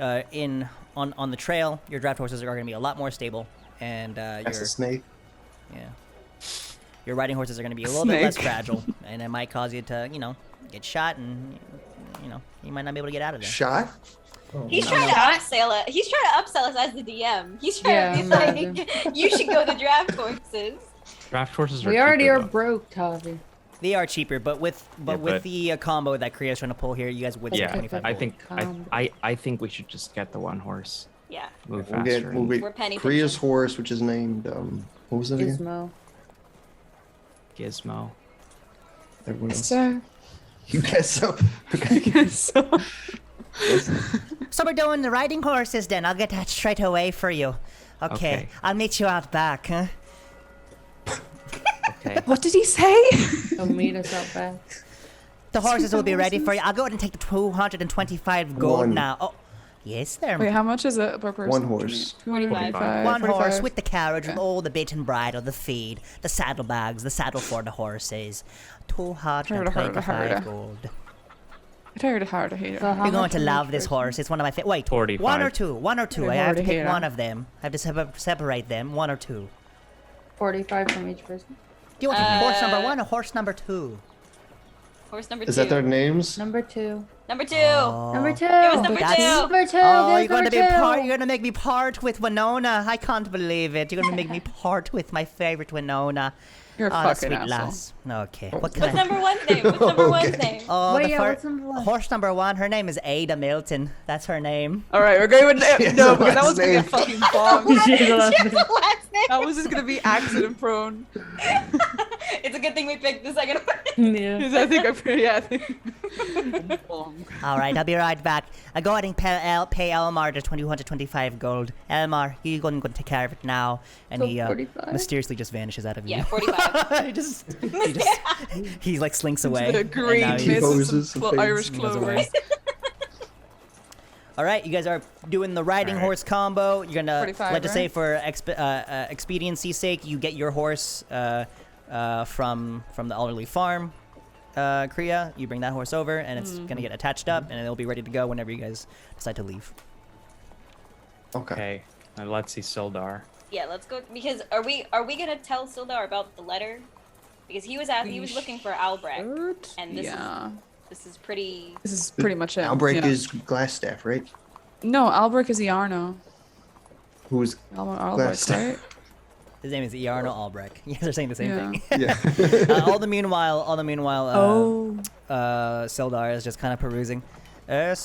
S2: on the trail, your draft horses are going to be a lot more stable, and
S4: That's a snake.
S2: your riding horses are going to be a little bit less
S6: Snake.
S2: fragile, and it might cause you to get shot, and you might not be able to get out of there.
S4: Shot?
S3: He's trying to upsell it. He's trying to upsell us as the DM. He's trying to be like, you should go to draft horses.
S5: Draft horses are
S1: We already
S5: cheaper,
S1: are
S5: though.
S1: broke, Toffee.
S2: They are cheaper, but with
S5: but-
S2: the combo that Kriya's trying to pull here, you guys would
S5: Yeah,
S2: save 25
S5: I
S2: gold.
S5: think I think we should just get the 1 horse.
S3: Yeah.
S5: Move
S4: We'll
S5: faster.
S4: get, we'll get
S3: We're penny
S4: Kriya's
S3: pinching.
S4: horse, which is named, what was it again?
S1: Gizmo.
S5: Gizmo.
S4: Everyone else.
S6: So,
S4: You guess so. Okay.
S6: so
S2: So we're doing the riding horses then. I'll get that straight away for you. Okay.
S5: Okay.
S2: I'll meet you out back, huh?
S5: Okay.
S6: what did he say?
S1: Don't meet us out back.
S2: The horses will be ready for you. I'll go ahead and take the 225 gold
S4: One.
S2: now. Oh, yes, there.
S6: Wait, how much is it per person?
S4: One horse.
S6: 225.
S2: One horse
S6: 45.
S2: with the carriage, with
S6: Okay.
S2: all the bit and bridle, the feed, the saddlebags, the saddle for the horses. 225 gold.
S6: It's hard to hate it.
S1: So how
S2: You're going
S1: much
S2: to
S1: is
S2: love
S1: each
S2: this
S1: person?
S2: horse. It's one of my favorite. Wait,
S5: 45.
S2: one or two? One or two?
S6: You're
S2: I have
S6: hard
S2: to
S6: to
S2: pick
S6: hate
S2: one
S6: it.
S2: of them. I have to separate them. 1 or 2.
S1: 45 from each person.
S2: Do you want horse number 1 or horse number 2?
S3: Horse number 2.
S4: Is that their names?
S1: Number 2.
S3: Number 2.
S1: Number 2.
S3: us number
S2: that's-
S3: 2.
S1: Number 2.
S2: Oh,
S1: Give
S2: you're
S1: us
S2: gonna
S1: number 2.
S2: you're gonna make me part with Winona. I can't believe it. You're gonna make me part with my favorite Winona.
S6: You're a
S2: Oh, that
S6: fucking
S2: sweet
S6: asshole.
S2: lass. Okay. What can
S3: What's
S2: I?
S3: number 1's name? What's number 1's
S4: Okay.
S3: name?
S2: Oh,
S1: Wait,
S2: the
S1: yeah,
S2: fir-
S1: what's number 1?
S2: horse number 1. Her name is Ada Milton. That's her name.
S6: All right, we're going with
S4: She has
S6: no,
S4: a
S6: because that
S4: last
S6: was gonna get
S4: name.
S6: fucking bombed.
S1: She has a last name.
S3: Last name.
S6: That was just gonna be accident prone.
S3: It's a good thing we picked the second one.
S1: Yeah.
S6: I think I'm pretty. Yeah, I think.
S2: All right, I'll be right back. Go ahead and pay Elmar the 225 gold. Elmar, you're going to take care of it now. And
S1: So
S2: he
S1: 45?
S2: mysteriously just vanishes out of view.
S3: Yeah, 45.
S2: he like slinks away.
S6: The
S2: and
S6: green
S2: now
S6: mist
S2: he's-
S6: and
S4: Poses
S6: some
S4: and
S6: little
S4: fades.
S6: Irish
S2: He goes
S6: clover.
S2: away. All right, you guys are doing the riding
S5: All right.
S2: horse combo. You're gonna
S6: 45,
S2: let's just say
S6: right?
S2: for expediency's sake, you get your horse from the elderly farm, Kriya. You bring that horse over, and it's gonna get attached up, and it'll be ready to go whenever you guys decide to leave.
S4: Okay.
S5: Okay. Now let's see Sildar.
S3: Yeah, let's go. Because are we gonna tell Sildar about the letter? Because he was looking for Albrecht, and this is pretty.
S6: This is pretty much it.
S4: Albrecht
S6: yeah.
S4: is Glassstaff, right?
S6: No, Albrecht is Iarno.
S4: Who's
S6: Albrecht,
S4: Glassstaff?
S6: right?
S2: His name is Iarno Albrecht. You guys are saying the same
S6: Yeah.
S2: thing.
S4: Yeah.
S2: All the meanwhile, Sildar is just kind of perusing. I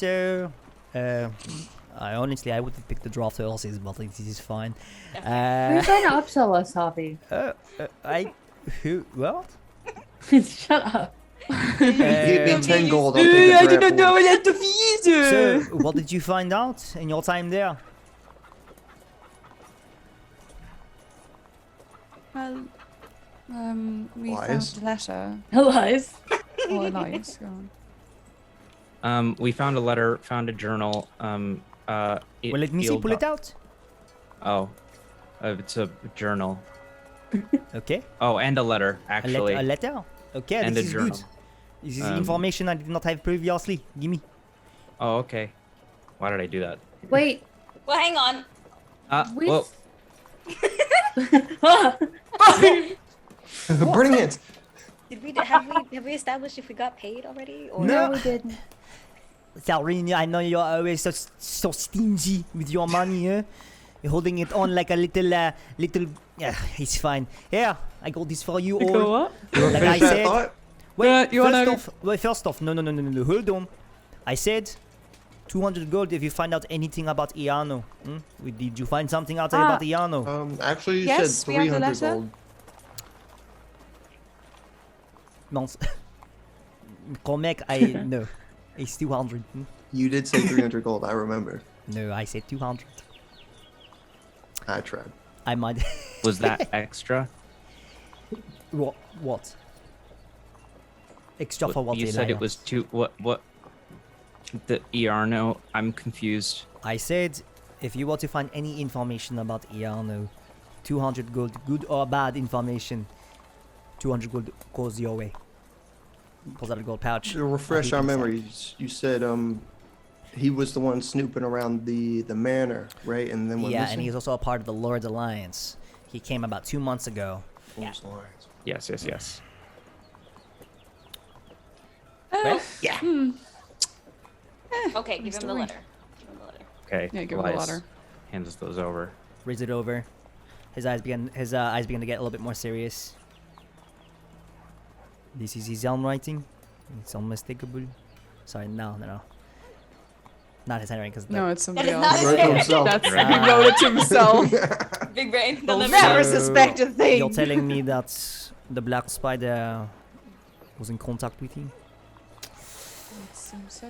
S2: honestly would have picked the draft horses, but this is fine.
S1: Who's trying to upsell us, Toffee?
S2: What?
S1: Shut up.
S4: Give me 10 gold. I'll take a draft horse.
S2: So, what did you find out in your time there?
S6: Well, we
S4: Lies.
S6: found a letter.
S1: Lies.
S6: Oh, lies. Go on.
S5: We found a letter, found a journal.
S2: Well, let me see. Pull it out.
S5: Oh, it's a journal.
S2: Okay.
S5: Oh, and a letter, actually.
S2: A letter. Okay,
S5: And
S2: this
S5: a
S2: is
S5: journal.
S2: good. This is information I did not have previously. Gimme.
S5: Oh, okay. Why did I do that?
S1: Wait.
S3: Well, hang on.
S1: We
S5: Well,
S4: Bring it.
S3: Did we have we established if we got paid already? Or
S1: No, we didn't.
S2: Salrini, I know you're always so stingy with your money, eh? You're holding it on like a little. Yeah, it's fine. Here, I got this for you all.
S6: Go what?
S2: Like I
S4: Finish that
S2: said.
S4: thought?
S2: Wait,
S6: you wanna-
S2: first off, no, hold on. I said 200 gold if you find out anything about Iano. Did you find something out about Iano?
S4: Actually, you
S6: Yes,
S4: said
S6: we have the
S4: 300
S6: letter.
S4: gold.
S2: Non. Cormac, no. It's 200.
S4: You did say 300 gold, I remember.
S2: No, I said 200.
S4: I tried.
S2: I might.
S5: was that extra?
S2: What? Extra for what?
S5: You said
S2: Elia?
S5: it was two. What? The Iarno. I'm confused.
S2: I said if you want to find any information about Iano, 200 gold, good or bad information, 200 gold goes your way. Pulls out a gold pouch.
S4: To refresh our memories, you said he was the one snooping around the manor, right? And then went
S2: Yeah,
S4: missing?
S2: and he's also a part of the Lord's Alliance. He came about 2 months ago.
S4: Lord's Alliance.
S5: Yes.
S2: Right?
S4: Yeah.
S3: Okay, give him the
S6: story.
S3: letter. Give him the letter.
S5: Okay.
S6: Yeah, give him the
S5: Elias
S6: letter.
S5: Hands those over.
S2: Reads it over. His eyes begin to get a little bit more serious. This is his own writing. It's unmistakable. Sorry, no. Not his handwriting, because
S6: No, it's somebody
S3: is
S6: else.
S3: not
S4: He wrote it himself.
S6: That's
S5: Right.
S6: he wrote it to himself.
S3: Big brain.
S6: They'll
S3: They'll
S6: never
S2: So,
S6: suspect a thing.
S2: You're telling me that the Black Spider was in contact with him?
S6: Seems so.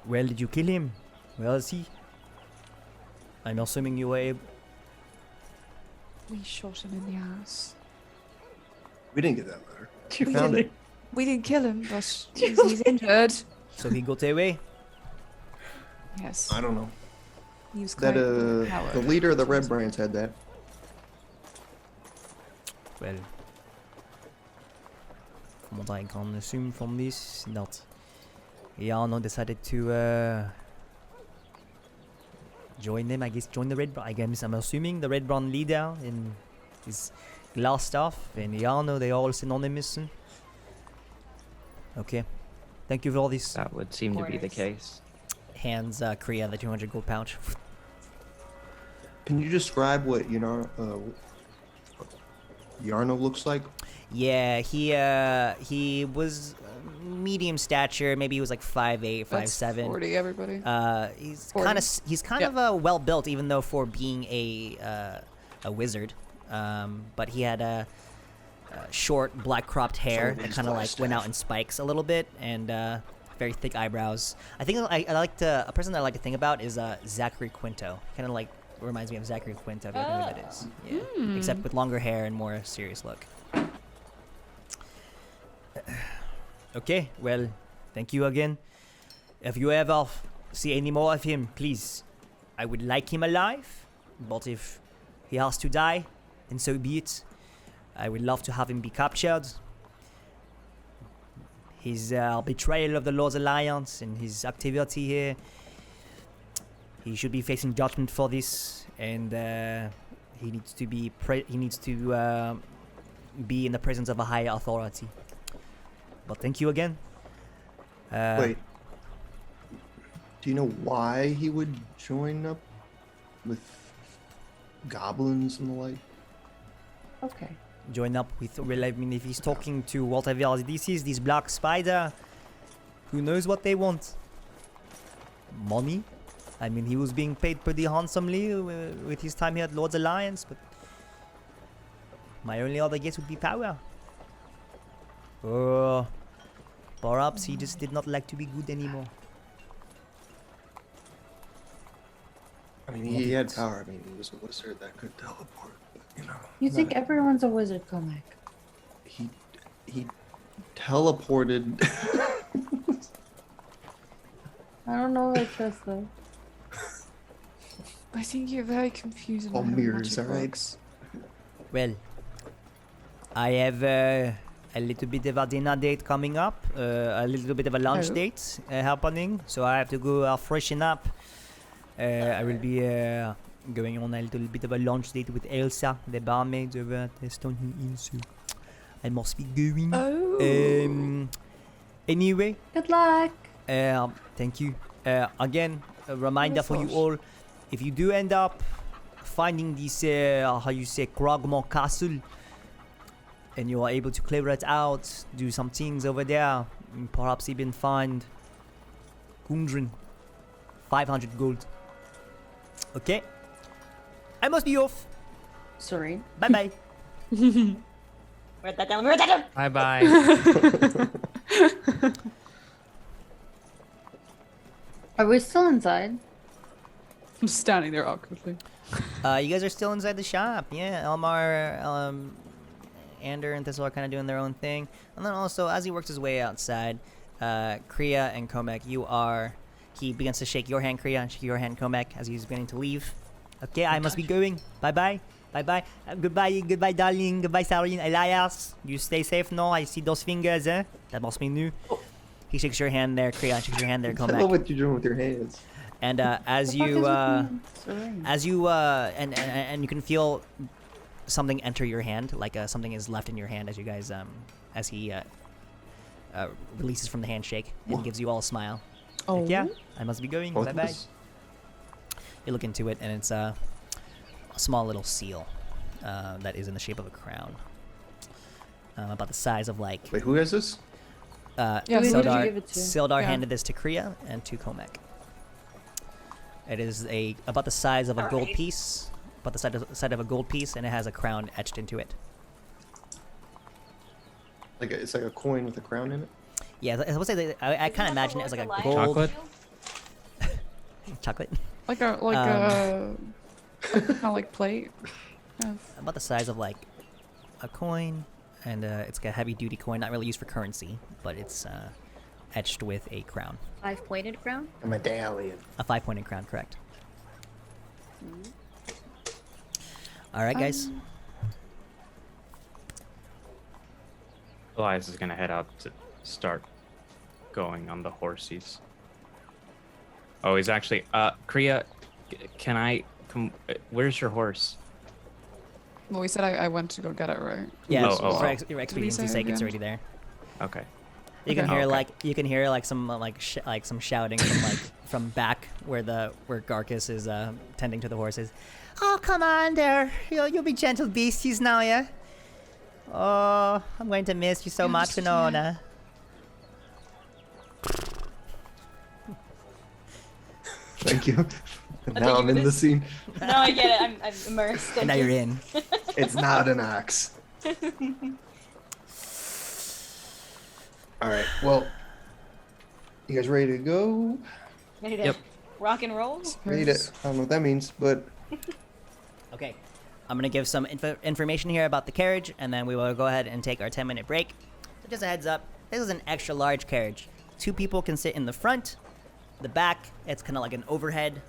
S2: Well, did you kill him? Where is he? I'm assuming you were able...
S6: We shot him in the ass.
S4: We didn't get that letter.
S6: We
S4: You found
S6: didn't-
S4: it.
S6: We didn't kill him, but he's injured.
S2: So he got away?
S6: Yes.
S4: I don't know.
S6: He was
S4: That
S6: quite
S4: the
S6: overpowered.
S4: leader of the Red Brands had that.
S2: Well... From what I can assume from this, that Yano decided to join them, I guess, join the Red Brown. I guess I'm assuming the Red Brown leader in his glass staff and Yano, they are all synonymous. Okay. Thank you for all this.
S5: That would seem to be the
S3: Orders.
S5: case.
S2: Hands Kriya the 200 gold pouch.
S4: Can you describe what Yarno looks like?
S2: Yeah, he was medium stature. Maybe he was like 5'8",
S6: That's
S2: 5'7".
S6: 40, everybody.
S2: He's
S6: 40.
S2: kind of well built, even though for being a wizard, but he had a short black cropped hair that kind of like went out in spikes a little bit, and very thick eyebrows. I think I like to a person that I like to think about is Zachary Quinto. Kind of like reminds me of Zachary Quinto. If you know who that is, yeah. Except with longer hair and more serious look. Okay, well, thank you again. If you ever see any more of him, please, I would like him alive, but if he has to die, then so be it. I would love to have him be captured. His betrayal of the Lord's Alliance and his activity here, he should be facing judgment for this, and he needs to be be in the presence of a higher authority. But thank you again.
S4: Wait. Do you know why he would join up with goblins and the like?
S1: Okay.
S2: Join up with, well, I mean, if he's talking to whatever this is, this black spider, who knows what they want? Money? I mean, he was being paid pretty handsomely with his time here at Lord's Alliance, but my only other guess would be power. Or perhaps he just did not like to be good anymore.
S4: I mean, he had power. I mean, he was a wizard that could teleport. But, you know.
S1: You think everyone's a wizard, Comac?
S4: He teleported.
S1: I don't know if I trust them.
S6: I think you're very confused.
S4: All mirrors, alright?
S2: Well, I have a little bit of a dinner date coming up, a little bit of a lunch date happening, so I have to go freshen up. I will be going on a little bit of a lunch date with Elsa, the barmaid over at the Stone Inn, so I must be going. Anyway.
S1: Good luck.
S2: Thank you. Again, a reminder for you all, if you do end up finding this, Krogmore Castle, and you are able to clear it out, do some things over there, perhaps even find Gundren, 500 gold. Okay, I must be off.
S1: Sorry.
S2: Bye bye.
S3: Write that down. Write that down.
S5: Bye bye.
S1: Are we still inside?
S6: I'm standing there awkwardly.
S2: You guys are still inside the shop. Yeah, Elmar, Ander, and Thistle are kind of doing their own thing. And then also, as he works his way outside, Kriya and Komek, he begins to shake your hand, Kriya, and shake your hand, Komek, as he's beginning to leave. Okay, I must be going. Bye-bye. Bye-bye. Goodbye, darling. Goodbye, Sarin. Elias, you stay safe now. I see those fingers, eh? That must be new. Oh. He shakes your hand there, Kriya, shakes your hand there, Komek.
S4: I love what you're doing with your hands.
S2: And as you and you can feel something enter your hand, like something is left in your hand as you guys as he releases from the handshake and gives you all a smile.
S6: Oh
S2: like, yeah, I must be going. Bye bye.
S4: Worthless.
S2: You look into it and it's a small little seal that is in the shape of a crown, about the size of like.
S4: Wait, who has this?
S6: Yeah,
S2: Sildar handed this to Kriya and to Komek. It is about the size of a gold piece, about the side of a gold piece, and it has a crown etched into it.
S4: It's like a coin with a crown in it.
S2: Yeah, I would say I kind of imagine it as like a gold
S5: Chocolate?
S2: chocolate.
S6: Like a kind of like plate. Yeah.
S2: About the size of like a coin, and it's like a heavy-duty coin, not really used for currency, but it's etched with a crown.
S3: 5-pointed crown?
S4: A medallion.
S2: A 5-pointed crown, correct. All right, guys.
S5: Elias is gonna head out to start going on the horsies. Oh, he's actually Kriya, can I come? Where's your horse?
S6: Well, we said I went to go get it, right?
S2: Yeah,
S5: Oh.
S2: for your expediency's sake, it's
S6: Yeah.
S2: already there.
S5: Okay.
S2: You can
S6: Okay.
S2: hear
S5: Okay.
S2: some some shouting from from back where Garcus is tending to the horses. Oh, come on there. You'll be gentle beasties now, yeah? Oh, I'm going to miss you so much, Winona.
S4: Thank you. And
S3: Thank
S4: now
S3: you
S4: I'm
S3: for
S4: in the
S3: this.
S4: scene.
S3: No, I get it. I'm immersed.
S2: And now you're in.
S4: It's not an ox. All right. Well, you guys ready to go?
S3: Ready to
S5: Yep.
S3: rock and roll?
S4: Ready to? I don't know what that means, but
S2: Okay, I'm gonna give some information here about the carriage, and then we will go ahead and take our 10-minute break. So just a heads up, this is an extra large carriage. 2 people can sit in the front. The back, it's kind of like an overhead,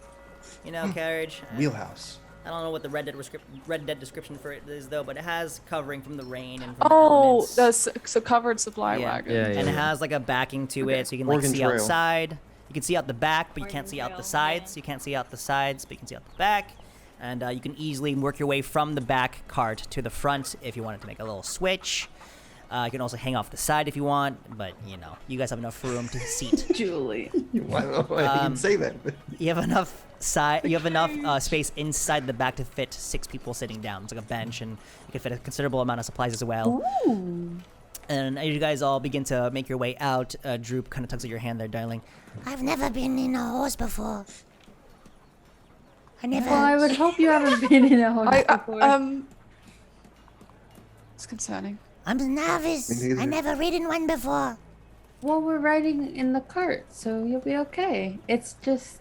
S2: carriage.
S4: wheelhouse.
S2: I don't know what the Red Dead description for it is though, but it has covering from the rain and from
S6: Oh,
S2: elements.
S6: the covered supply
S2: Yeah.
S6: wagon.
S5: Yeah,
S2: And
S5: yeah.
S2: it has like a backing to it, so you can like
S4: Oregon
S2: see
S4: Trail.
S2: outside. You can see out the back, but you can't
S3: Oregon
S2: see out the
S3: Trail,
S2: sides.
S3: yeah.
S2: You can't see out the sides, but you can see out the back. And you can easily work your way from the back cart to the front if you wanted to make a little switch. You can also hang off the side if you want, but you guys have enough room to seat.
S1: Julie.
S4: I don't know why I can say that. But
S2: You have enough space inside the back to fit 6 people sitting down. It's like a bench, and you can fit a considerable amount of supplies as well.
S1: Ooh.
S2: And as you guys all begin to make your way out, Droop kind of tugs at your hand there, darling.
S7: I've never been in a horse before. I never.
S1: Well, I would hope you haven't been in a horse before.
S6: It's concerning.
S7: I'm nervous.
S4: Me neither.
S7: I never ridden one before.
S1: Well, we're riding in the cart, so you'll be okay. It's just,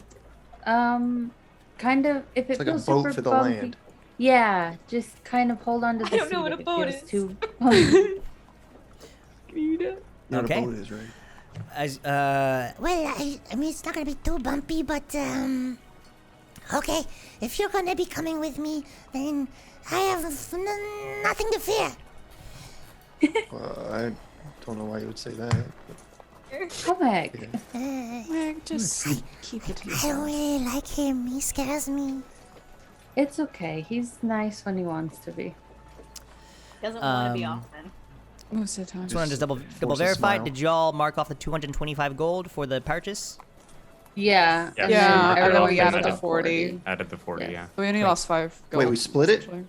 S1: kind of, if it
S4: it's like a
S1: feels
S4: boat
S1: super
S4: for the
S1: bumpy.
S4: land.
S1: Yeah, just kind of hold on to the
S3: I don't know
S1: seat
S3: what
S1: if
S3: a
S1: it
S3: boat
S1: feels
S3: is.
S1: too bumpy.
S4: You know what
S2: Okay.
S4: a boat is, right?
S2: As
S7: Well, I mean, it's not gonna be too bumpy, but okay. If you're gonna be coming with me, then I have nothing to fear.
S4: I don't know why you would say that.
S1: Come back.
S4: Yeah.
S6: Just keep it to
S7: I
S6: yourself.
S7: don't really like him. He scares me.
S1: It's okay. He's nice when he wants to be.
S3: Doesn't want to be
S2: Um,
S3: often.
S6: Most of the time.
S2: just wanted to double
S4: force a
S2: verify.
S4: smile.
S2: Did y'all mark off the 225 gold for the purchase?
S1: Yeah.
S5: Yeah,
S1: and
S6: Yeah,
S1: then
S6: and then
S1: everyone
S6: we
S1: gets
S6: added
S1: the
S6: the 40.
S5: Added the 40,
S1: Yeah.
S5: yeah.
S6: We only
S2: Great.
S6: lost 5 gold.
S4: Wait, we split it?
S6: essentially.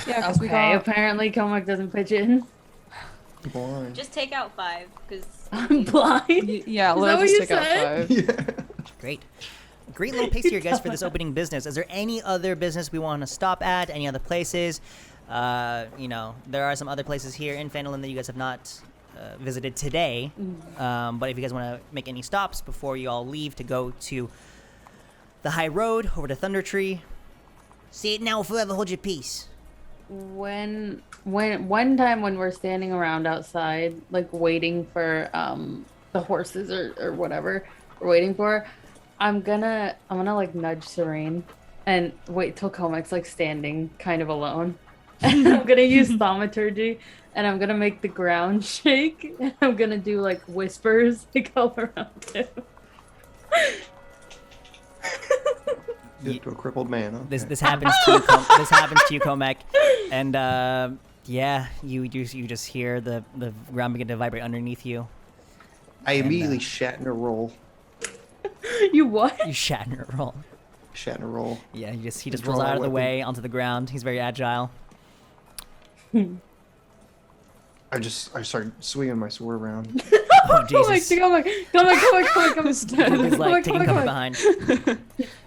S6: Yeah, because we
S1: Okay,
S6: got.
S1: apparently Comac doesn't pitch in.
S4: Blind.
S3: Just take out 5, because
S1: I'm blind.
S6: Yeah,
S1: Is that
S6: let
S1: what
S6: us
S1: you
S6: take out
S1: said?
S6: 5.
S4: Yeah.
S2: Great. Great little pace here, guys, for this opening business. Is there any other business we want to stop at? Any other places? There are some other places here in Phandelver that you guys have not visited today. But if you guys want to make any stops before you all leave to go to the high road over to Thunder Tree,
S7: Say it now or forever hold your peace.
S1: When one time when we're standing around outside, like waiting for the horses or whatever we're waiting for, I'm gonna like nudge Serene and wait till Comac's like standing kind of alone. And I'm gonna use thaumaturgy and I'm gonna make the ground shake and I'm gonna do like whispers like all around him.
S4: To a crippled man. Okay.
S2: this happens to you. This happens to you, Comac, and yeah, you just hear the ground begin to vibrate underneath you.
S4: I immediately Shatner roll.
S1: You what?
S2: You Shatner roll.
S4: Shatner roll.
S2: Yeah, he just
S4: Draw
S2: rolls
S4: a
S2: out of the
S4: weapon.
S2: way onto the ground. He's very agile.
S4: I start swinging my sword around.
S2: Oh Jesus!
S1: Come on.
S2: He's like taking cover behind.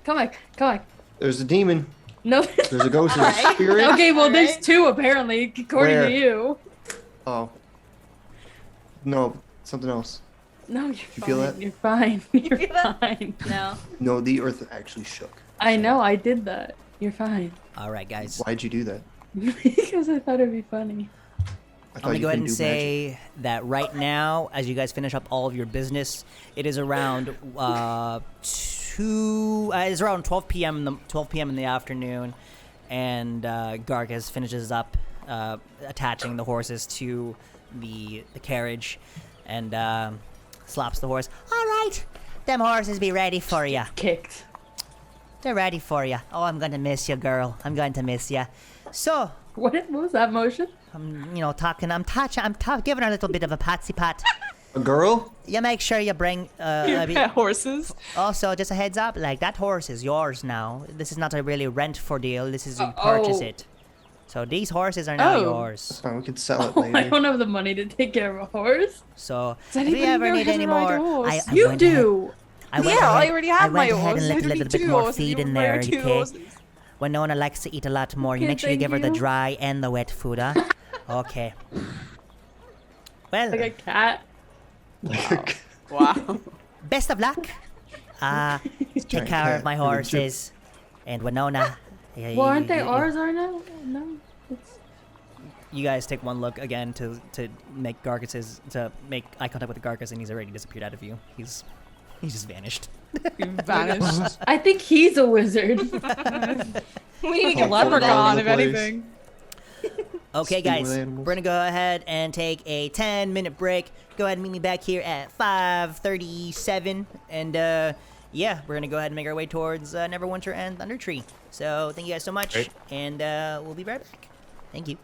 S1: Come.
S4: There's a demon.
S1: No.
S4: There's a ghost. There's a spirit.
S1: Okay, well, there's
S3: Alright.
S1: 2 apparently, according
S4: Where?
S1: to you.
S4: Oh. No, something else.
S1: No, you're
S4: You
S1: fine.
S4: feel that?
S1: You're fine. You're
S3: feel that?
S1: fine.
S3: No.
S4: No, the earth actually shook.
S1: I know, I did that. You're fine.
S2: All right, guys.
S4: Why'd you do that?
S1: Because I thought it'd be funny.
S4: I
S2: I'm
S4: thought
S2: gonna
S4: you
S2: go ahead
S4: couldn't
S2: and
S4: do magic.
S2: say that right now, as you guys finish up all of your business, it is around it's around 12 p.m. 12 p.m. in the afternoon, and Gargas finishes up attaching the horses to the carriage, and slaps the horse. All right, them horses be ready for ya.
S1: Kicked.
S2: They're ready for ya. Oh, I'm gonna miss you, girl. I'm going to miss ya. So,
S1: What was that motion?
S2: I'm giving her a little bit of a patsy pat.
S4: A girl?
S2: You make sure you bring.
S6: Yeah, horses.
S2: Also, just a heads up, like that horse is yours now. This is not a really rent for deal. This is you purchase
S1: oh.
S2: it. So these horses are now
S6: Oh.
S2: yours.
S4: Oh, we could sell it
S1: Oh,
S4: later.
S1: I don't have the money to take care of a horse.
S2: So
S6: Does
S2: if you
S6: anybody
S2: ever
S6: know
S2: need
S6: how to
S2: any
S6: ride a
S2: more,
S6: horse?
S1: You
S2: went ahead-
S1: do.
S2: I went
S6: Yeah, I
S2: ahead-
S6: already have
S2: I went
S6: my
S2: ahead
S6: horse.
S2: and
S6: I
S2: left a
S6: don't
S2: little
S6: need
S2: bit
S6: 2
S2: more
S6: horses.
S2: feed
S6: You
S2: in
S6: ride
S2: there,
S6: 2
S2: okay?
S6: horses.
S2: Winona likes to eat a lot more. You
S1: Okay,
S2: make sure you
S1: thank
S2: give her the
S1: you.
S2: dry and the wet food, huh? Okay. Well,
S1: Like a cat.
S6: Wow.
S2: best of luck. Take
S4: Giant
S2: care
S4: cat
S2: of my
S4: with a chip.
S2: horses. And Winona.
S1: Well, aren't they ours, are now? No.
S2: You guys take one look again to make eye contact with the Garcus, and he's already disappeared out of view. He's just vanished.
S6: You vanished.
S1: I think he's a wizard.
S3: We need to
S4: Oh,
S3: get
S4: Leprechaun.
S6: Leprechaun, if
S4: place.
S6: anything.
S2: Okay,
S4: Speak
S2: guys,
S4: with
S2: we're
S4: animals.
S2: gonna go ahead and take a 10-minute break. Go ahead and meet me back here at 5:37, and yeah, we're gonna go ahead and make our way towards Neverwinter and Thundertree. So thank you guys so much,
S5: Great.
S2: and we'll be right back. Thank you.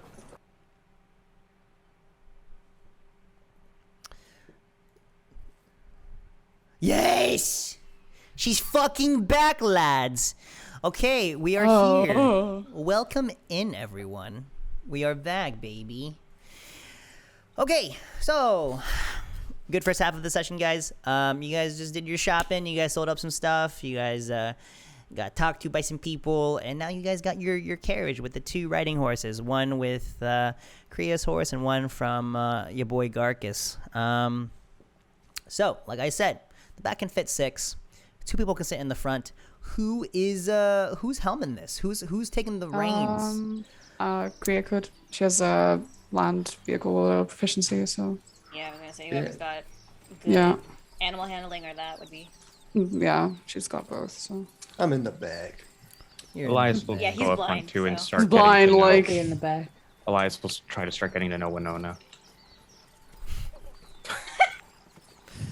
S2: Yes! She's fucking back, lads! Okay, we are here. Welcome in, everyone. We are back, baby. Okay, so good first half of the session, guys. You guys just did your shopping. You guys sold up some stuff. You guys got talked to by some people, and now you guys got your carriage with the 2 riding horses. One with Kriya's horse, and one from your boy Garcus. So, like I said, the back can fit 6. 2 people can sit in the front. Who's helming this? Who's taking the reins?
S6: Kriya could. She has a land vehicle proficiency, so
S3: Yeah, I was gonna say whoever's got good
S6: yeah.
S3: animal handling or that would be.
S6: Yeah, she's got both, so.
S4: I'm in the bag.
S2: You're-
S5: Elias will
S3: Yeah, he's
S5: go up
S3: blind,
S5: front too and
S3: so-
S5: start
S6: Blind,
S5: getting to know,
S6: like-
S1: Be in the back.
S5: Elias will try to start getting to know Winona.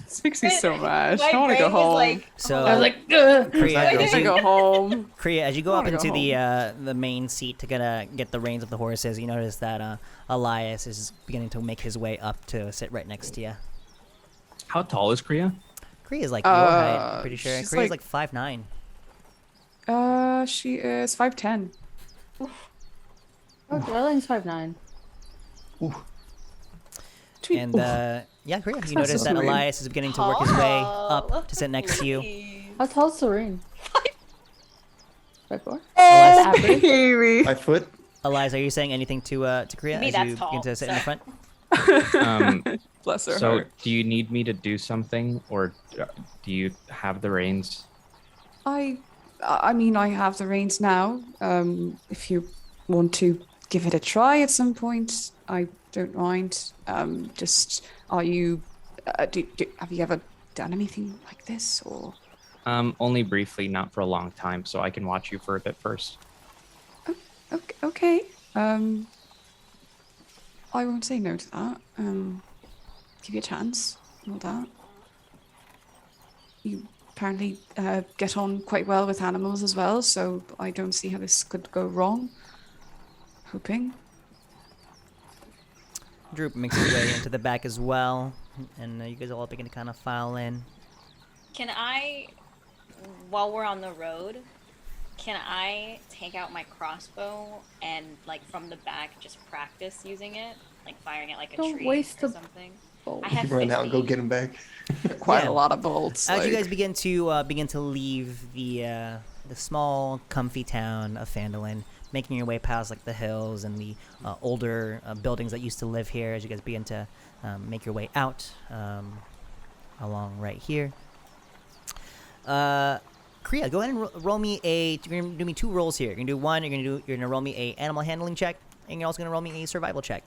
S6: This makes me so mad.
S3: My
S6: I want to go
S3: brain is
S6: home.
S3: like,
S2: So,
S1: I was like, ugh.
S2: Kriya,
S6: I
S2: as
S6: want to
S2: you,
S6: go home.
S2: Kriya, as you go
S6: I
S2: up
S6: wanna go
S2: into the main seat to get the reins of the horses, you notice that Elias is beginning to make his way up to sit right next to you.
S5: How tall is Kriya?
S2: Kriya is like your height, I'm pretty sure.
S6: she's
S2: Kriya is
S6: like-
S2: like 5'9".
S6: She is 5'10".
S1: Oh, Darling's 5'9".
S4: Ooh,
S2: And yeah, Kriya, you notice
S6: so
S2: that
S6: sweet.
S2: Elias is beginning to work his way
S3: Oh,
S2: up to sit next to you.
S1: How tall is Serene? 5'4".
S2: Elias,
S1: Average.
S6: Baby.
S4: 5 foot.
S2: Elias, are you saying anything to Kriya
S3: Me,
S2: as
S3: that's
S2: you
S3: tall,
S2: begin to sit in the
S3: so-
S2: front?
S6: Bless her
S5: So,
S6: heart.
S5: do you need me to do something, or do you have the reins?
S6: I mean, I have the reins now. If you want to give it a try at some point, I don't mind. Are you? Have you ever done anything like this, or?
S5: Only briefly, not for a long time, so I can watch you for a bit first.
S6: Okay. I won't say no to that. Give you a chance. All that. You apparently get on quite well with animals as well, so I don't see how this could go wrong. Hoping.
S2: Droop makes his way into the back as well, and you guys all begin to kind of file in.
S3: Can I, while we're on the road, can I take out my crossbow and, like, from the back, just practice using it, like firing at like a
S1: Don't
S3: tree
S1: waste
S3: or
S1: the
S3: something?
S1: bolt.
S3: I have
S4: Run out and go
S3: 50.
S4: get him back.
S6: Quite
S2: Yeah.
S6: a lot of bolts.
S2: As you
S6: like-
S2: guys begin to leave the small, comfy town of Phandelver, making your way past like the hills and the older buildings that used to live here, as you guys begin to make your way out along right here. Kriya, go ahead and roll me a. You're gonna do me 2 rolls here. You're gonna do one. You're gonna roll me a animal handling check, and you're also gonna roll me a survival check.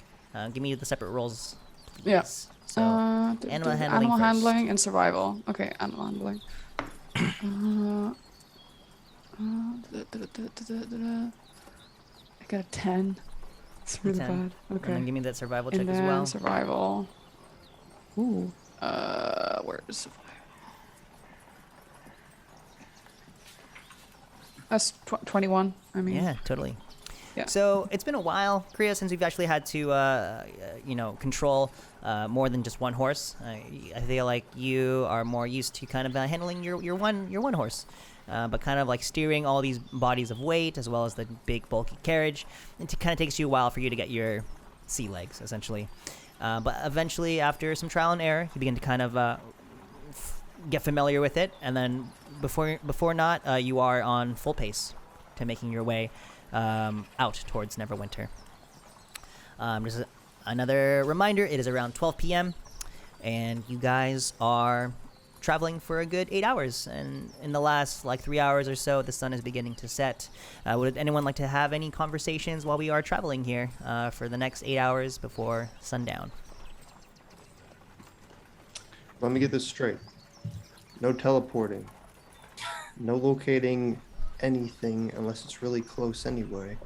S2: Give me the separate rolls, please.
S6: Yeah.
S2: So animal handling
S6: animal
S2: first.
S6: handling and survival. Okay, animal handling. I got a 10. It's really
S2: 10.
S6: bad.
S2: And then
S6: Okay.
S2: give me that survival check
S6: And
S2: as
S6: then
S2: well.
S6: survival. Ooh. Where's survival? That's 21. I mean.
S2: Yeah, totally.
S6: Yeah.
S2: So it's been a while, Kriya, since we've actually had to, control more than just one horse. I feel like you are more used to kind of handling your one horse, but kind of like steering all these bodies of weight as well as the big bulky carriage. It kind of takes you a while for you to get your sea legs, essentially. But eventually, after some trial and error, you begin to kind of get familiar with it, and then before not, you are on full pace. to making your way out towards Neverwinter. Just another reminder, it is around 12 p.m. and you guys are traveling for a good 8 hours, and in the last 3 hours or so the sun is beginning to set. Would anyone like to have any conversations while we are traveling here for the next 8 hours before sundown?
S4: Let me get this straight. No teleporting. No locating anything unless it's really close anyway.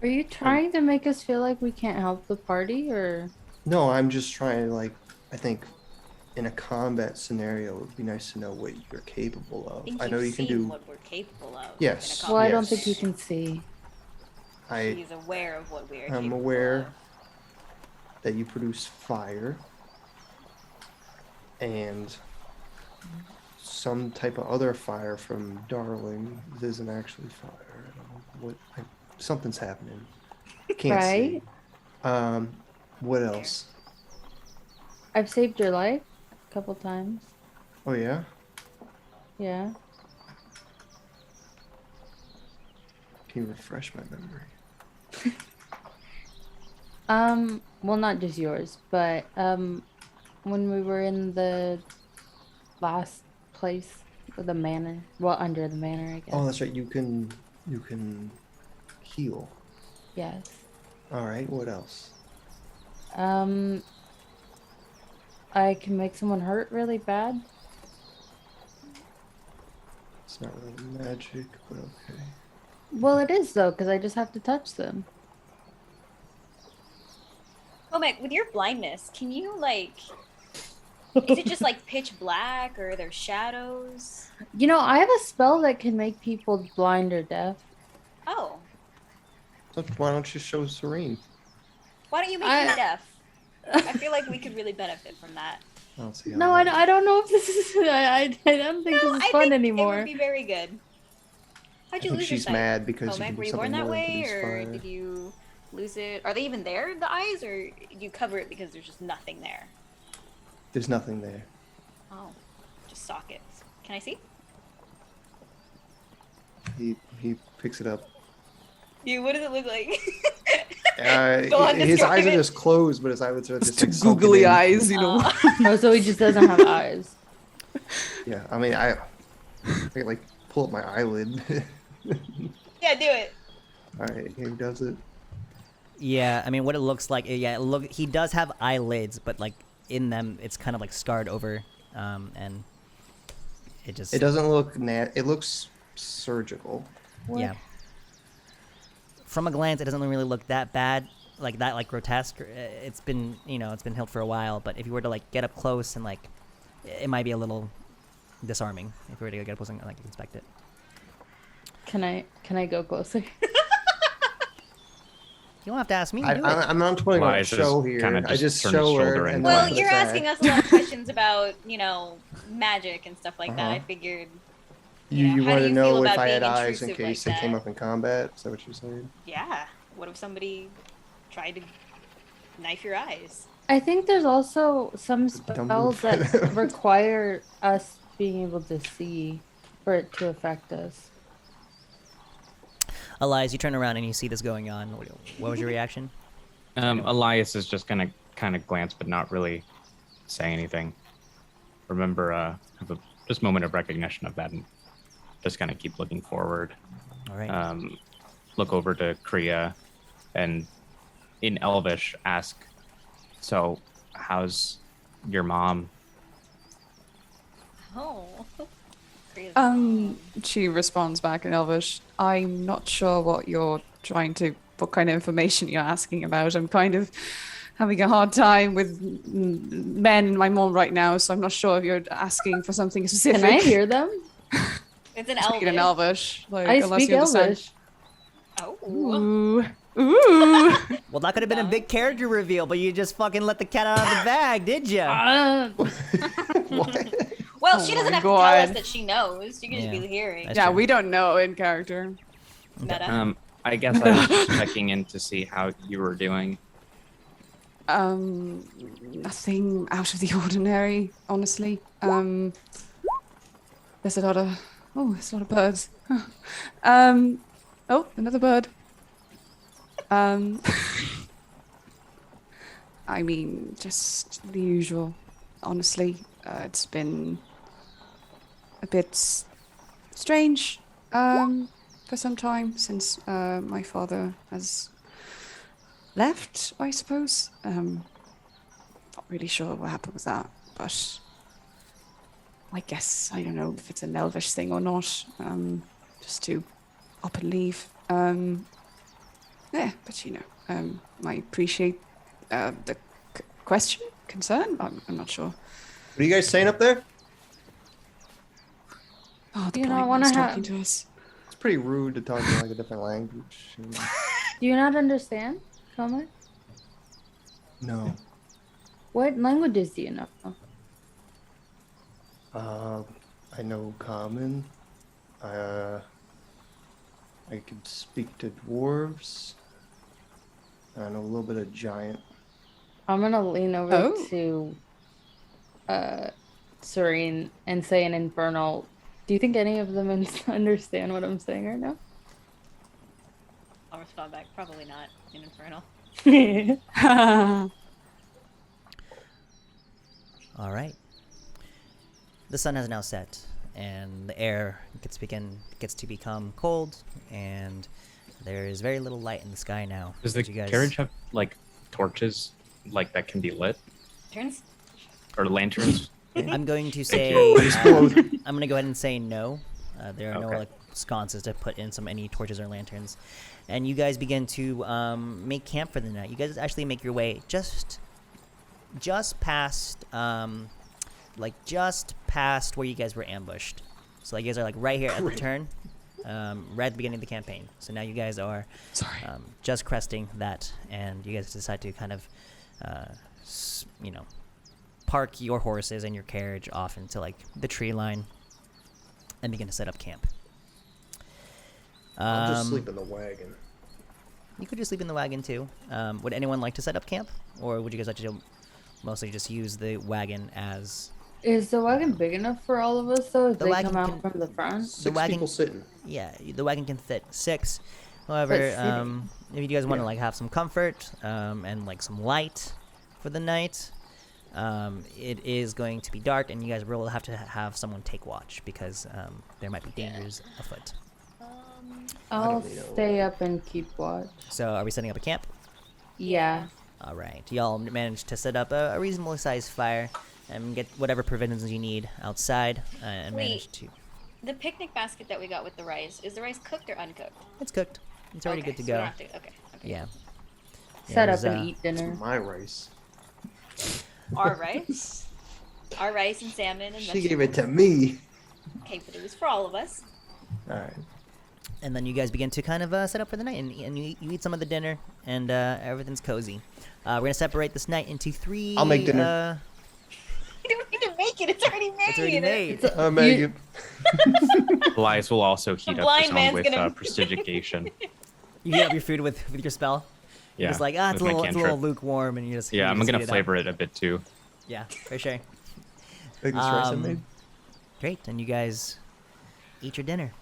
S1: Are you trying to make us feel like we can't help the party, or?
S4: No, I'm just trying to, I think in a combat scenario, it would be nice to know what you're capable of.
S3: think
S4: I know
S3: you've
S4: you can
S3: seen
S4: do.
S3: what we're capable of.
S4: Yes.
S3: In a
S1: Well, I
S3: combat
S1: don't think you
S4: Yes.
S1: can see.
S3: He's aware of what we are capable
S4: I'm aware
S3: of.
S4: that you produce fire and some type of other fire from Darling. This isn't actually fire. I don't know what. Something's happening. Can't see.
S1: Right?
S4: What else?
S1: I've saved your life a couple times.
S4: Oh yeah.
S1: Yeah.
S4: Can you refresh my memory?
S1: Well, not just yours, but when we were in the last place, the manor, well, under the manor, I guess.
S4: Oh, that's right. You can heal.
S1: Yes.
S4: All right. What else?
S1: I can make someone hurt really bad.
S4: It's not really magic, but okay.
S1: Well, it is though, because I just have to touch them.
S3: Oh, Meg, with your blindness, can you is it just pitch black, or are there shadows?
S1: You know, I have a spell that can make people blind or deaf.
S3: Oh,
S4: So why don't you show Serene?
S3: why don't you make me deaf? I feel like we could really benefit from that.
S4: I don't see how
S1: No,
S4: that-
S1: I don't know if this is. I don't think
S3: No,
S1: this is
S3: I
S1: fun
S3: think
S1: anymore.
S3: it would be very good. How'd you
S4: I think
S3: lose your
S4: she's
S3: sight?
S4: mad because
S3: Oh,
S4: you
S3: Meg,
S4: can
S3: were
S4: do
S3: you born
S4: something
S3: that
S4: more than
S3: way,
S4: produce
S3: or
S4: fire.
S3: did you lose it? Are they even there, the eyes, or do you cover it because there's just nothing there?
S4: There's nothing there.
S3: Oh, just sockets. Can I see?
S4: He picks it up.
S3: You. What does it look like? Go on,
S4: His
S3: describe
S4: eyes are
S3: it.
S4: just closed, but his eyelids are just
S6: Just
S4: sunken
S6: googly
S4: in.
S6: eyes, you know.
S1: Oh, so he just doesn't have eyes.
S4: Yeah, I mean, I can pull up my eyelid.
S3: Yeah, do it.
S4: All right, he does it.
S2: Yeah, I mean, what it looks like, he does have eyelids, but in them, it's kind of scarred over, and it just.
S4: It doesn't look it looks surgical.
S2: Yeah. From a glance, it doesn't really look that bad, grotesque. It's been, it's been healed for a while. But if you were to get up close and it might be a little disarming if you were to get up close and inspect it.
S1: Can I go closer?
S2: You don't have to ask me. Do it.
S4: I'm not putting on a
S5: Liza
S4: show
S5: just
S4: here.
S5: kinda
S4: I
S5: just
S4: just
S5: turned his
S4: show
S5: shoulder
S4: her.
S5: in.
S4: And
S3: Well,
S4: then
S3: you're
S4: attack.
S3: asking us a lot of questions about, magic and stuff like that. I
S4: Uh-huh.
S3: figured.
S4: You
S3: how do
S4: want to
S3: you
S4: know
S3: feel
S4: if
S3: about
S4: I had
S3: being
S4: eyes in
S3: intrusive
S4: case
S3: like
S4: they came
S3: that?
S4: up in combat? Is that what you're saying?
S3: Yeah. What if somebody tried to knife your eyes?
S1: I think there's also some
S4: Dumb
S1: spells
S4: move.
S1: that require us being able to see for it to affect us.
S2: Elias, you turn around and you see this going on. What was your reaction?
S5: Elias is just gonna kind of glance, but not really say anything. Remember, have a just moment of recognition of that, and just kind of keep looking forward.
S2: All right.
S5: Look over to Kriya, and in Elvish ask, "So, how's your mom?"
S3: Oh.
S6: She responds back in Elvish. I'm not sure what kind of information you're asking about. I'm kind of having a hard time with men and my mom right now, so I'm not sure if you're asking for something specific.
S1: Can I hear them?
S3: It's an
S6: Speak in
S3: Elvish.
S6: Elvish. Like,
S1: I
S6: unless
S1: speak
S6: you understand.
S1: Elvish.
S3: Oh.
S6: Ooh. Ooh.
S2: Well, that could have been a big character reveal, but you just fucking let the cat out of the bag, did you?
S4: What?
S3: Well,
S6: Oh
S3: she doesn't
S6: my
S3: have to tell us
S6: God.
S3: that she knows. You can just
S2: Yeah.
S3: be hearing.
S2: That's
S6: Yeah,
S2: true.
S6: we don't know in character.
S3: Meta.
S5: I guess I was just checking in to see how you were doing.
S6: Nothing out of the ordinary, honestly. There's a lot of Oh, it's a lot of birds. Oh, another bird. I mean, just the usual. Honestly, it's been a bit strange for some time since my father has left, I suppose. Not really sure what happened with that, but I guess I don't know if it's an elvish thing or not. Just to up and leave. Yeah, but I appreciate the concern. I'm not sure.
S4: What are you guys saying up there?
S6: Oh, the
S1: You
S6: blind
S1: don't want
S6: man's
S1: to
S6: talking
S1: have.
S6: to us.
S4: It's pretty rude to talk in like a different language.
S1: Do you not understand, Comet?
S4: No.
S1: What languages do you know?
S4: I know Common. I can speak to dwarves. I know a little bit of giant.
S1: I'm gonna lean over
S6: Oh.
S1: to Serene and say in Infernal. Do you think any of them understand what I'm saying right now?
S3: I'll respond back. Probably not in Infernal.
S2: All right. The sun has now set, and the air gets to become cold, and there is very little light in the sky now.
S5: Does the
S2: You guys-
S5: carriage have like torches like that can be lit
S3: Turns.
S5: or lanterns?
S2: I'm going to
S5: you.
S2: say
S4: Explode.
S2: I'm going to go ahead and say no. There are no
S5: Okay.
S2: like sconces to put in any torches or lanterns, and you guys begin to make camp for the night. You guys actually make your way just past just past where you guys were ambushed. So you guys are like right here at the turn, right at the beginning of the campaign. So now you guys are just cresting that, and you guys decide to kind of park your horses and your carriage off into like the tree line and begin to set up camp.
S4: I'll just sleep in the wagon.
S2: You could just sleep in the wagon too. Would anyone like to set up camp, or would you guys like to mostly just use the wagon as?
S1: Is the wagon big enough for all of us though? If
S2: The
S1: they
S2: wagon
S1: come out
S2: can-
S1: from the front?
S4: Six
S2: wagon-
S4: people sitting.
S2: Yeah, the wagon can fit 6. However,
S1: sitting.
S2: if you guys want to
S4: Yeah.
S2: like have some comfort and like some light for the night, it is going to be dark, and you guys will have to have someone take watch because there might be dangers afoot.
S1: I'll
S4: don't know.
S1: stay up and keep watch.
S2: So, are we setting up a camp?
S1: Yeah.
S2: All right, y'all managed to set up a reasonably sized fire and get whatever provisions you need outside, and
S3: Wait.
S2: managed to.
S3: The picnic basket that we got with the rice, is the rice cooked or uncooked?
S2: It's cooked. It's already
S3: Okay,
S2: good to
S3: so we
S2: go.
S3: don't have to- okay.
S2: Yeah.
S1: Set
S2: it
S1: up
S2: was,
S1: and eat dinner.
S4: My rice.
S3: Our rice. Our rice and salmon and
S4: She gave it to me.
S3: Okay, but it was for all of us.
S4: All right.
S2: And then you guys begin to kind of set up for the night, and you eat some of the dinner, and everything's cozy. We're gonna separate this night into 3.
S4: I'll make dinner.
S3: You don't need to make it. It's already made.
S2: It's already made.
S4: I made
S1: You-
S4: it.
S5: Elias will also heat up
S3: blind
S5: his own
S3: man's
S5: with
S3: gonna-
S5: prestidigitation.
S2: You heat up your food with your spell.
S5: Yeah,
S2: It's like it's
S5: with
S2: a
S5: my
S2: little
S5: cantrip.
S2: lukewarm, and you just
S5: Yeah,
S2: you
S5: I'm
S2: just
S5: gonna
S2: heat it up.
S5: flavor it a bit too.
S2: Yeah, for sure.
S4: Like this rice I
S2: Um,
S4: made.
S2: Great, and you guys eat your dinner,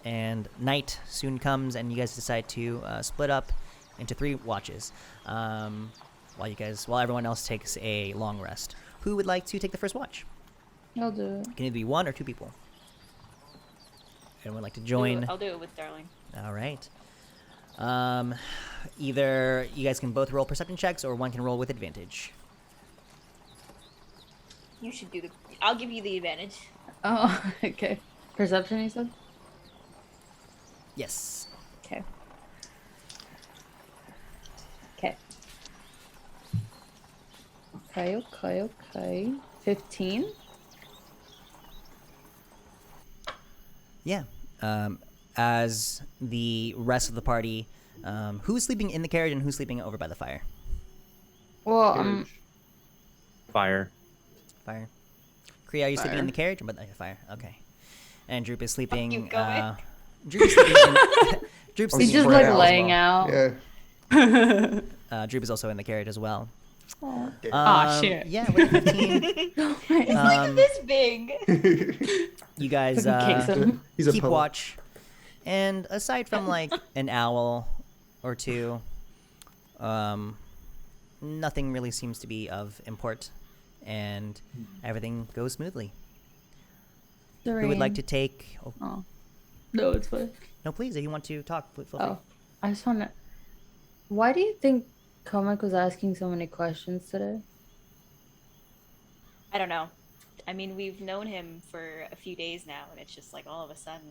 S2: and night soon comes, and you guys decide to split up into 3 watches, while everyone else takes a long rest. Who would like to take the first watch?
S1: I'll do it.
S2: Can either be 1 or 2 people. Anyone like to
S3: Do
S2: join?
S3: it. I'll do it with Darling.
S2: All right. Either you guys can both roll perception checks, or one can roll with advantage.
S3: You should do the. I'll give you the advantage.
S1: Oh, okay. Perception, you said?
S2: Yes.
S1: Okay. Okay. Okay. 15?
S2: Yeah. As the rest of the party, who's sleeping in the carriage and who's sleeping over by the fire?
S1: Well,
S5: Fire.
S2: Fire. Kriya, are you sleeping in
S4: Fire.
S2: the carriage or by the fire? Okay. And Droop is sleeping.
S3: you, Gomez.
S2: Droop is sleeping. Droop's
S4: Oh,
S1: he's
S2: sleeping.
S1: just
S4: spread
S1: like
S4: out as
S1: laying
S4: well.
S1: out.
S4: Yeah.
S2: Droop is also in the carriage as well.
S1: Aw, shit.
S2: Yeah, with a 15.
S1: Oh my
S3: It's like this big.
S2: you guys
S1: Kicks him.
S4: He's a
S2: keep
S4: poet.
S2: watch, and aside from like an owl or two, nothing really seems to be of import, and everything goes smoothly. Who would like to take? Oh,
S1: Oh. No, it's fine.
S2: no, please. If you want to talk, feel free.
S1: Oh, I just want to. Why do you think Comic was asking so many questions today?
S3: I don't know. I mean, we've known him for a few days now, and it's just like all of a sudden,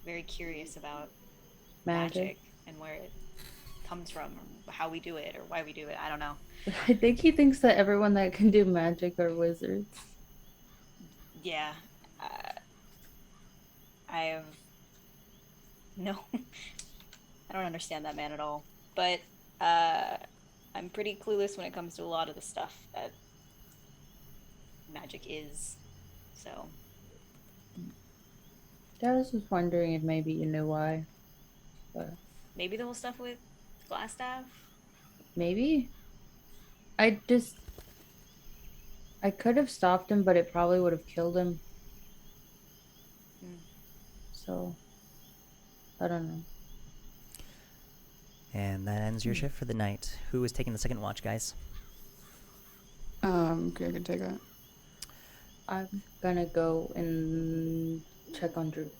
S3: very curious about magic and where it comes from, or how we do it, or why we do it. I don't know.
S1: I think he thinks that everyone that can do magic are wizards.
S3: Yeah. I have no. I don't understand that man at all. But I'm pretty clueless when it comes to a lot of the stuff that magic is. So.
S1: Yeah, I was just wondering if maybe you knew why. But
S3: Maybe the whole stuff with Glassstaff?
S1: maybe. I could have stopped him, but it probably would have killed him. So, I don't know.
S2: And that ends your shift for the night. Who is taking the second watch, guys?
S6: Okay, I can take that.
S1: I'm gonna go and check on Drew.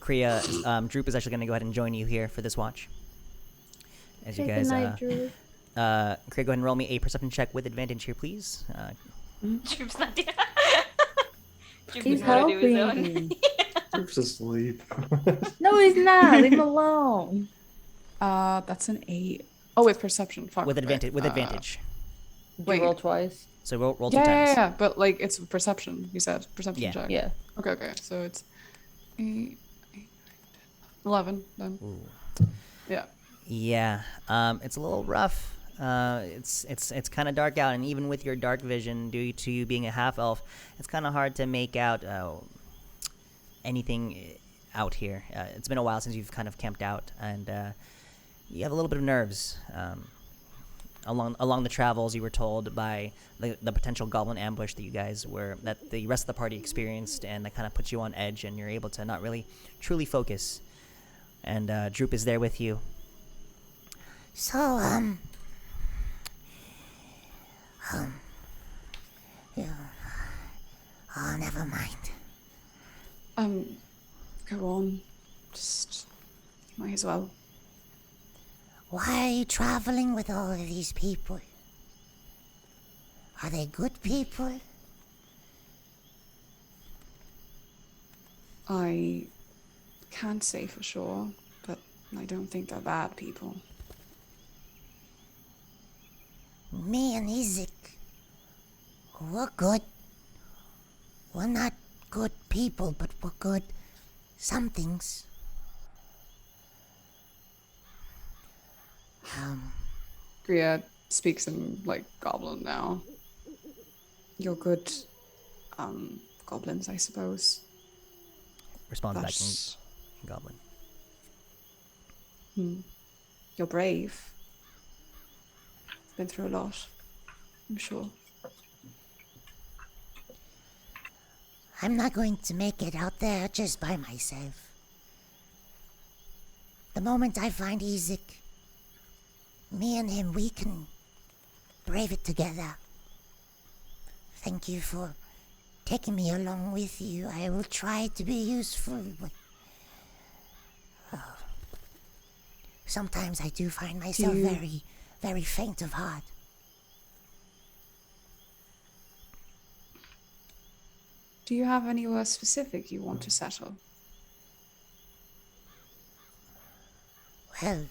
S2: Kriya, Droop is actually going to go ahead and join you here for this watch. As you
S1: Hey,
S2: guys,
S1: good night, Drew.
S2: Kriya, go ahead and roll me a perception check with advantage here, please.
S3: Droop's not doing Droop
S1: He's
S3: doesn't wanna do his own.
S1: helping.
S4: Droop's asleep.
S1: No, he's not. Leave him alone.
S6: That's an 8. Oh, with perception. Fuck.
S2: with
S6: right.
S2: advantage. With advantage.
S1: Did
S6: Wait.
S1: you roll twice?
S2: So roll 2
S6: Yeah,
S2: times.
S6: yeah, yeah, but like it's perception. You said perception
S2: Yeah.
S6: check.
S1: Yeah.
S6: Okay. So it's 8, 11 then.
S2: Ooh.
S6: Yeah.
S2: Yeah, it's a little rough. It's kind of dark out, and even with your dark vision, due to you being a half elf, it's kind of hard to make out anything out here. It's been a while since you've kind of camped out, and you have a little bit of nerves. Along the travels, you were told by the potential goblin ambush that the rest of the party experienced, and that kind of puts you on edge, and you're able to not really truly focus. And Droop is there with you.
S7: So, yeah. Oh, never mind.
S6: Go on. Just might as well.
S7: Why are you traveling with all of these people? Are they good people?
S6: I can't say for sure, but I don't think they're bad people.
S7: Me and Isaac, we're good. We're not good people, but we're good somethings.
S6: Griad speaks in like goblin now. You're good goblins, I suppose.
S2: Responds back
S6: That's-
S2: in Goblin.
S6: You're brave. Been through a lot, I'm sure.
S7: I'm not going to make it out there just by myself. The moment I find Isaac, me and him, we can brave it together. Thank you for taking me along with you. I will try to be useful, but sometimes I do find myself
S6: you-
S7: very, very faint of heart.
S6: Do you have anywhere specific you want to settle?
S7: Well,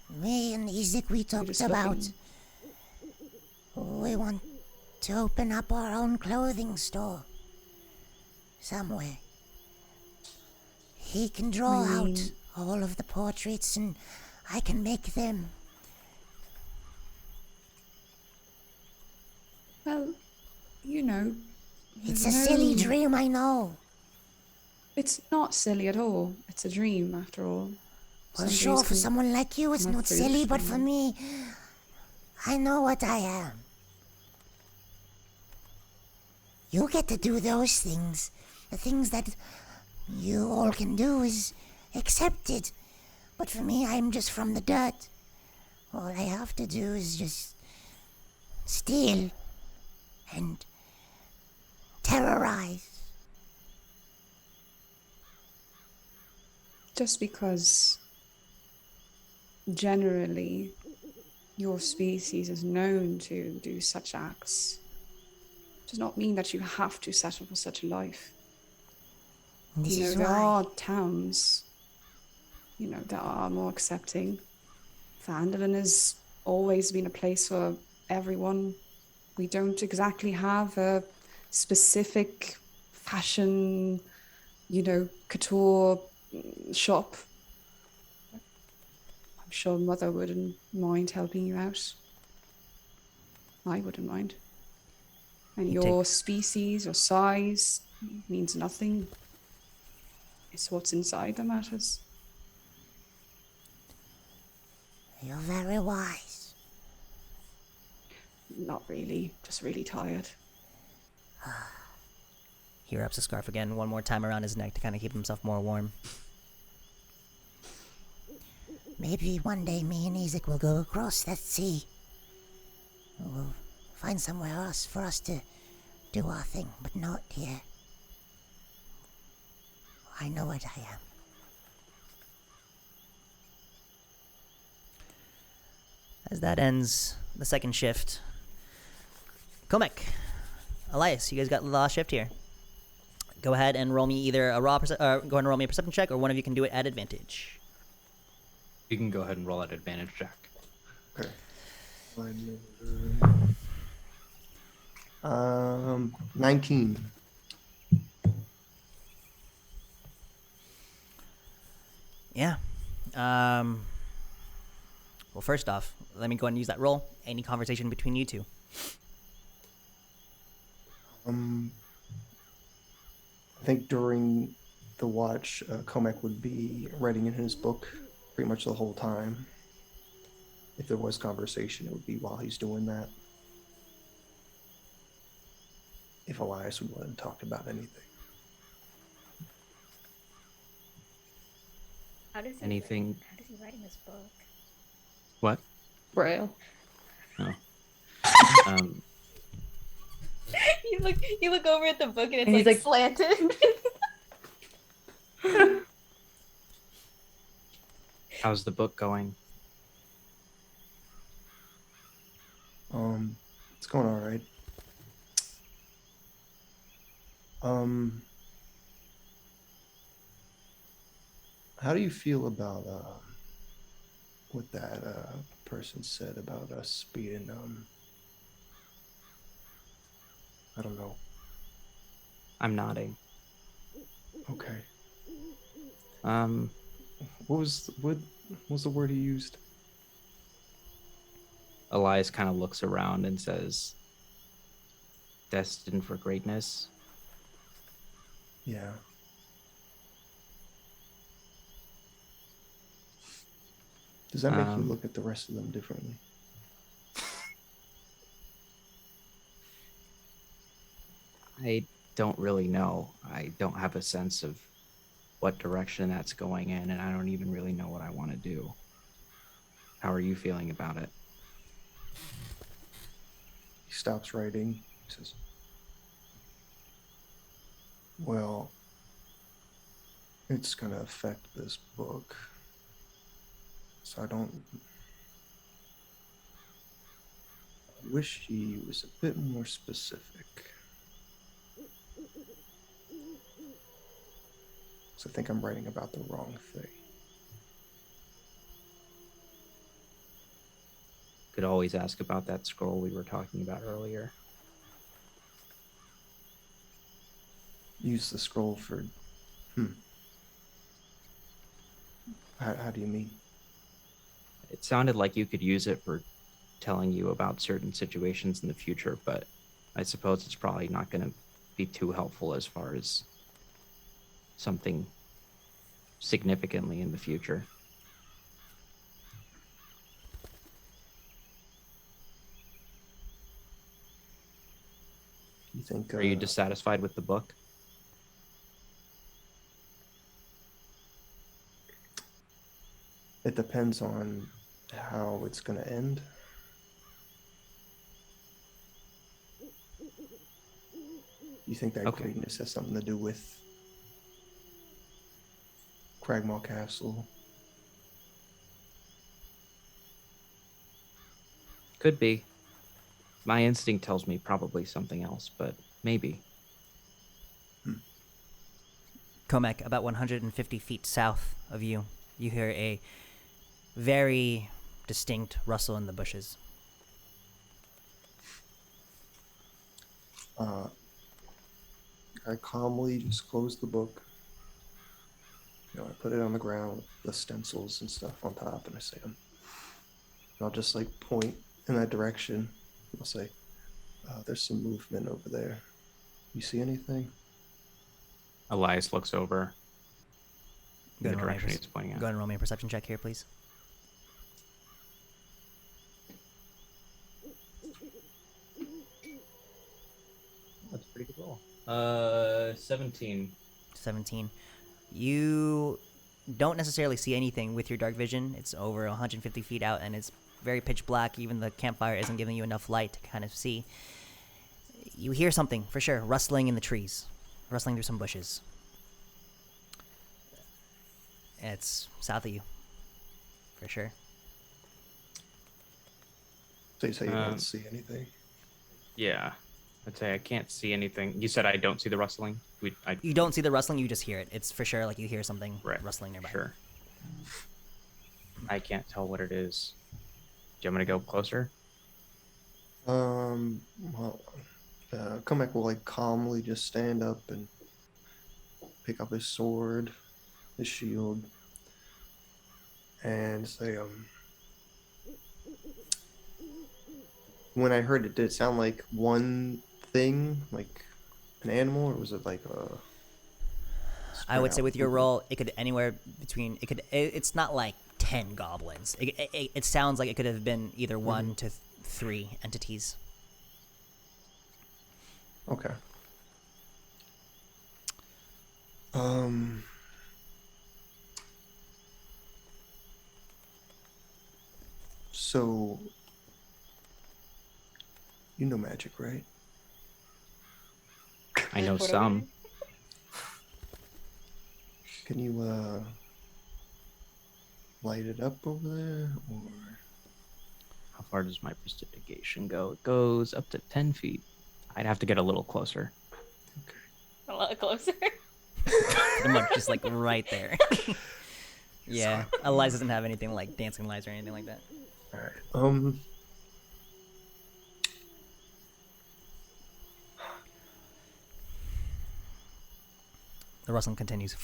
S7: me and Isaac, we talked
S6: just
S7: about
S6: looking-
S7: we want to open up our own clothing store somewhere. He can draw out all of the portraits and I can make them.
S6: Well, you know.
S7: It's a
S6: no-
S7: silly dream, I know.
S6: It's not silly at all. It's a dream, after all.
S7: Well,
S6: Some
S7: sure,
S6: dreams
S7: for
S6: can
S7: someone like you, it's
S6: come
S7: not
S6: to
S7: silly, but for
S6: fruition.
S7: me, I know what I am. You get to do those things, the things that you all can do is accept it. But for me, I'm just from the dirt. All I have to do is just steal and terrorize.
S6: Just because generally your species is known to do such acts does not mean that you have to settle for such a life.
S7: This
S6: You know,
S7: is
S6: there
S7: why.
S6: are towns, that are more accepting. Phandelver has always been a place for everyone. We don't exactly have a specific fashion, couture shop. I'm sure Mother wouldn't mind helping you out. I wouldn't mind. And your species or size means nothing. It's what's inside that matters.
S7: You're very wise.
S6: Not really, just really tired.
S2: He wraps the scarf again one more time around his neck to kind of keep himself more warm.
S7: Maybe one day me and Isaac will go across that sea. We'll find somewhere else for us to do our thing, but not here. I know what I am.
S2: As that ends the second shift, Komek, Elias, you guys got the last shift here. Go ahead and roll me either a go ahead and roll me a perception check, or one of you can do it at advantage.
S5: You can go ahead and roll that advantage check.
S4: Okay. 19.
S2: Yeah. Well, first off, let me go ahead and use that roll. Any conversation between you two?
S4: I think during the watch, Comac would be writing in his book pretty much the whole time. If there was conversation, it would be while he's doing that. If Elias would let him talk about anything.
S3: How does he
S5: Anything?
S3: How does he write in his book?
S5: What?
S6: Braille.
S5: No.
S3: You look over at the book and it's
S1: And he's like-
S3: slanted.
S5: How's the book going?
S4: It's going all right. How do you feel about what that person said about us being I don't know.
S5: I'm nodding.
S4: Okay.
S5: Um,
S4: What was the word he used?
S5: Elias kind of looks around and says, "Destined for greatness."
S4: Yeah. Does that make you look at the rest of them differently?
S5: I don't really know. I don't have a sense of what direction that's going in, and I don't even really know what I want to do. How are you feeling about it?
S4: He stops writing. He says, well, it's going to affect this book. So I wish he was a bit more specific. So I think I'm writing about the wrong thing.
S5: Could always ask about that scroll we were talking about earlier.
S4: Use the scroll for... How do you mean?
S5: It sounded like you could use it for telling you about certain situations in the future, but I suppose it's probably not going to be too helpful as far as something significantly in the future.
S4: You think...
S5: Are you dissatisfied with the book?
S4: It depends on how it's going to end. You think that
S5: Okay.
S4: greatness has something to do with Cragmaw Castle?
S5: Could be. My instinct tells me probably something else, but maybe.
S2: Comac, about 150 feet south of you, you hear a very distinct rustle in the bushes.
S4: I calmly just close the book. I put it on the ground, the stencils and stuff on top, and I say, I'll just like point in that direction. I'll say, there's some movement over there. You see anything?
S5: Elias looks over
S2: Go
S5: in the
S2: ahead and roll me a
S5: direction he's pointing
S2: Go
S5: at.
S2: ahead and roll me a perception check here, please.
S5: That's a pretty good roll. 17.
S2: 17. You don't necessarily see anything with your dark vision. It's over 150 feet out, and it's very pitch black. Even the campfire isn't giving you enough light to kind of see. You hear something, for sure, rustling in the trees. Rustling through some bushes. It's south of you. For sure.
S4: So you say you don't see anything?
S5: Yeah. I'd say I can't see anything. You said I don't see the rustling?
S2: You don't see the rustling, you just hear it. It's for sure like you hear something rustling nearby.
S5: Sure. I can't tell what it is. Do you want me to go closer?
S4: Well, Comac will like calmly just stand up and pick up his sword, his shield, and say, when I heard it, did it sound like one thing, like an animal, or was it like a...
S2: I would say with your roll, it could anywhere between, it's not like 10 goblins. It sounds like it could have been either 1 to 3 entities.
S4: Okay. So you know magic, right?
S5: I know some.
S4: Can you light it up over there, or
S5: How far does my prestidigitation go? It goes up to 10 feet. I'd have to get a little closer.
S3: A lot closer.
S2: Pretty much just like right there. Yeah, Elias doesn't have anything like dancing lights or anything like that.
S4: all right?
S2: The rustling continues.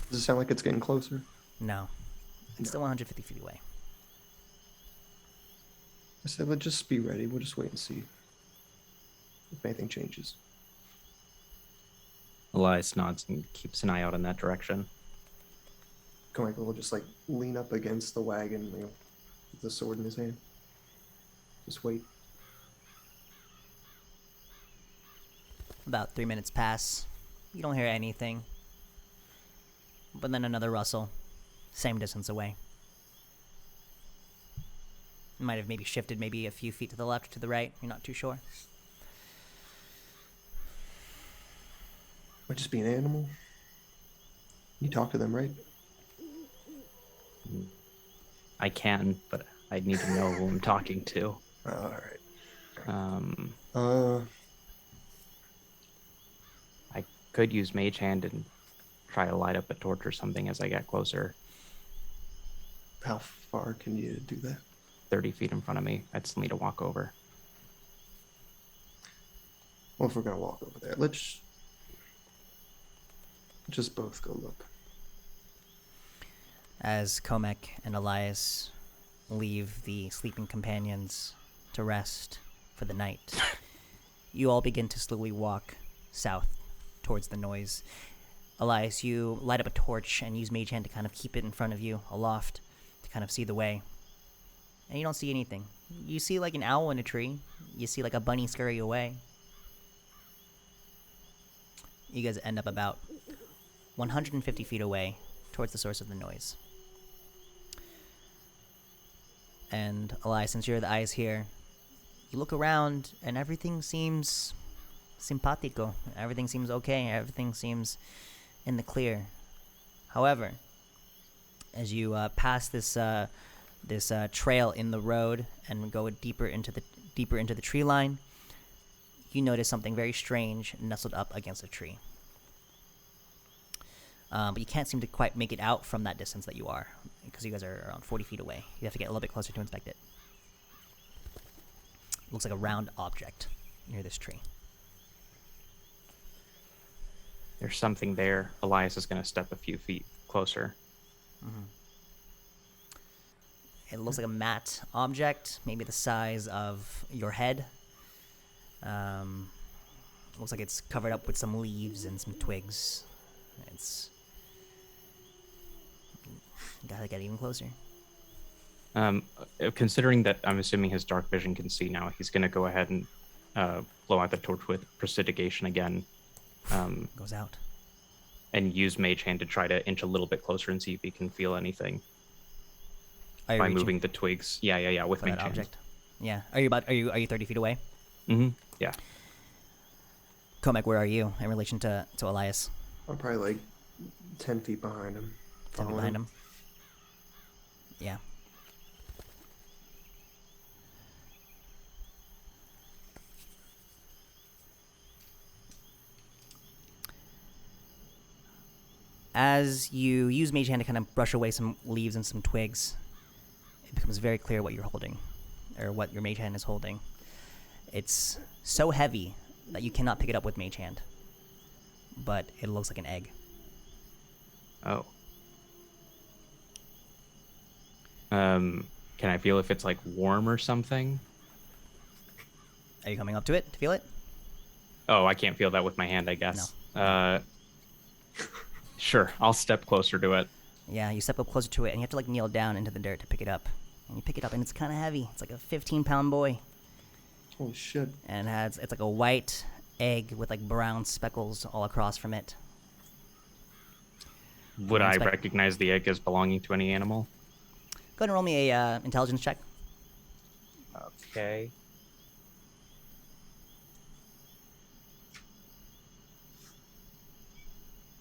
S4: Does it sound like it's getting closer?
S2: No, it's still 150 feet away.
S4: I said, let's just be ready. We'll just wait and see if anything changes.
S5: Elias nods and keeps an eye out in that direction.
S4: Comac will just like lean up against the wagon, with the sword in his hand. Just wait.
S2: About 3 minutes pass. You don't hear anything. But then another rustle. Same distance away. It might have maybe shifted maybe a few feet to the left or to the right. You're not too sure.
S4: Might just be an animal. You talk to them, right?
S5: I can, but I need to know who I'm talking to.
S4: All right.
S5: I could use Mage Hand and try to light up a torch or something as I get closer.
S4: How far can you do that?
S5: 30 feet in front of me. I just need to walk over.
S4: Well, if we're gonna walk over there, let's just both go look.
S2: As Comac and Elias leave the sleeping companions to rest for the night, you all begin to slowly walk south towards the noise. Elias, you light up a torch and use Mage Hand to kind of keep it in front of you, aloft, to kind of see the way. And you don't see anything. You see like an owl in a tree. You see like a bunny scurry away. You guys end up about 150 feet away towards the source of the noise. And Elias, since you're the eyes here, you look around and everything seems simpatico. Everything seems okay. Everything seems in the clear. However, as you pass this trail in the road and go deeper into the tree line, you notice something very strange nestled up against a tree. But you can't seem to quite make it out from that distance that you are, because you guys are around 40 feet away. You have to get a little bit closer to inspect it. Looks like a round object near this tree.
S5: There's something there. Elias is going to step a few feet closer.
S2: It looks like a matte object, maybe the size of your head. Looks like it's covered up with some leaves and some twigs. It's... Gotta get even closer.
S5: Considering that I'm assuming his dark vision can see now, he's going to go ahead and blow out the torch with prestidigitation again.
S2: Goes out.
S5: And use Mage Hand to try to inch a little bit closer and see if he can feel anything
S2: Are you
S5: by
S2: reaching
S5: moving the twigs. Yeah, with
S2: for
S5: Mage
S2: that
S5: Hand.
S2: object? Yeah. Are you 30 feet away?
S5: Mm-hmm. Yeah.
S2: Komek, where are you in relation to Elias?
S4: I'm probably like 10 feet behind him.
S2: 10 feet behind him. Yeah. As you use Mage Hand to kind of brush away some leaves and some twigs, it becomes very clear what you're holding, or what your Mage Hand is holding. It's so heavy that you cannot pick it up with Mage Hand, but it looks like an egg.
S5: Oh. Can I feel if it's like warm or something?
S2: Are you coming up to it to feel it?
S5: Oh, I can't feel that with my hand, I guess. No. Sure, I'll step closer to it.
S2: Yeah, you step up closer to it, and you have to like kneel down into the dirt to pick it up. And you pick it up, and it's kind of heavy. It's like a 15-pound boy.
S4: Holy shit.
S2: And it's like a white egg with like brown speckles all across from it.
S5: Would I recognize the egg as belonging to any animal?
S2: Go ahead and roll me a intelligence check.
S5: Okay.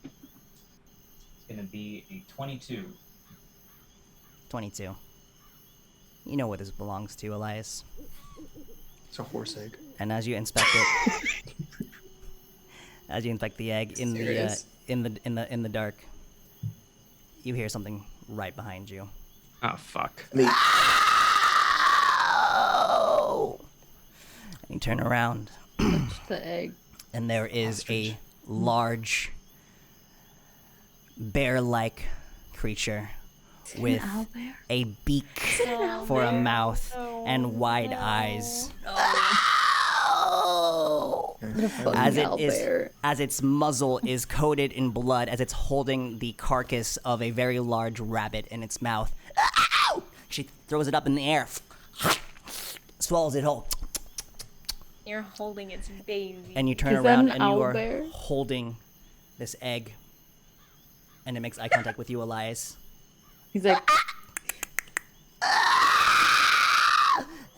S5: It's gonna be a 22.
S2: 22. You know what this belongs to, Elias.
S4: It's a horse egg.
S2: And as you inspect it, as you inspect the egg in the dark, you hear something right behind you.
S5: Oh fuck.
S4: Me.
S2: Oh! And you turn around,
S1: Touch the egg.
S2: and there is a large bear-like creature with a beak for a mouth and wide eyes. As its muzzle is coated in blood, as it's holding the carcass of a very large rabbit in its mouth. She throws it up in the air, swallows it whole,
S3: You're holding its baby.
S2: and you turn
S1: Is that
S2: around
S1: an
S2: and you are
S1: owlbear?
S2: holding this egg, and it makes eye contact with you, Elias,
S1: He's like,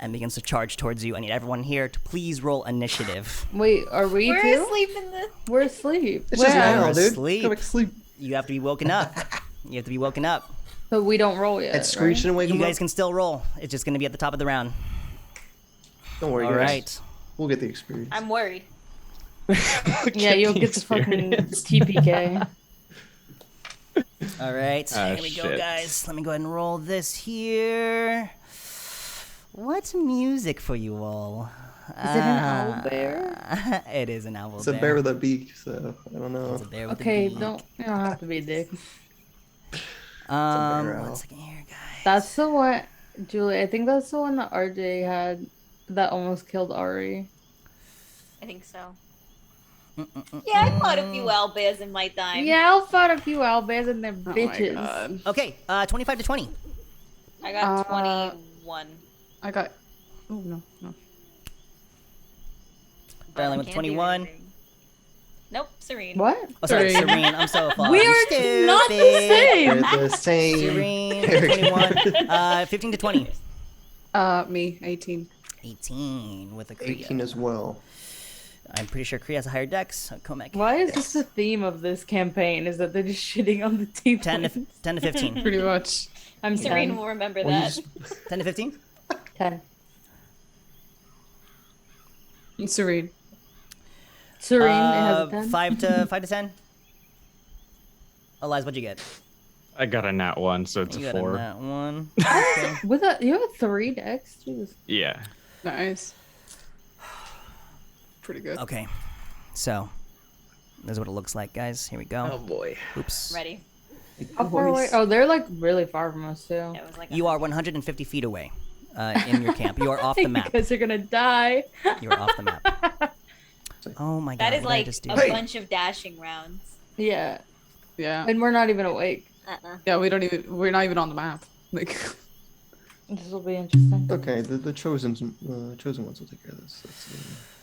S2: and begins to charge towards you. I need everyone here to please roll initiative.
S1: wait, are we
S3: We're
S1: too?
S3: asleep in the.
S1: We're asleep.
S4: It's just
S1: Where?
S4: now, dude.
S2: Asleep.
S4: Go back to sleep.
S2: You have to be woken up. You have to be woken up.
S1: But we don't roll yet.
S4: It's screeching and wake
S2: You
S4: him
S2: guys
S4: up.
S2: can still roll. It's just going to be at the top of the round.
S4: Don't worry,
S2: All
S4: guys.
S2: right.
S4: We'll get the experience.
S3: I'm worried.
S1: Yeah, you'll get the fucking TPK.
S2: All right. Here we go,
S5: shit.
S2: guys. Let me go ahead and roll this here. What's music for you all?
S1: Is it an owlbear?
S2: It is an owl
S4: It's a bear with a beak, so I don't know.
S2: It's a bear with
S1: Okay,
S2: a beak.
S1: you don't have to be a dick.
S4: bear owl.
S2: 1 second here, guys.
S1: That's the one, Julie. I think that's the one that RJ had that almost killed Ari.
S3: I think so. Yeah, I fought a few owlbears in my time.
S1: Yeah, I'll fight a few owlbears and they're
S6: Oh my
S1: bitches.
S6: god.
S2: Okay, 25 to 20.
S3: I got 21.
S6: I got. Oh no.
S2: Darling with
S3: Can't do
S2: 21.
S3: anything. Nope, Serene.
S1: What?
S2: Oh, sorry,
S6: Serene.
S2: Serene. I'm so far.
S1: We are not the same.
S4: They're the same.
S2: Serene,
S4: character.
S2: 21. 15 to 20.
S6: Me, 18.
S2: 18 with a Kriya.
S4: 18 as well.
S2: I'm pretty sure Kriya has a higher dex. So Comac.
S1: Why is this the theme of this campaign? Is that they're just shitting on the team?
S2: 10 to 15.
S6: Pretty much.
S1: I'm
S3: Serene
S1: 10.
S3: will remember
S4: Well, you
S3: that.
S4: just-
S2: 10 to 15?
S1: 10.
S6: Serene.
S1: Serene, it has a 10.
S2: 5 to 10? Elias, what'd you get?
S5: I got a nat 1, so it's
S2: You
S5: a
S2: got
S5: 4.
S2: a nat 1.
S1: With a, you have a 3 dex? Jesus.
S5: Yeah.
S6: Nice. Pretty good.
S2: Okay. So, this is what it looks like, guys. Here we go.
S5: boy.
S2: Oops.
S3: Ready.
S1: How far away? Oh, they're like really far from us too.
S3: It was like
S2: You are 150 feet away in your camp. You are off the map.
S1: Because you're gonna die.
S2: You are off the map. Oh my god.
S3: that is
S2: what did I
S3: like
S2: just do?
S3: a bunch of dashing rounds.
S1: Yeah.
S6: Yeah.
S1: And we're not even awake.
S6: Yeah, we're not even on the map. Like,
S1: This will be interesting.
S4: Okay, the chosen ones will take care of this.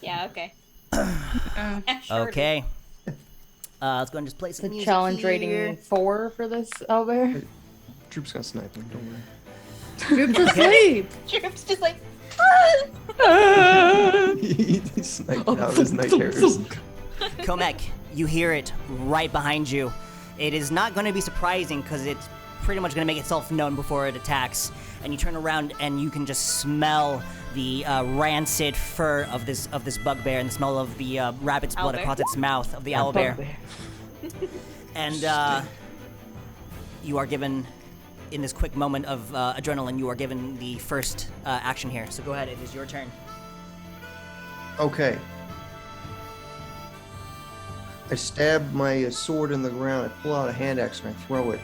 S3: Yeah, okay. Sure.
S2: Okay. Let's go and just play some
S1: The
S2: music
S1: challenge
S2: here.
S1: rating 4 for this owlbear.
S4: Droop's gonna snipe him, don't worry.
S1: Droop's asleep.
S3: Droop's just like,
S4: He sniped out his night terrors.
S2: Comac, you hear it right behind you. It is not going to be surprising because it's pretty much going to make itself known before it attacks. And you turn around and you can just smell the rancid fur of this bugbear and the smell of the rabbit's blood
S3: Owlbear?
S2: across its mouth of the owlbear. And you are given, in this quick moment of adrenaline, you are given the first action here. So go ahead, it is your turn.
S4: Okay. I stab my sword in the ground. I pull out a hand axe and I throw it.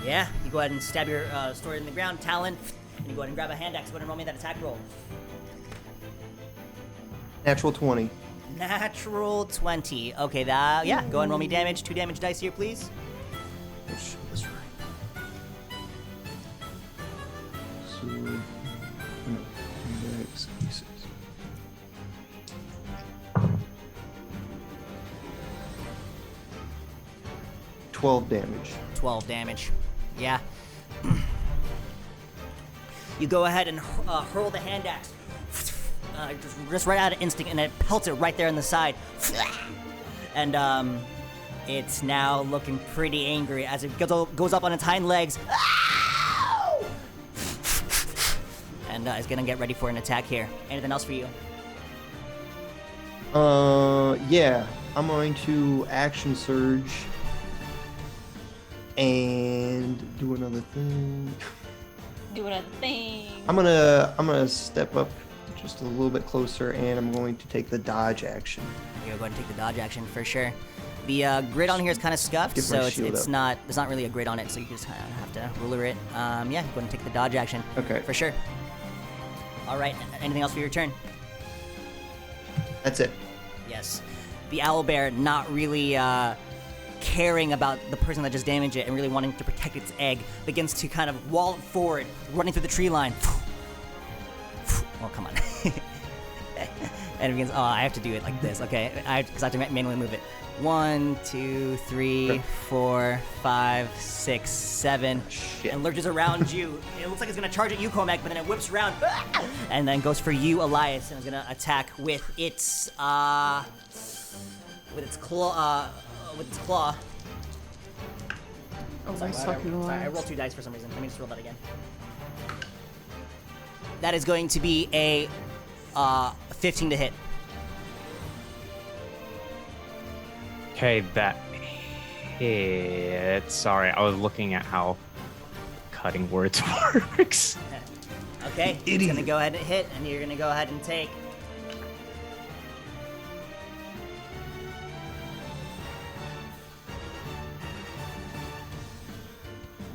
S2: Yeah, you go ahead and stab your sword in the ground, talon, and you go ahead and grab a hand axe. Go ahead and roll me that attack roll.
S4: Natural 20.
S2: Natural 20. Okay, that, yeah, go ahead and roll me damage. 2 damage dice here, please.
S4: Oh shit, that's right. Sword. No. Hand axe pieces. $12 damage.
S2: 12 damage. Yeah. You go ahead and hurl the hand axe. Just right out of instinct, and it pelts it right there in the side. And it's now looking pretty angry as it goes up on its hind legs. And is gonna get ready for an attack here. Anything else for you?
S4: Yeah. I'm going to action surge and do another thing.
S3: do another thing.
S4: I'm gonna step up just a little bit closer, and I'm going to take the dodge action.
S2: You're going to take the dodge action for sure. The grid on here is kind of scuffed,
S4: Get my
S2: so
S4: shield
S2: it's
S4: up.
S2: not there's not really a grid on it, so you just kind of have to ruler it. Yeah, go ahead and take the dodge action.
S4: Okay.
S2: For sure. All right. Anything else for your turn?
S4: That's it.
S2: Yes. The owlbear not really caring about the person that just damaged it and really wanting to protect its egg begins to kind of wall it forward, running through the tree line. Oh, come on. And it begins, oh, I have to do it like this, okay? Because I have to manually move it. 1, 2, 3, 4, 5, 6, 7.
S4: Shit.
S2: And lurches around you. It looks like it's going to charge at you, Comac, but then it whips around. And then goes for you, Elias, and is going to attack with its claw.
S6: Oh my fucking
S2: Sorry, I
S6: lord.
S2: rolled 2 dice for some reason. Let me just roll that again. That is going to be a 15 to hit.
S5: Okay, that hit. Sorry, I was looking at how cutting words works.
S2: Okay, it's gonna go ahead and hit, and you're gonna go ahead and take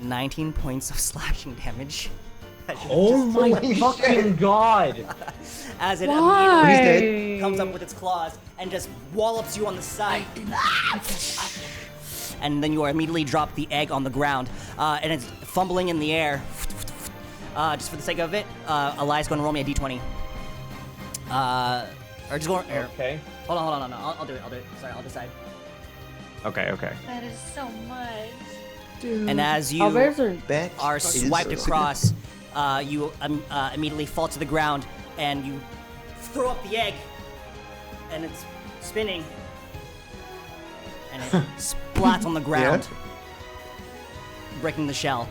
S2: 19 points of slashing damage.
S5: Oh my fucking god!
S2: As it
S1: Why?
S2: immediately comes up with its claws and just wallops you on the side. And then you are immediately drop the egg on the ground, and it's fumbling in the air. Just for the sake of it, Elias going to roll me a d20. Or just go.
S5: Okay.
S2: Hold on. I'll do it. Sorry, I'll decide.
S5: Okay.
S3: That is so much.
S1: Dude.
S2: And as you
S1: Owlbears are
S4: That
S2: are
S4: is
S2: swiped
S4: so
S2: across, you immediately fall to the ground, and you throw up the egg, and it's spinning, and it splats on the ground, breaking the shell.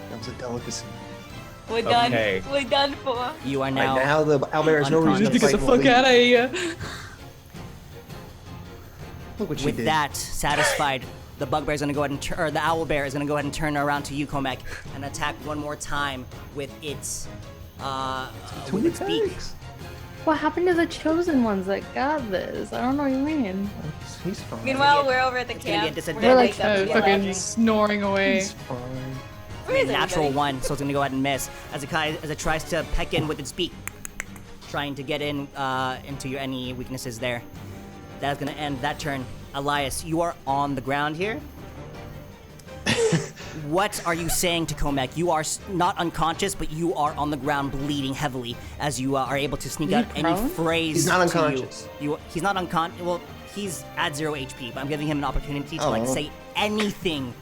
S4: That was a delicacy.
S3: We're done.
S5: Okay.
S3: We're done for.
S2: You are
S4: Right
S2: now.
S4: now, the owlbear has no reason to
S2: Unconscious.
S4: fight.
S6: Get the fuck out of here.
S4: Look what she
S2: With
S4: did.
S2: that satisfied, the bugbear is going to go ahead and or the owlbear is going to go ahead and turn around to you, Komek, and attack one more time with its with its beak.
S1: What happened to the chosen ones that got this? I don't know what you mean.
S4: He's fine.
S3: Meanwhile, we're over at the
S2: It's gonna
S3: camp.
S2: get
S3: We're
S2: disadvantaged.
S3: gonna
S1: We're
S3: wake up
S1: like,
S3: and be
S6: Fucking
S3: like,
S6: snoring away.
S4: He's fine.
S3: "Where is
S2: Natural
S3: everybody?"
S2: one, so it's going to go ahead and miss as it tries to peck in with its beak, trying to get in into any weaknesses there. That's going to end that turn. Elias, you are on the ground here. What are you saying to Komek? You are not unconscious, but you are on the ground bleeding heavily as you are able to sneak
S1: Is he
S2: out any
S1: prone?
S2: phrase
S4: He's not
S2: to
S4: unconscious.
S2: He's not unconscious. Well, he's at 0 HP, but I'm giving him an opportunity to like
S4: Oh.
S2: say anything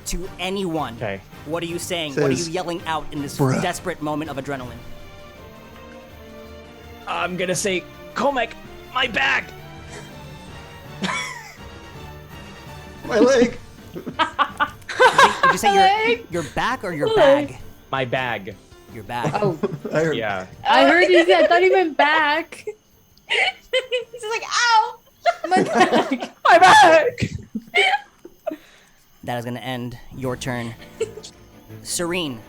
S2: to anyone.
S5: Okay.
S2: What are you saying? What are you
S4: Says,
S2: yelling out in this
S4: "Bruh."
S2: desperate moment of adrenaline?
S5: I'm gonna say, Komek, my bag.
S4: My leg.
S2: Did you say your back or your bag?
S5: My bag.
S2: Your bag.
S1: Oh,
S4: I heard.
S5: Yeah.
S1: I heard you said. I thought he meant back.
S3: He's just like, "Ow!"
S1: My back.
S6: My back!
S2: That is going to end your turn. Serene,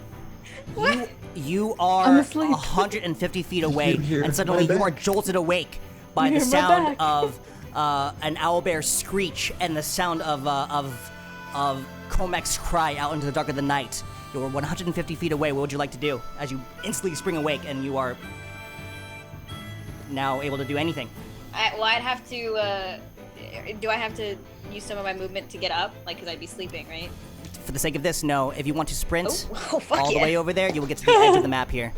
S2: you are
S1: I'm asleep.
S2: 150 feet away,
S4: You hear
S2: and suddenly
S4: my
S2: you are
S4: back?
S2: jolted awake by
S1: You
S2: the
S1: hear my
S2: sound
S1: back?
S2: of an owlbear screech and the sound of Komek's cry out into the dark of the night. You're 150 feet away. What would you like to do as you instantly spring awake and you are now able to do anything?
S3: I'd have to. Do I have to use some of my movement to get up? Like, because I'd be sleeping, right?
S2: For the sake of this, no. If you want to sprint
S3: Oh, fuck
S2: all the
S3: yeah.
S2: way over there, you will get to the edge of the map here.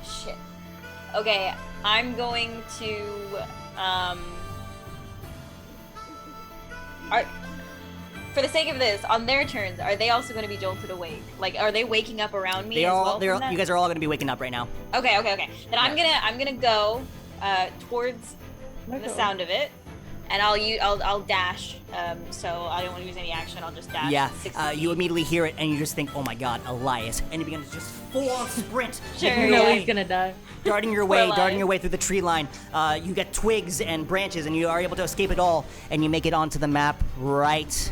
S3: Shit. Okay, I'm going to. For the sake of this, on their turns, are they also going to be jolted awake? Like, are they waking up around me
S2: They
S3: as
S2: are
S3: well? from that?
S2: you guys are all going to be waking up right now.
S3: Okay. Then I'm gonna go towards the sound of it, and I'll dash. So I don't want to use any action. I'll just dash.
S2: Yeah,
S3: 60
S2: you
S3: feet.
S2: immediately hear it and you just think, oh my god, Elias. And you begin to just full-on sprint.
S3: Sure,
S2: making
S1: You
S2: your
S1: know
S2: way-
S1: he's gonna die.
S2: darting your
S3: We're
S2: way,
S3: alive.
S2: darting your way through the tree line. You get twigs and branches and you are able to escape it all. And you make it onto the map right...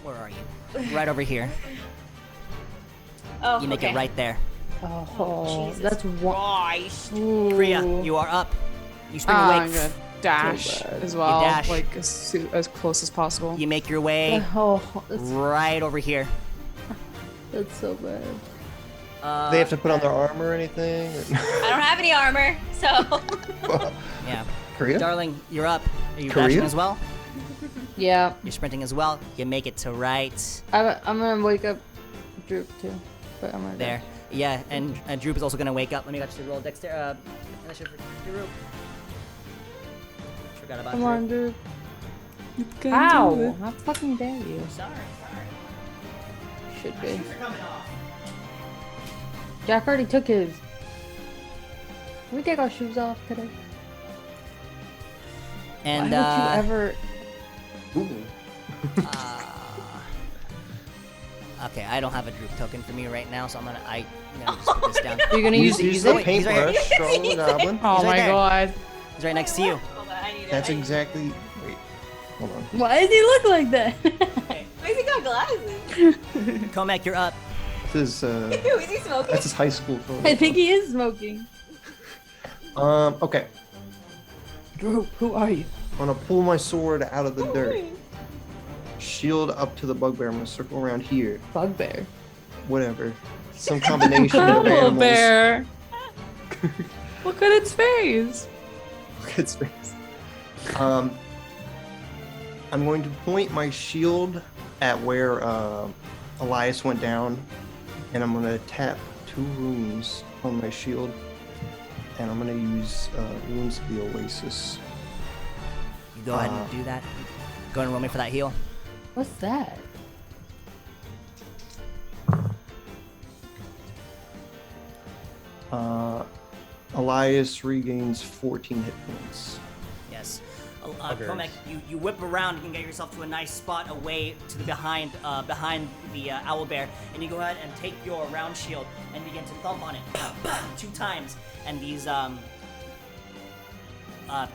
S2: Where are you? Right over here.
S3: Oh,
S2: You make
S3: okay.
S2: it right there.
S1: Oh,
S3: Jesus
S1: that's one.
S3: Christ.
S2: Kriya, you are up. You spring
S6: I'm
S2: awake.
S6: gonna dash
S1: bad.
S6: as well,
S2: dash.
S6: like as close as possible.
S2: You make your way
S1: Oh, that's,
S2: right over here.
S1: that's so bad.
S4: They have to put on their armor or anything?
S3: I don't have any armor, so.
S2: Yeah.
S4: Korea?
S2: Darling, you're up. Are you
S4: Korea?
S2: dashing as well?
S1: Yeah,
S2: You're sprinting as well. You make it to right
S1: I'm gonna wake up Droop too, but I'm gonna
S2: there. Yeah, and Droop is also gonna wake up. Let me get you to roll Dexter. Initiative for Droop. Forgot about
S1: Come
S2: Droop.
S1: on, Droop.
S6: You can do
S1: Ow!
S6: it.
S1: How fucking dare you?
S2: Sorry.
S1: Should be.
S2: Shoes are coming off.
S1: Jack already took his. Can we take our shoes off today?
S2: And
S1: Why would you ever?
S4: Ooh.
S2: okay, I don't have a Droop token for me right now, so I'm gonna just put this down.
S1: You're gonna use
S4: Use
S1: it?
S4: the
S2: He's right here.
S4: paintbrush, draw the goblin.
S6: Oh
S2: He's right
S6: my
S2: there.
S6: god.
S2: He's right next to you.
S3: Hold on, I need it.
S4: That's
S3: I need-
S4: exactly. Wait. Hold on.
S1: Why does he look like that?
S3: Why has he got glasses?
S2: Komek, you're up.
S4: This is
S3: Ew, is he smoking?
S4: that's his high school photo.
S1: I think he is smoking.
S4: Okay.
S1: Droop, who are you?
S4: I'm gonna pull my sword out of the dirt. Shield up to the bugbear. I'm gonna circle around here.
S1: Bugbear.
S4: Whatever. Some combination of
S6: Owl
S4: animals.
S6: bear. Look at its face.
S4: Look at its face. I'm going to point my shield at where Elias went down, and I'm gonna tap 2 runes on my shield, and I'm gonna use runes of the Oasis.
S2: You go ahead and do that. Go ahead and roll me for that heal.
S1: What's that?
S4: Elias regains 14 hit points.
S2: Yes.
S5: Buggers.
S2: Comac, you whip around. You can get yourself to a nice spot away to the behind the owlbear, and you go ahead and take your round shield and begin to thump on it 2 times, and these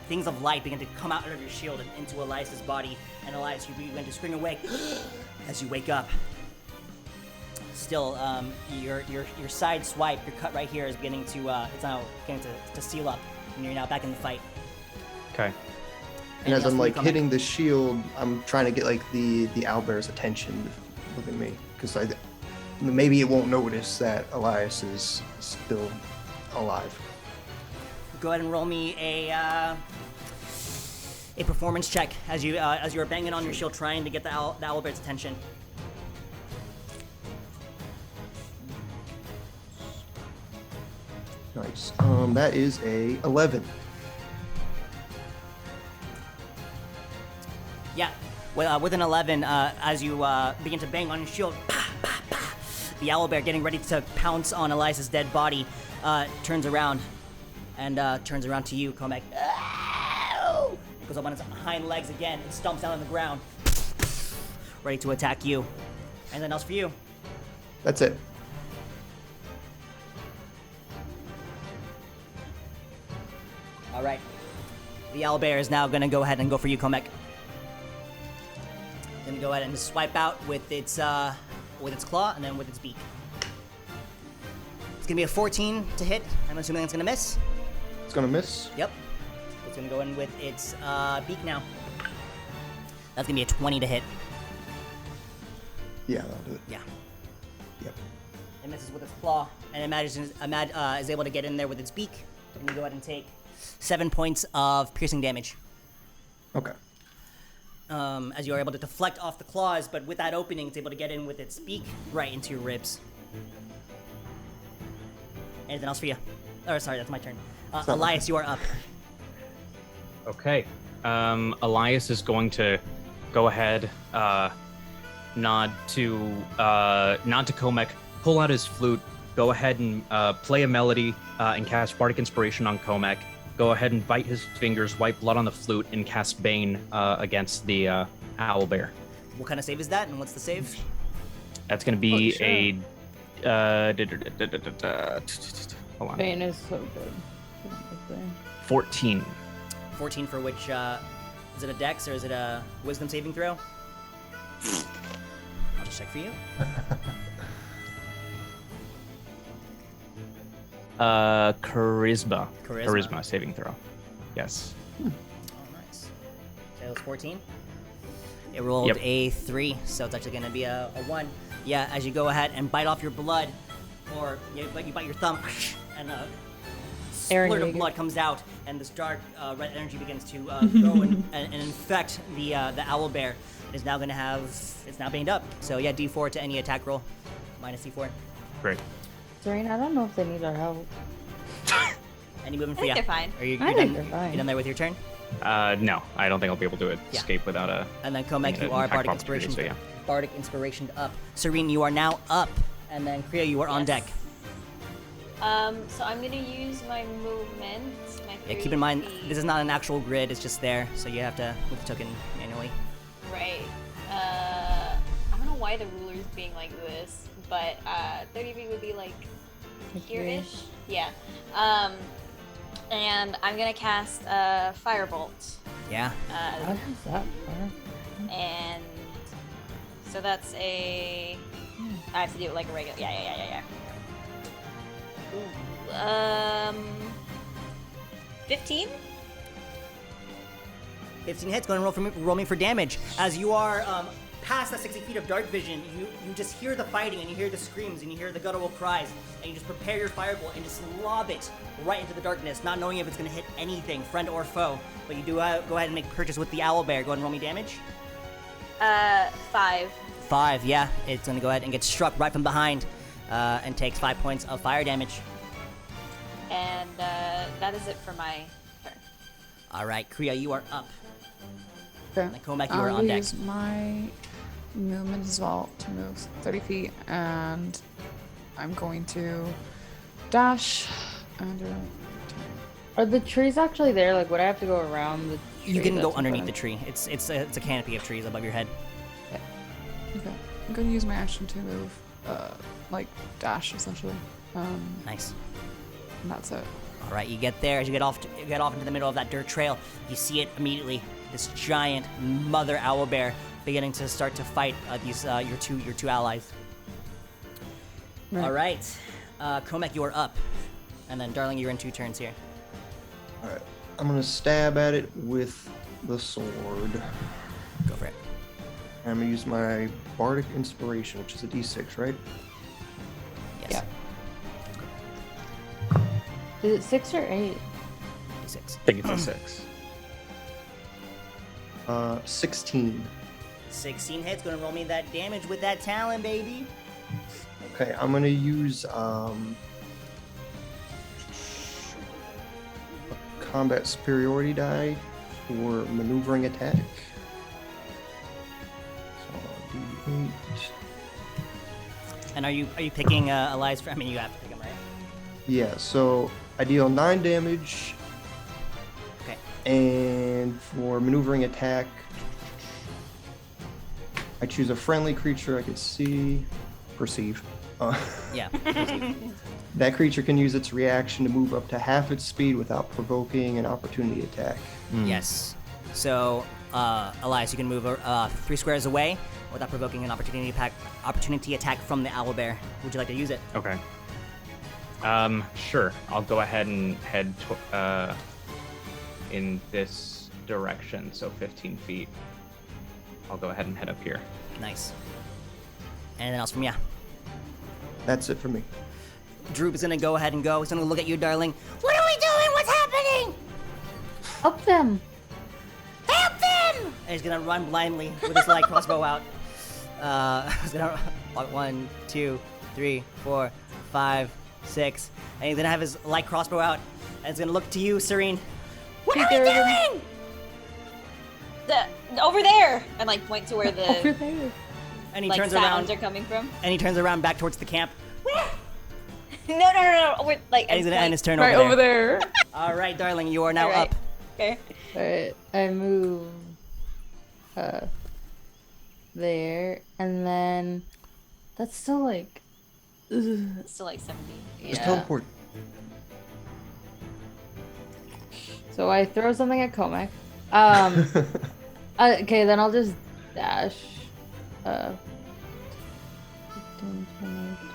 S2: things of light begin to come out of your shield and into Elias's body. And Elias, you begin to spring awake as you wake up. Still, your side swipe, your cut right here is beginning to it's now beginning to seal up, and you're now back in the fight.
S5: Okay.
S4: And as I'm like
S2: Comac?
S4: hitting the shield, I'm trying to get like the owlbear's attention. Look at me, because maybe it won't notice that Elias is still alive.
S2: Go ahead and roll me a performance check as you're banging on your shield, trying to get the owlbear's attention.
S4: Nice. That is a 11.
S2: Yeah, with an 11, as you begin to bang on your shield, the owlbear, getting ready to pounce on Elias's dead body, turns around and turns around to you, Comac. It goes up on its hind legs again and stomps down on the ground, ready to attack you. Anything else for you?
S4: That's it.
S2: All right. The owlbear is now gonna go ahead and go for you, Comac. Gonna go ahead and swipe out with its claw and then with its beak. It's gonna be a 14 to hit. I'm assuming it's gonna miss.
S4: It's gonna miss.
S2: Yep. It's gonna go in with its beak now. That's gonna be a 20 to hit.
S4: Yeah, that'll do it.
S2: Yeah.
S4: Yep.
S2: It misses with its claw, and is able to get in there with its beak. And you go ahead and take 7 points of piercing damage.
S4: Okay.
S2: As you are able to deflect off the claws, but with that opening, it's able to get in with its beak right into your ribs. Anything else for you? Or sorry, that's my turn. Elias, you are up.
S5: Okay. Elias is going to go ahead, nod to Comac, pull out his flute, go ahead and play a melody and cast Bardic Inspiration on Comac. Go ahead and bite his fingers, wipe blood on the flute, and cast Bane against the owlbear.
S2: What kind of save is that, and what's the save?
S5: That's going to be hold on.
S1: Bane is so good.
S5: 14.
S2: 14 for which, is it a dex or is it a wisdom saving throw? I'll just check for you.
S5: Charisma.
S2: Charisma.
S5: Charisma saving throw. Yes.
S2: Oh, nice. Okay, it was 14. It rolled
S5: Yep.
S2: a 3, so it's actually going to be a 1. Yeah, as you go ahead and bite off your blood, or you bite your thumb, and a
S1: Aaron
S2: splurt of
S1: Yeager.
S2: blood comes out, and this dark red energy begins to go and infect the owlbear. It is now going to have, it's now baned up. So yeah, D4 to any attack roll, minus D4.
S5: Great.
S1: Serena, I don't know if they need our help.
S2: Any movement for
S3: I
S2: you?
S3: think they're fine.
S2: Are you
S1: I
S2: you're
S1: think
S2: done?
S1: they're fine.
S2: You done there with your turn?
S5: No, I don't think I'll be able to
S2: Yeah.
S5: escape without a.
S2: And then Comac, you
S5: an
S2: are
S5: attack
S2: Bardic
S5: of opportunity,
S2: Inspiration.
S5: so yeah.
S2: Bardic Inspiration up. Serene, you are now up. And then Kriya, you are on
S3: Yes.
S2: deck.
S3: So I'm gonna use my movement. My
S2: Yeah, keep in mind,
S3: 3
S2: this is not an actual grid, it's just there, so you have to move the token manually.
S3: Right. I don't know why the ruler's being like this, but 30 feet would be like here-ish. Yeah. And I'm gonna cast Firebolt.
S2: Yeah.
S1: How does that work?
S3: And so that's a. I have to do it like a regular. Yeah. Ooh, 15.
S2: 15 hits, go ahead and roll me for damage. As you are past that 60 feet of dark vision, you just hear the fighting, and you hear the screams, and you hear the guttural cries, and you just prepare your firebolt and just lob it right into the darkness, not knowing if it's going to hit anything, friend or foe. But you do go ahead and make purchase with the owlbear. Go ahead and roll me damage.
S3: 5.
S2: 5, yeah. It's going to go ahead and get struck right from behind and takes 5 points of fire damage.
S3: And that is it for my turn.
S2: All right, Kriya, you are up.
S6: Okay.
S2: And Comac, you are on
S6: I'll
S2: deck.
S6: use my movement as well to move 30 feet, and I'm going to dash and
S1: Are the trees actually there? Like, would I have to go around the tree?
S2: You can
S1: that's
S2: go
S1: in
S2: underneath
S1: front
S2: the tree. It's a canopy of trees above your head.
S6: okay. I'm gonna use my action to move, like dash essentially.
S2: Nice.
S6: And that's it.
S2: All right, you get there. As you get off into the middle of that dirt trail, you see it immediately. This giant mother owlbear beginning to start to fight these your two allies.
S6: Right.
S2: All right, Komek, you are up, and then Darling, you're in 2 turns here.
S4: All right. I'm gonna stab at it with the sword.
S2: Go for it.
S4: I'm gonna use my bardic inspiration, which is a d6, right?
S2: Yes.
S1: Is it 6 or 8?
S2: 6.
S5: I think it's a 6.
S4: 16.
S2: 16 hits. Gonna roll me that damage with that talon, baby.
S4: Okay, I'm gonna use a combat superiority die for maneuvering attack. So D8.
S2: And are you picking allies for? I mean, you have to pick them, right?
S4: Yeah, so I deal 9 damage,
S2: Okay.
S4: and for maneuvering attack, I choose a friendly creature I could perceive.
S2: Yeah.
S4: That creature can use its reaction to move up to half its speed without provoking an opportunity attack.
S2: Yes. So, Elias, you can move 3 squares away without provoking an opportunity attack from the owlbear. Would you like to use it?
S5: Okay. Sure. I'll go ahead and head in this direction, so 15 feet. I'll go ahead and head up here.
S2: Nice. Anything else from you?
S4: That's it for me.
S2: Droop is gonna go ahead and go. He's gonna look at you, Darling.
S7: What are we doing? What's happening?
S1: Up them!
S7: Help them!
S2: And he's gonna run blindly with his light crossbow out. He's gonna 1, 2, 3, 4, 5, 6, and he's gonna have his light crossbow out, and he's gonna look to you, Serene.
S7: What are we doing?
S3: Over there, and like point to where
S1: Over
S3: the
S1: there.
S2: And he
S3: like
S2: turns
S3: sounds
S2: around.
S3: are coming from.
S2: And he turns around back towards the camp.
S3: No. We're, like,
S2: And he's gonna end his turn
S6: Right over there.
S2: All right, Darling, you are now
S3: All right.
S2: up.
S3: Okay.
S1: Alright, I move there, and then that's still like
S3: It's still like 70.
S4: Just
S1: yeah.
S4: teleport.
S1: So I throw something at Komek. Okay, then I'll just dash 15, 20,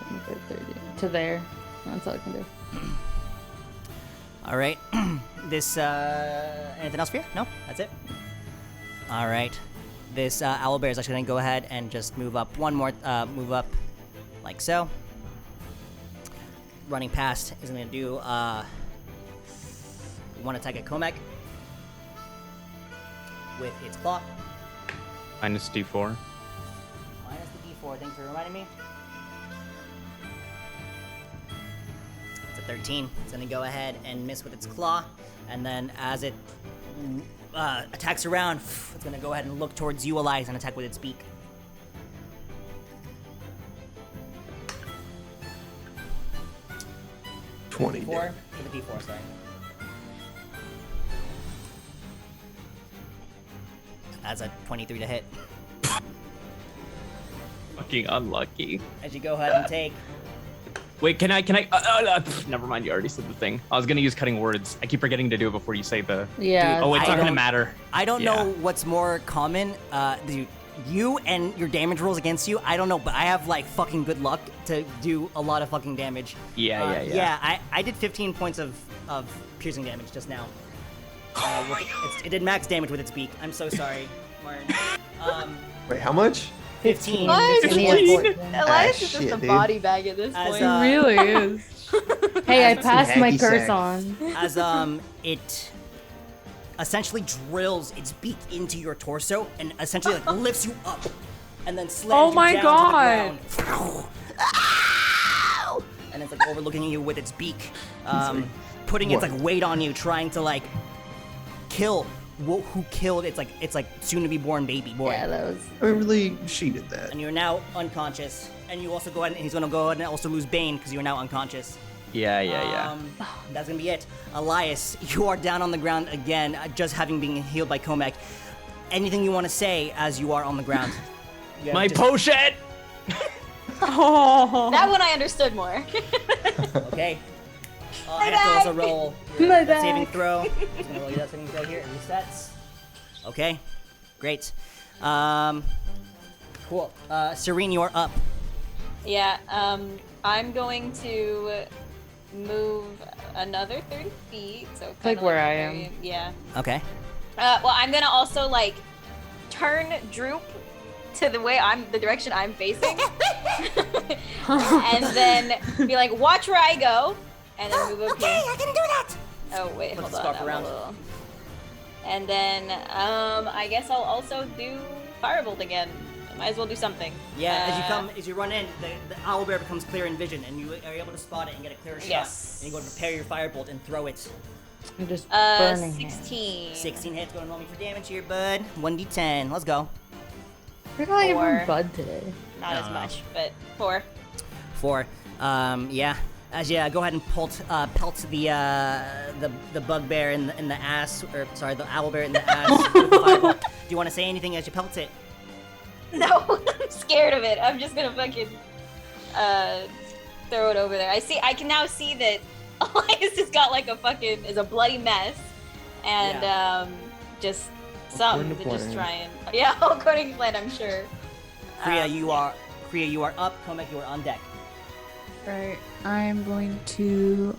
S1: 25, 30 to there. That's all I can do.
S2: All right. This, anything else for you? No? That's it? All right. This owlbear is actually going to go ahead and just move up move up like so. Running past is going to do one attack at Komek with its claw.
S5: Minus D4.
S2: Minus the D4. Thanks for reminding me. It's a 13. It's going to go ahead and miss with its claw. And then as it attacks around, it's going to go ahead and look towards you, Elias, and attack with its beak.
S4: Twenty.
S2: D4? With a D4, sorry. That's a 23 to hit.
S5: Fucking unlucky.
S2: As you go ahead and take...
S5: Wait, can I? Never mind. You already said the thing. I was gonna use cutting words. I keep forgetting to do it before you say the.
S1: Yeah.
S5: Oh, it's
S2: I
S5: not gonna
S2: don't-
S5: matter.
S2: I don't
S5: Yeah.
S2: know what's more common, dude. You and your damage rolls against you, I don't know, but I have like fucking good luck to do a lot of fucking damage.
S5: Yeah.
S2: Yeah, I did 15 points of piercing damage just now. It did max damage with its beak. I'm so sorry, Martin.
S4: Wait, how much?
S2: 15.
S3: Elias
S2: 15
S3: is
S2: points.
S3: Elias is
S4: shit,
S3: just a
S4: dude.
S3: body bag at this
S2: As,
S3: point.
S6: It really is.
S1: Hey, I passed my
S4: hacky
S1: curse
S4: sack.
S1: on.
S2: As it essentially drills its beak into your torso and essentially like lifts you up and then slams
S6: Oh
S2: you
S6: my
S2: down
S6: God.
S2: to the ground. Ow! And it's like overlooking you with its beak, putting its
S4: What?
S2: like weight on you, trying to like kill who killed it's like soon to be born baby boy.
S1: Yeah, that was.
S4: I mean, really, she did that.
S2: And you're now unconscious. And you also go ahead and he's gonna go ahead and also lose Bane because you're now unconscious.
S8: Yeah.
S2: That's gonna be it. Elias, you are down on the ground again, just having been healed by Komek. Anything you want to say as you are on the ground? Yeah,
S8: My potion!
S6: Oh.
S3: That one I understood more.
S2: Okay. I have to also roll your
S1: My
S2: death saving
S1: back.
S2: throw. Just gonna roll your death saving throw here. It resets. Okay. Great. Cool. Serene, you are up.
S3: Yeah, I'm going to move another 30 feet. So
S1: Like
S3: kinda
S1: where I
S3: the
S1: am.
S3: area- Yeah.
S2: Okay.
S3: Well, I'm gonna also like turn Droop to the direction I'm facing, and then be like, watch where I go, and then move up
S7: Okay,
S3: here.
S7: I can do that.
S3: Oh wait,
S2: Put
S3: hold
S2: the
S3: on.
S2: scarf
S3: I'm a
S2: around.
S3: little- And then I guess I'll also do Firebolt again. Might as well do something.
S2: Yeah, as you run in, the owlbear becomes clear in vision, and you are able to spot it and get a clearer shot.
S3: Yes.
S2: And you go to prepare your firebolt and throw it.
S1: I'm just burning him.
S3: 16.
S2: 16 hits. Go and roll me for damage here, bud. 1d10. Let's go.
S1: We're like
S3: Four.
S1: having Bud today.
S3: Not as
S2: No.
S3: much, but 4.
S2: 4. Yeah. As you go ahead and pelt the bugbear in the ass, or sorry, the owlbear in the ass with the firebolt. Do you want to say anything as you pelt it?
S3: No, I'm scared of it. I'm just gonna fucking throw it over there. I can now see that Elias has got like is a bloody mess, and just some
S4: According
S3: to
S4: to
S3: just
S4: plan.
S3: try and according to plan, I'm sure.
S2: Kriya, you are up. Komek, you are on deck.
S6: Right. I'm going to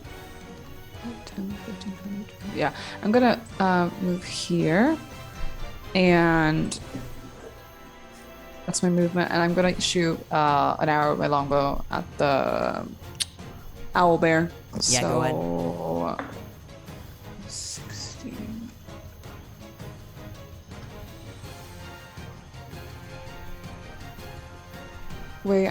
S6: 10, 15, 20, 20. Yeah. I'm gonna move here. And that's my movement. And I'm gonna shoot an arrow with my longbow at the owl bear.
S2: Yeah, go ahead.
S6: So 16. Wait,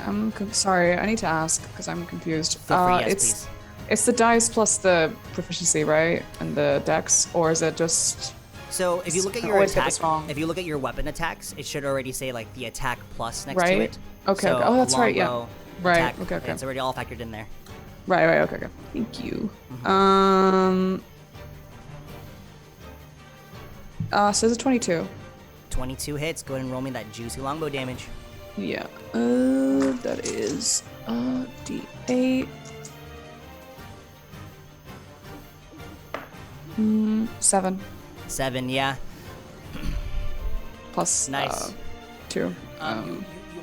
S6: sorry. I need to ask because I'm confused.
S2: Feel free, yes, please.
S6: It's the dice plus the proficiency, right? And the dex, or is it just?
S2: So if you look at
S6: I
S2: your
S6: always get
S2: attack,
S6: this wrong.
S2: if you look at your weapon attacks, it should already say like the attack plus next to
S6: Right.
S2: it.
S6: Okay,
S2: So
S6: okay. Oh, that's right, yeah.
S2: longbow,
S6: Right,
S2: attack,
S6: okay.
S2: It's already all factored in there.
S6: Right. Okay. Thank you.
S2: Mm-hmm.
S6: So it's a 22.
S2: 22 hits. Go ahead and roll me that juicy longbow damage.
S6: Yeah. That is D8. 7
S2: 7, yeah.
S6: plus
S2: Nice.
S6: 2.
S2: You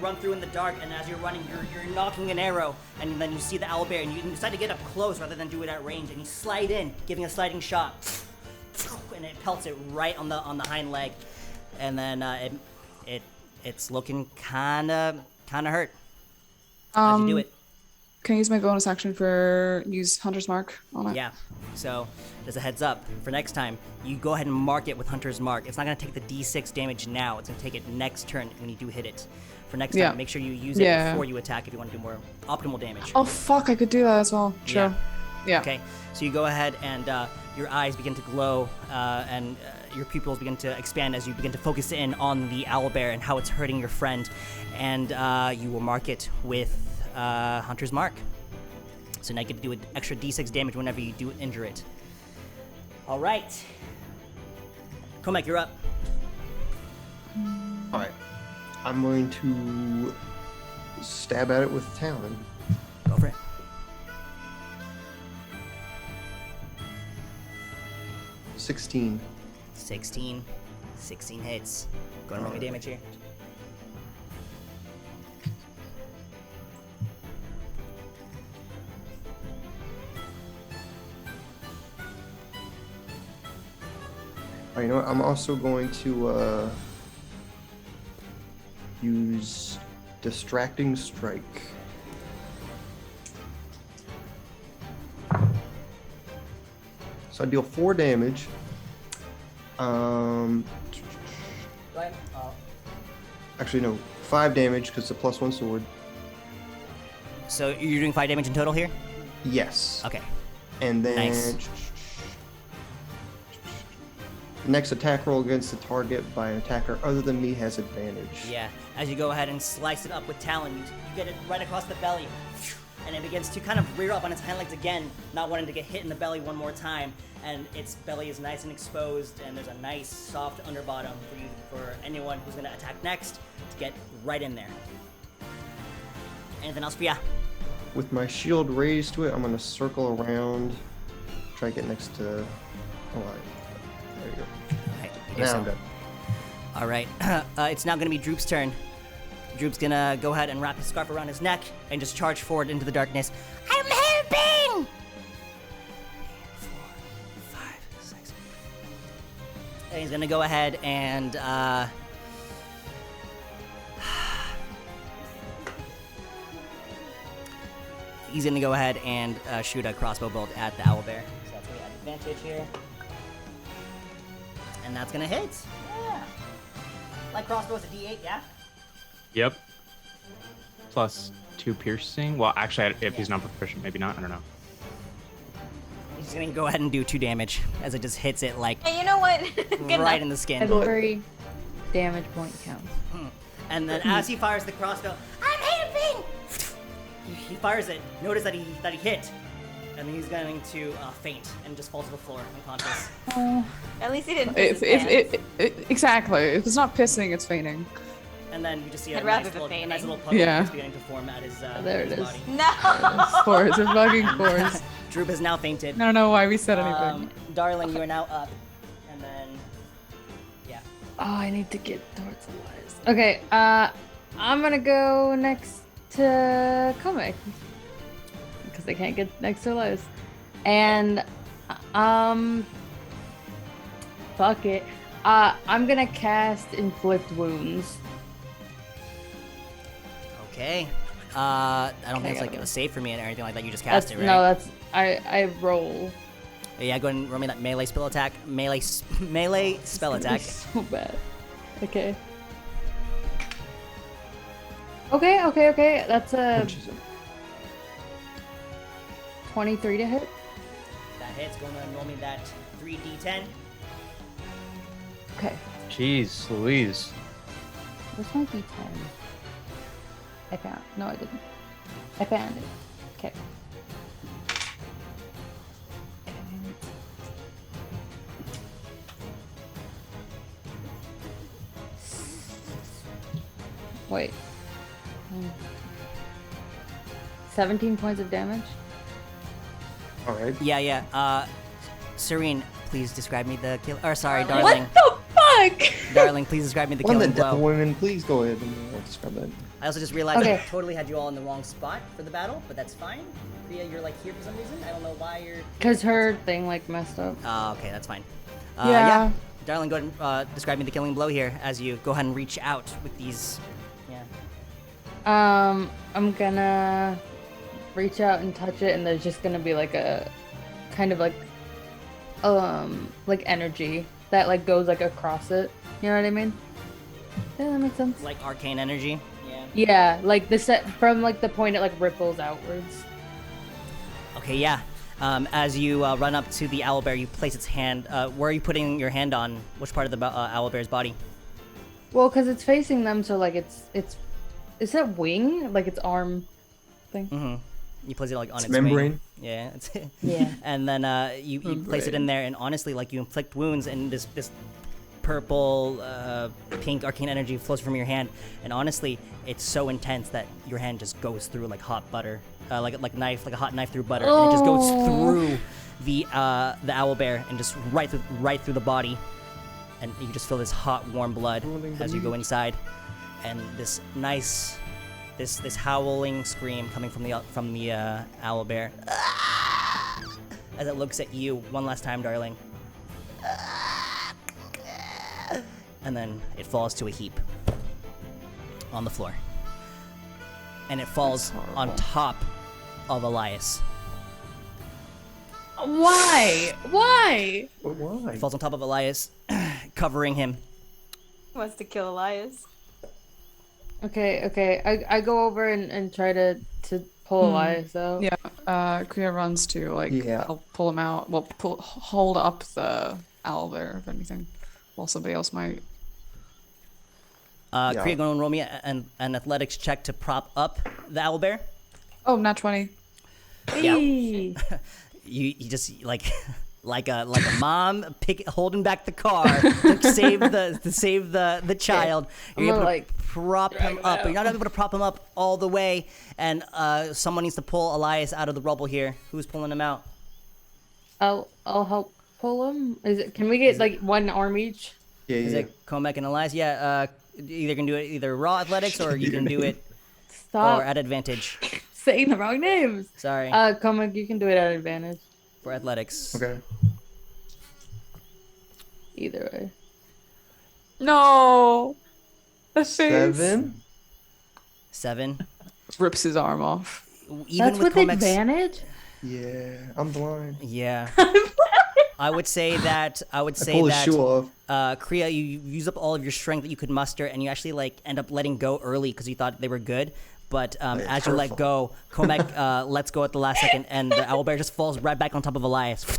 S2: run through in the dark, and as you're running, you're knocking an arrow, and then you see the owlbear, and you decide to get up close rather than do it at range, and you slide in, giving a sliding shot, and it pelts it right on the hind leg, and then it's looking kind of hurt as you do it.
S6: Can I use my bonus action for use Hunter's Mark on it?
S2: Yeah. So, as a heads up, for next time, you go ahead and mark it with Hunter's Mark. It's not going to take the d6 damage now. It's going to take it next turn when you do hit it. For next
S6: Yeah.
S2: time, make sure you use it
S6: Yeah.
S2: before you attack if you want to do more optimal damage.
S6: Oh fuck! I could do that as well. True. Yeah.
S2: Okay. So you go ahead and your eyes begin to glow and your pupils begin to expand as you begin to focus in on the owlbear and how it's hurting your friend. And you will mark it with Hunter's Mark. So now you get to do an extra d6 damage whenever you do injure it. All right. Komek, you're up.
S4: All right. I'm going to stab at it with Talon.
S2: Go for it.
S4: 16.
S2: 16 hits. Go and roll me damage here.
S4: All right, you know what? I'm also going to use Distracting Strike. So I deal 4 damage. Actually, no, 5 damage because it's a +1 sword.
S2: So you're doing 5 damage in total here?
S4: Yes.
S2: Okay.
S4: And then
S2: Nice.
S4: The next attack roll against the target by an attacker other than me has advantage.
S2: Yeah, as you go ahead and slice it up with talon, you get it right across the belly, and it begins to kind of rear up on its hind legs again, not wanting to get hit in the belly one more time. And its belly is nice and exposed, and there's a nice soft underbottom for anyone who's gonna attack next to get right in there. Anything else for ya?
S4: With my shield raised to it, I'm gonna circle around, try to get next to. Oh, there you go.
S2: Okay, you do
S4: Now
S2: so.
S4: I'm done.
S2: All right, it's now gonna be Droop's turn. Droop's gonna go ahead and wrap his scarf around his neck and just charge forward into the darkness.
S7: I'm helping!
S2: 4, 5, 6. And he's gonna go ahead and he's gonna go ahead and shoot a crossbow bolt at the owlbear. So that's gonna be an advantage here. And that's gonna hit. Yeah. Like crossbow's a D8, yeah?
S5: Yep. Plus 2 piercing. Well, actually, if he's not proficient, maybe not. I don't know.
S2: He's gonna go ahead and do 2 damage as it just hits it like
S3: Hey, you know what? Good
S2: right
S3: enough.
S2: in the skin.
S1: Every damage point counts.
S2: And then as he fires the crossbow,
S7: I'm helping!
S2: he fires it. Notice that he hit, and then he's going to faint and just falls to the floor unconscious.
S3: At least he didn't. piss his pants.
S6: Exactly. If it's not pissing, it's fainting.
S2: And then you just see a
S3: I'd rather
S2: nice
S3: the
S2: little,
S3: fainting.
S2: puddle
S6: Yeah.
S2: that's beginning to form at his,
S1: There it
S2: his
S1: is.
S2: body.
S3: No.
S6: Course, a fucking course.
S2: Droop has now fainted.
S6: I don't know why we said anything.
S2: Darling, you are now up. And then, yeah.
S1: Oh, I need to get towards Elias. Okay, I'm gonna go next to Comic because they can't get next to Elias, and fuck it. I'm gonna cast Inflict Wounds.
S2: Okay. I don't think it's like a save for me or anything like that. You just cast it, right?
S1: No, that's I roll.
S2: Yeah, go ahead and roll me that melee spell attack. Melee spell attack.
S1: So bad. Okay. Okay. That's a
S4: Punches him.
S1: 23 to hit.
S2: That hits. Go ahead and roll me that 3d10.
S1: Okay.
S5: Jeez, Louise.
S1: Where's my D10? I found. No, I didn't. I found it. Okay. Wait. 17 points of damage.
S4: All right.
S2: Yeah. Serene, please describe me the kill. Or sorry, Darling.
S1: What the fuck?
S2: Darling, please describe me the
S4: One of
S2: killing
S4: the devil
S2: blow.
S4: women, please go ahead and describe that.
S2: I also just realized
S1: Okay.
S2: I totally had you all in the wrong spot for the battle, but that's fine. Priya, you're like here for some reason. I don't know why you're.
S1: Because her thing like messed up.
S2: Oh, okay, that's fine.
S6: Yeah.
S2: Darling, go ahead and describe me the killing blow here as you go ahead and reach out with these. Yeah.
S1: I'm gonna reach out and touch it, and there's just gonna be like a kind of like energy that like goes like across it. You know what I mean? Yeah, that makes sense.
S2: Like arcane energy. Yeah.
S1: Yeah, like the set from like the point it like ripples outwards.
S2: Okay, yeah. As you run up to the owlbear, you place its hand. Where are you putting your hand on? Which part of the owlbear's body?
S1: Well, because it's facing them, so like it's is that wing like its arm thing?
S2: Mm-hmm. You place it like on its
S4: membrane.
S2: wing. Yeah. It's
S1: Yeah.
S2: And then you place it in there, and honestly, like you inflict wounds, and this purple, pink arcane energy flows from your hand, and honestly, it's so intense that your hand just goes through like hot butter, like a hot knife through butter, and it just goes through the owlbear and just right through the body, and you just feel this hot, warm blood as you go inside, and this nice, this howling scream coming from the owlbear as it looks at you one last time, darling. And then it falls to a heap on the floor. And it falls on top of Elias.
S1: Why? Why?
S4: But why?
S2: It falls on top of Elias, covering him.
S3: He wants to kill Elias.
S1: Okay. I go over and try to pull Elias out.
S6: Yeah. Kriya runs to
S4: Yeah.
S6: help pull him out. Well, hold up the owlbear if anything, while somebody else might.
S4: Yeah.
S2: Kriya, go and roll me an athletics check to prop up the owlbear.
S6: Oh, nat 20.
S2: Yeah.
S1: Hey.
S2: You just like a mom holding back the car to save the child.
S1: I'm
S2: You're able
S1: gonna,
S2: to prop him up, but you're not able to prop him up all the way. And someone needs to pull Elias out of the rubble here. Who's pulling him out?
S1: I'll help pull him. Can we get like one arm each?
S4: Yeah,
S2: Is
S4: yeah.
S2: it Comac and Elias? Yeah. Either can do it either raw athletics or you can do it
S1: Stop
S2: or at advantage.
S1: saying the wrong names.
S2: Sorry.
S1: Comic, you can do it at advantage.
S2: For athletics.
S4: Okay.
S1: Either way.
S6: No. The face
S4: 7.
S6: rips his arm off.
S2: Even
S1: That's with
S2: Comac's-
S1: advantage?
S4: Yeah, I'm blind.
S2: Yeah. I would say that
S4: Pull his shoe off.
S2: Kriya, you use up all of your strength that you could muster, and you actually end up letting go early because you thought they were good. But as you let go, Comac lets go at the last second, and the owlbear just falls right back on top of Elias.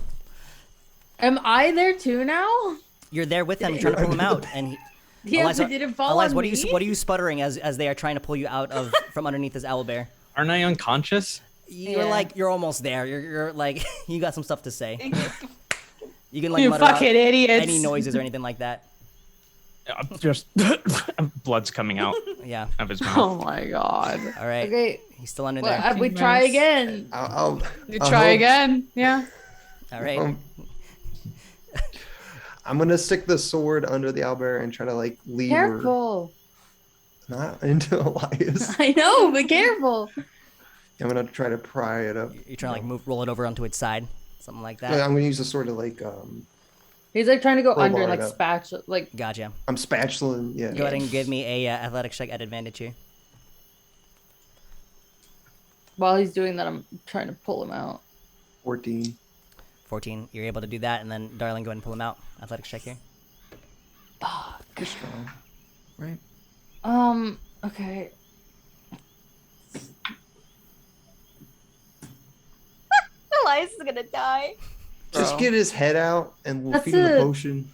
S1: Am I there too now?
S2: You're there with him, trying to pull him out, and
S1: Yeah, but did it fall
S2: Elias,
S1: on
S2: what
S1: me?
S2: are you sputtering as they are trying to pull you out of from underneath this owlbear?
S5: Aren't I unconscious?
S2: You're almost there. You're you got some stuff to say. You can
S1: You
S2: mutter out
S1: fucking idiots.
S2: any noises or anything like that.
S5: Just blood's coming out
S2: Yeah.
S5: of his mouth.
S6: Oh my god.
S2: All right.
S1: Okay,
S2: He's still under
S1: well,
S2: there.
S1: we try again.
S4: I'll
S6: You try again? Yeah.
S2: All right.
S4: I'm gonna stick the sword under the owlbear and try to lead her
S1: Careful.
S4: not into Elias.
S1: I know, but careful.
S4: I'm gonna try to pry it up.
S2: You're trying to roll it over onto its side, something like that.
S4: I'm gonna use the sword to
S1: He's trying to go
S4: Crowbar
S1: under and
S4: it up.
S1: spatula.
S2: Gotcha.
S4: I'm spatulaing. Yeah.
S2: Go ahead and give me a athletics check at advantage here.
S1: While he's doing that, I'm trying to pull him out.
S4: 14.
S2: 14. You're able to do that, and then Darling, go ahead and pull him out. Athletics check here.
S4: You're strong, right?
S1: Okay.
S3: Elias is gonna die.
S4: Just get his head out and we'll
S1: That's
S4: feed him the
S1: it.
S4: potion.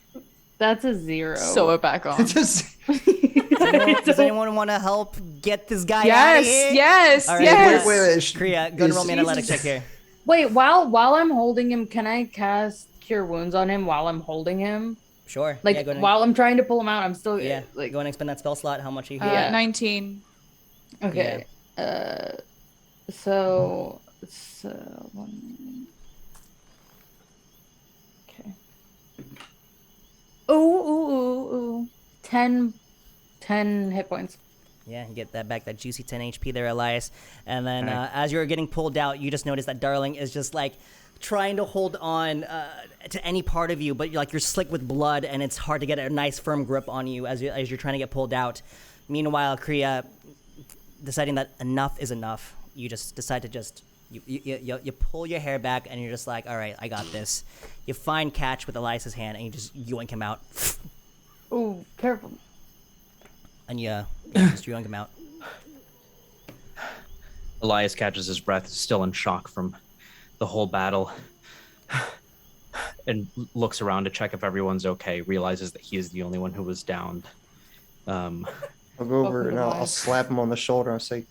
S1: That's a 0.
S6: Sew it back on.
S4: Just
S2: Does anyone want to help get this guy out of
S6: Yes,
S2: here?
S6: yes,
S2: All right,
S6: yes.
S4: wait.
S2: Kriya, go and roll me an athletics check here.
S1: Wait, while I'm holding him, can I cast Cure Wounds on him while I'm holding him?
S2: Sure.
S1: Like
S2: yeah, go ahead
S1: while I'm trying to pull him out, I'm still
S2: and, yeah,
S1: like
S2: go and expend that spell slot. How much are you here?
S1: Yeah.
S6: 19.
S1: okay. So okay. Ooh. 10 hit points.
S2: Yeah, you get that back, that juicy 10 HP there, Elias. And then as you're getting pulled out, you just notice that Darling is just trying to hold on to any part of you, but you're slick with blood, and it's hard to get a nice firm grip on you as you're trying to get pulled out. Meanwhile, Kriya, deciding that enough is enough, you just decide to you pull your hair back, and you're just like, all right, I got this. You find catch with Elias's hand, and you just yoink him out.
S1: Ooh, careful.
S2: And you just yoink him out.
S5: Elias catches his breath, still in shock from the whole battle, and looks around to check if everyone's okay, realizes that he is the only one who was downed.
S4: I'll go over and I'll slap him on the shoulder and say,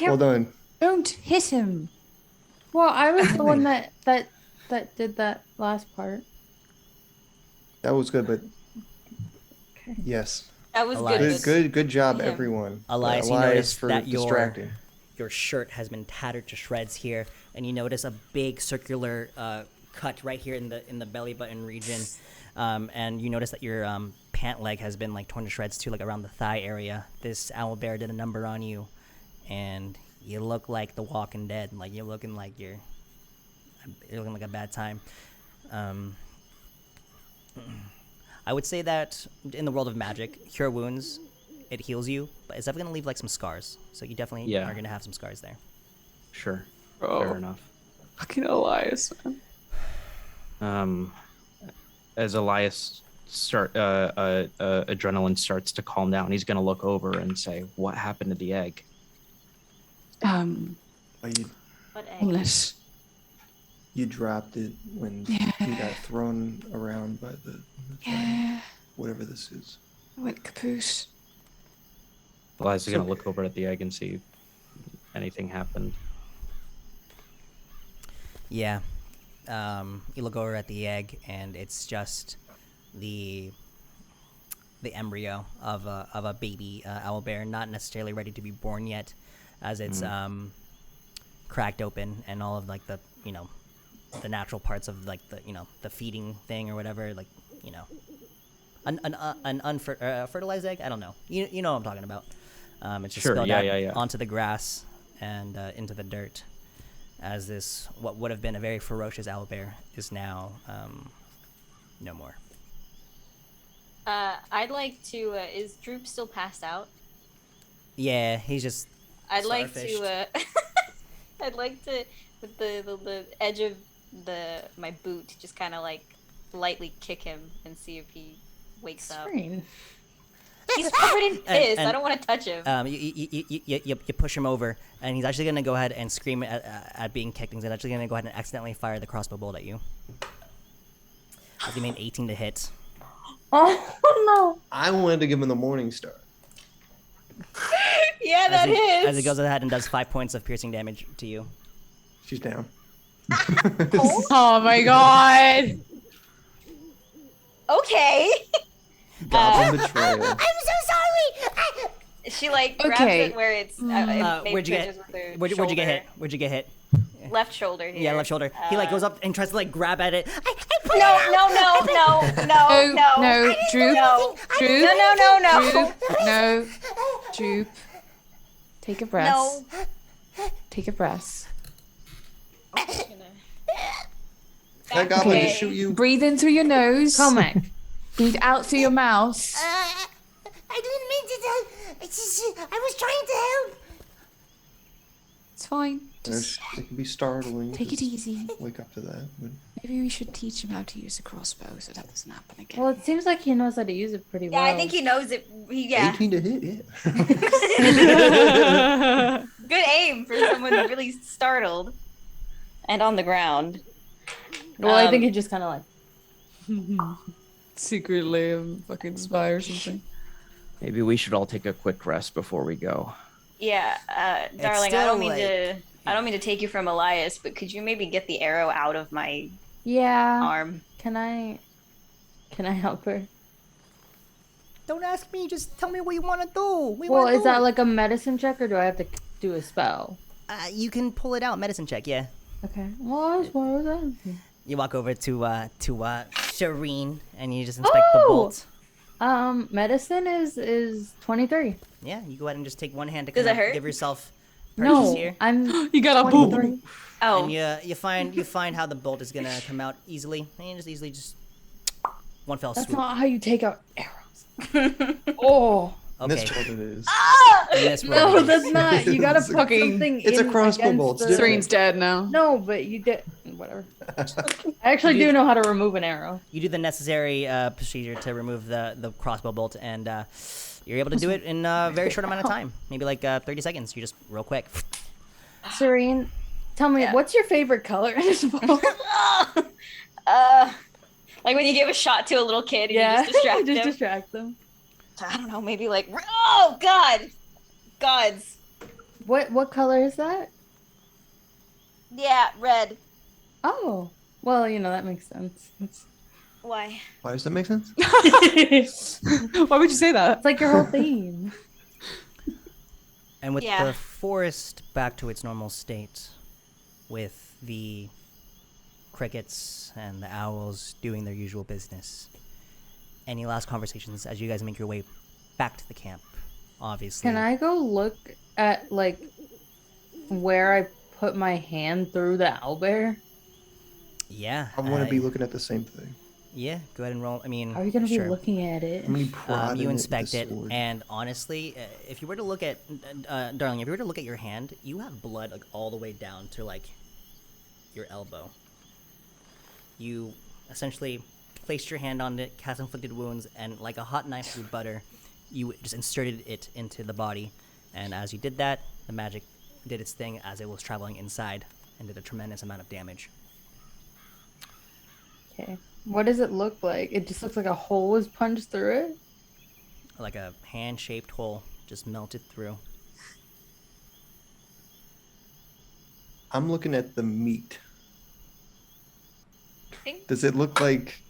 S4: well done.
S6: Don't hit him.
S1: Well, I was the one that did that last part.
S4: That was good, but yes.
S3: That was
S2: Elias.
S4: Good job,
S3: Yeah.
S4: everyone.
S2: Elias, you notice
S4: for
S2: that
S4: distracting.
S2: your shirt has been tattered to shreds here, and you notice a big circular cut right here in the belly button region, and you notice that your pant leg has been torn to shreds too, around the thigh area. This owlbear did a number on you, and you look like the Walking Dead. You're looking like you're looking like a bad time. I would say that in the world of magic, cure wounds, it heals you, but it's definitely going to leave some scars. So you definitely are going to have some scars there.
S5: Sure.
S6: Bro.
S5: Fair enough.
S6: Fucking Elias, man.
S5: As Elias adrenaline starts to calm down, he's going to look over and say, "What happened to the egg?"
S4: Oh,
S3: What egg?
S6: Homeless.
S4: You dropped it when
S6: Yeah.
S4: you got thrown around by the thing,
S6: Yeah.
S4: whatever this is.
S6: I went caboose.
S5: Eliza's
S4: So-
S5: gonna look over at the egg and see if anything happened.
S2: Yeah. You look over at the egg, and it's just the embryo of a baby owlbear, not necessarily ready to be born yet, as it's cracked open, and all of like the the natural parts of like the feeding thing or whatever, like an fertilized egg. I don't know. You know what I'm talking about. It's just
S5: Sure,
S2: spilled
S5: yeah,
S2: out
S5: yeah, yeah.
S2: onto the grass and into the dirt, as this what would have been a very ferocious owlbear is now no more.
S3: I'd like to. Is Droop still passed out?
S2: Yeah, he's just.
S3: I'd like
S2: starfished.
S3: to. I'd like to, with the edge of my boot, just kind of like lightly kick him and see if he wakes up.
S1: Serene.
S3: He's covered in piss. I
S2: and-
S3: don't want to touch him.
S2: You push him over, and he's actually gonna go ahead and scream at being kicked. He's actually gonna go ahead and accidentally fire the crossbow bolt at you. As he made 18 to hit.
S1: Oh
S4: I wanted to give him the Morning Star.
S3: Yeah, that hits.
S2: As he goes ahead and does 5 points of piercing damage to you.
S4: She's down.
S6: Oh my god.
S3: Okay.
S4: Goblin betrayal.
S7: I'm so sorry.
S3: She like grabs
S6: Okay.
S3: it where it's.
S2: Where'd you get? Where'd you get hit? Where'd you get hit?
S3: Left shoulder. Here.
S2: Yeah, left shoulder. He like goes up and tries to like grab at it.
S6: No, Droop.
S3: No.
S6: Droop.
S3: No.
S6: Droop. No. Droop. Take a breath.
S3: No.
S6: Take a breath.
S4: That goblin
S3: Okay.
S4: just shoot you.
S6: Breathe in through your nose.
S1: Comac.
S6: Breathe out through your mouth.
S7: I didn't mean to tell. It's just, I was trying to help.
S6: It's fine. Just
S4: It can be startling.
S6: take it
S4: to
S6: easy.
S4: Wake up to that. But
S6: Maybe we should teach him how to use a crossbow so that doesn't happen again.
S1: Well, it seems like he knows how to use it pretty
S3: Yeah,
S1: well.
S3: I think he knows it. Yeah.
S4: 18 to hit, yeah.
S3: Good aim for someone really startled and on the ground.
S1: Well, I think he just kind of like.
S6: Secretly a fucking spy or something.
S5: Maybe we should all take a quick rest before we go.
S3: Yeah, darling, I
S2: still,
S3: don't mean
S2: like-
S3: to. I don't mean to take you from Elias, but could you maybe get the arrow out of my
S1: Yeah.
S3: arm?
S1: Can I help her?
S2: Don't ask me. Just tell me what you want to do.
S1: Well, is that like a medicine check, or do I have to do a spell?
S2: You can pull it out. Medicine check. Yeah.
S1: Okay. Well, what was that?
S2: You walk over to Shireen, and you just inspect the
S1: Oh!
S2: bolt.
S1: Medicine is 23.
S2: Yeah, you go ahead and just take one hand to
S3: Does
S2: kind
S3: it
S2: of
S3: hurt?
S2: give yourself purchase
S1: No,
S2: here.
S1: I'm
S6: You got a boom.
S1: 23.
S3: Oh,
S2: And you find how the bolt is gonna come out easily, and you just easily one fell
S1: That's
S2: swoop.
S1: not how you take out arrows. Oh.
S2: Okay.
S4: That's what it is.
S2: This
S1: No,
S2: roll.
S1: that's not. You gotta
S4: It's a
S1: put
S6: fucking-
S1: something
S4: it's a
S1: in
S4: crossbow
S1: against
S4: bolt, it's
S1: the-
S4: different.
S6: Serene's dead now.
S1: No, but you did. Whatever. I actually do know how to remove an arrow.
S2: You do the necessary procedure to remove the crossbow bolt, and you're able to do it in a very short amount of time. Maybe like 30 seconds. You just real quick.
S1: Serene, tell me,
S3: Yeah.
S1: what's your favorite color in this bowl?
S3: like when you give a shot to a little kid and
S1: Yeah,
S3: you just distract
S1: just
S3: him.
S1: distract them.
S3: I don't know, maybe like, oh God, gods,
S1: What color is that?
S3: yeah, red.
S1: Oh, well, that makes sense. It's
S3: Why?
S4: Why does that make sense?
S6: Why would you say that?
S1: like your whole theme.
S2: And with
S3: Yeah.
S2: the forest back to its normal state, with the crickets and the owls doing their usual business, any last conversations as you guys make your way back to the camp? Obviously.
S1: Can I go look at like where I put my hand through the owlbear?
S2: Yeah.
S4: I want to be looking at the same thing.
S2: Yeah, go ahead and roll. I mean,
S1: How are you gonna
S2: sure.
S1: be looking at it?
S4: I'm gonna be prodding
S2: You
S4: it with
S2: inspect
S4: the
S2: it,
S4: sword.
S2: and honestly, if you were to look at, darling, if you were to look at your hand, you have blood like all the way down to like your elbow. You essentially placed your hand on it, cast inflicted wounds, and like a hot knife through butter, you just inserted it into the body. And as you did that, the magic did its thing as it was traveling inside and did a tremendous amount of damage.
S1: Okay. What does it look like? It just looks like a hole was punched through it.
S2: Like a hand-shaped hole just melted through.
S4: I'm looking at the meat.
S3: Think-
S4: Does it look like,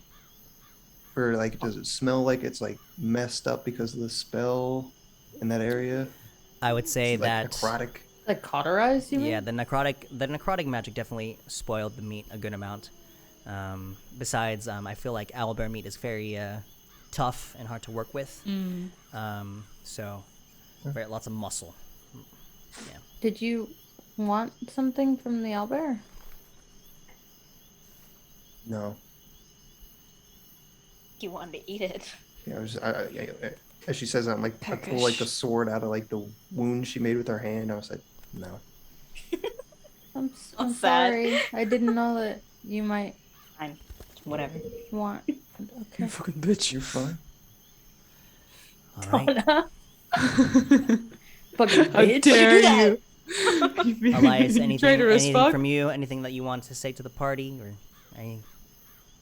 S4: or like, does it smell like it's like messed up because of the spell in that area?
S2: I would say
S4: Is it,
S2: that
S4: like necrotic.
S1: Like cauterized, you mean?
S2: yeah, the necrotic magic definitely spoiled the meat a good amount. Besides, I feel like owlbear meat is very tough and hard to work with. So lots of muscle. Yeah.
S1: Did you want something from the owlbear?
S4: No.
S3: You wanted to eat it.
S4: Yeah, as she says that, I'm like, I pull like the sword out of like the wound she made with her hand. I was like, no.
S1: I'm
S3: sad.
S1: sorry. I didn't know that you might
S3: Fine. Whatever.
S1: want. Okay.
S6: Fucking bitch.
S4: You're fine.
S2: All right.
S1: Fucking
S6: How
S1: bitch.
S6: dare you?
S2: Elias,
S6: Traitorous
S2: anything
S6: fuck.
S2: from you? Anything that you want to say to the party, or any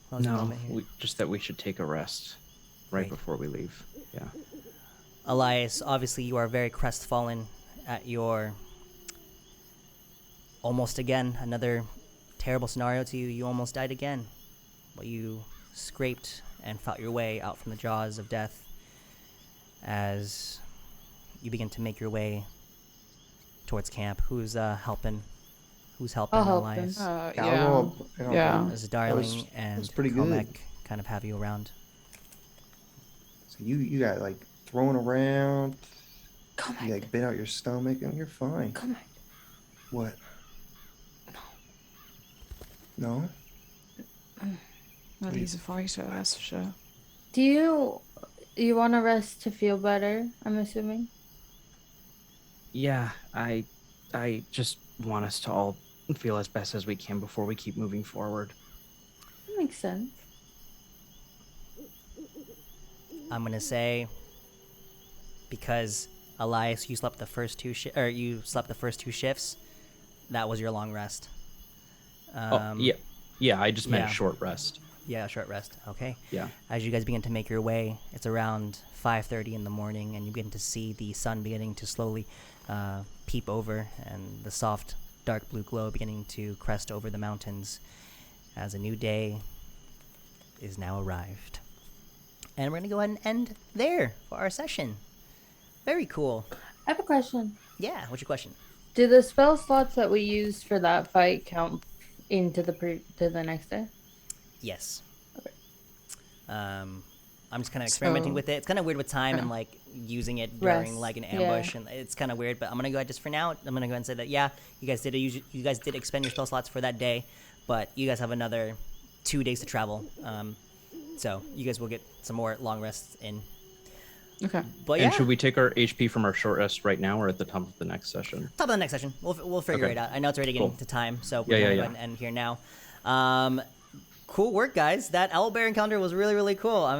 S2: closing
S5: No,
S2: moment here?
S5: just that we should take a rest right
S2: Right.
S5: before we leave. Yeah.
S2: Elias, obviously you are very crestfallen at your almost again another terrible scenario to you. You almost died again, but you scraped and fought your way out from the jaws of death as you begin to make your way towards camp. Who's helping? Who's helping
S1: I'll help
S2: Elias?
S1: them.
S6: Yeah.
S2: As Darling
S4: was
S2: and
S4: pretty good.
S2: Comac kind of have you around.
S4: So you got like thrown around.
S1: Come
S4: You
S1: on.
S4: like bit out your stomach, and you're fine.
S1: Come on.
S4: What? No.
S6: Well, he's a fighter, that's for sure.
S1: Do you want to rest to feel better? I'm assuming.
S5: Yeah, I just want us to all feel as best as we can before we keep moving forward.
S1: That makes sense.
S2: I'm gonna say because Elias, you slept the first two shifts. That was your long rest.
S5: Yeah. I just meant
S2: yeah.
S5: short rest.
S2: Yeah, short rest. Okay.
S5: Yeah.
S2: As you guys begin to make your way, it's around 5:30 in the morning, and you begin to see the sun beginning to slowly peep over, and the soft, dark blue glow beginning to crest over the mountains, as a new day is now arrived. And we're gonna go ahead and end there for our session. Very cool.
S1: I have a question.
S2: Yeah. What's your question?
S1: Do the spell slots that we used for that fight count into to the next day?
S2: Yes. I'm just kind of experimenting
S6: So-
S2: with it. It's kind of weird with time and like using it during
S1: Rest,
S2: like an
S1: yeah.
S2: ambush, and it's kind of weird. But I'm gonna go ahead just for now. I'm gonna go ahead and say that yeah, you guys did expend your spell slots for that day, but you guys have another 2 days to travel. So you guys will get some more long rests in.
S6: Okay.
S2: But yeah,
S5: And should we take our HP from our short rest right now or at the top of the next session?
S2: top of the next session. We'll figure
S5: Okay.
S2: it out. I know it's already getting
S5: Cool.
S2: to time, so
S5: Yeah,
S2: we're
S5: yeah,
S2: gonna
S5: yeah.
S2: go ahead and end here now. Cool work, guys. That owlbear encounter was really, really cool. I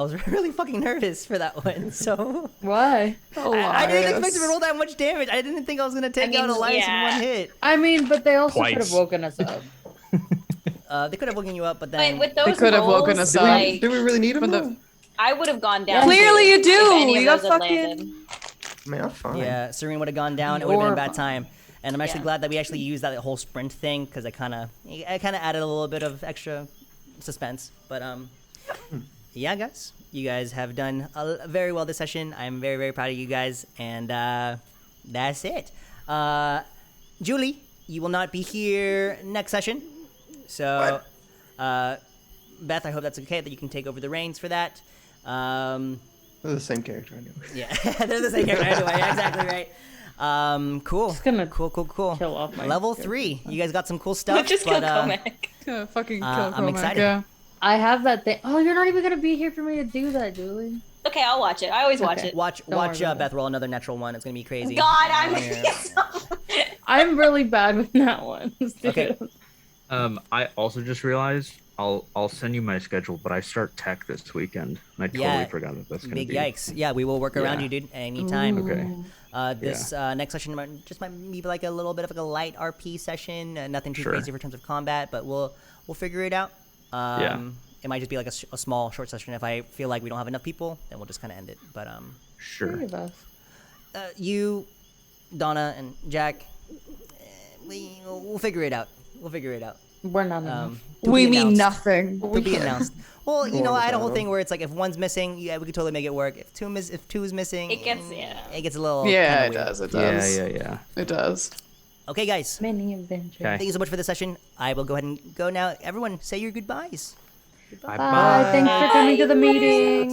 S2: was really fucking nervous for that one. So
S1: Why?
S2: I didn't expect to roll that much damage. I didn't think I was gonna take out Elias in one hit.
S1: I mean, but they also could have
S5: Twice.
S1: woken us up.
S2: They could have woken you up, but
S3: But
S2: then
S3: with those
S6: could have woken
S3: rolls,
S6: us up.
S3: like,
S4: Do we really need them?
S6: From the-
S4: though?
S3: I would have gone down.
S6: Clearly
S3: too,
S6: you do.
S3: if any of
S6: You got
S3: those had
S6: fucking-
S3: landed.
S4: I mean, I'm fine.
S2: yeah, Serene would have gone down. It would have been a bad
S1: You're
S2: time. And I'm actually
S3: Yeah.
S2: glad that we actually used that whole sprint thing because I kind of added a little bit of extra suspense. But yeah, guys, you guys have done very well this session. I'm very, very proud of you guys, and that's it. Julie, you will not be here next session, so Beth, I hope that's okay that you can take over the reins for that.
S4: They're the same character anyway.
S2: Yeah, they're the same character anyway. Yeah, exactly right. Cool.
S1: Just gonna
S2: cool.
S1: kill off my
S2: Level
S1: character.
S2: 3. You guys got some cool stuff.
S3: Just
S2: but,
S3: kill Comac.
S6: Fucking kill
S2: I'm
S6: Cormac,
S2: excited.
S6: Yeah.
S1: I have that thing. Oh, you're not even gonna be here for me to do that, Julie.
S3: Okay, I'll watch it. I always watch
S1: Okay.
S3: it.
S2: Watch
S1: Don't worry about
S2: Beth roll another natural one. It's gonna be crazy.
S3: God, I'm.
S2: Yeah.
S1: I'm really bad with that one.
S2: Okay.
S8: I also just realized I'll send you my schedule, but I start tech this weekend, and I totally forgot that that's gonna
S2: Big
S8: be.
S2: yikes. Yeah, we will work around
S8: Yeah.
S2: you, dude, anytime.
S8: Okay.
S2: This next session might be like a little bit of like a light RP session, nothing too
S8: Sure.
S2: crazy in terms of combat, but we'll figure it out. It might just be like a small short session. If I feel like we don't have enough people, then we'll just kind of end it. But
S8: Sure.
S1: Three of us.
S2: you, Donna, and Jack, we'll figure it out. We'll figure it out.
S1: We're not enough.
S2: To
S6: We
S2: be
S6: mean
S2: announced.
S6: nothing.
S2: To be announced. Well, you know, I had a whole
S4: battle.
S2: thing where it's like if one's missing, yeah, we could totally make it work. If two is missing,
S3: It gets
S2: it gets a little
S6: Yeah, it
S2: kinda weird.
S6: does. It does.
S8: Yeah.
S6: It does.
S2: Okay, guys.
S1: Mini adventure.
S8: Okay.
S2: Thank you so much for the session. I will go ahead and go now. Everyone, say your goodbyes.
S8: Bye.
S1: Bye. Thanks for coming to the meeting.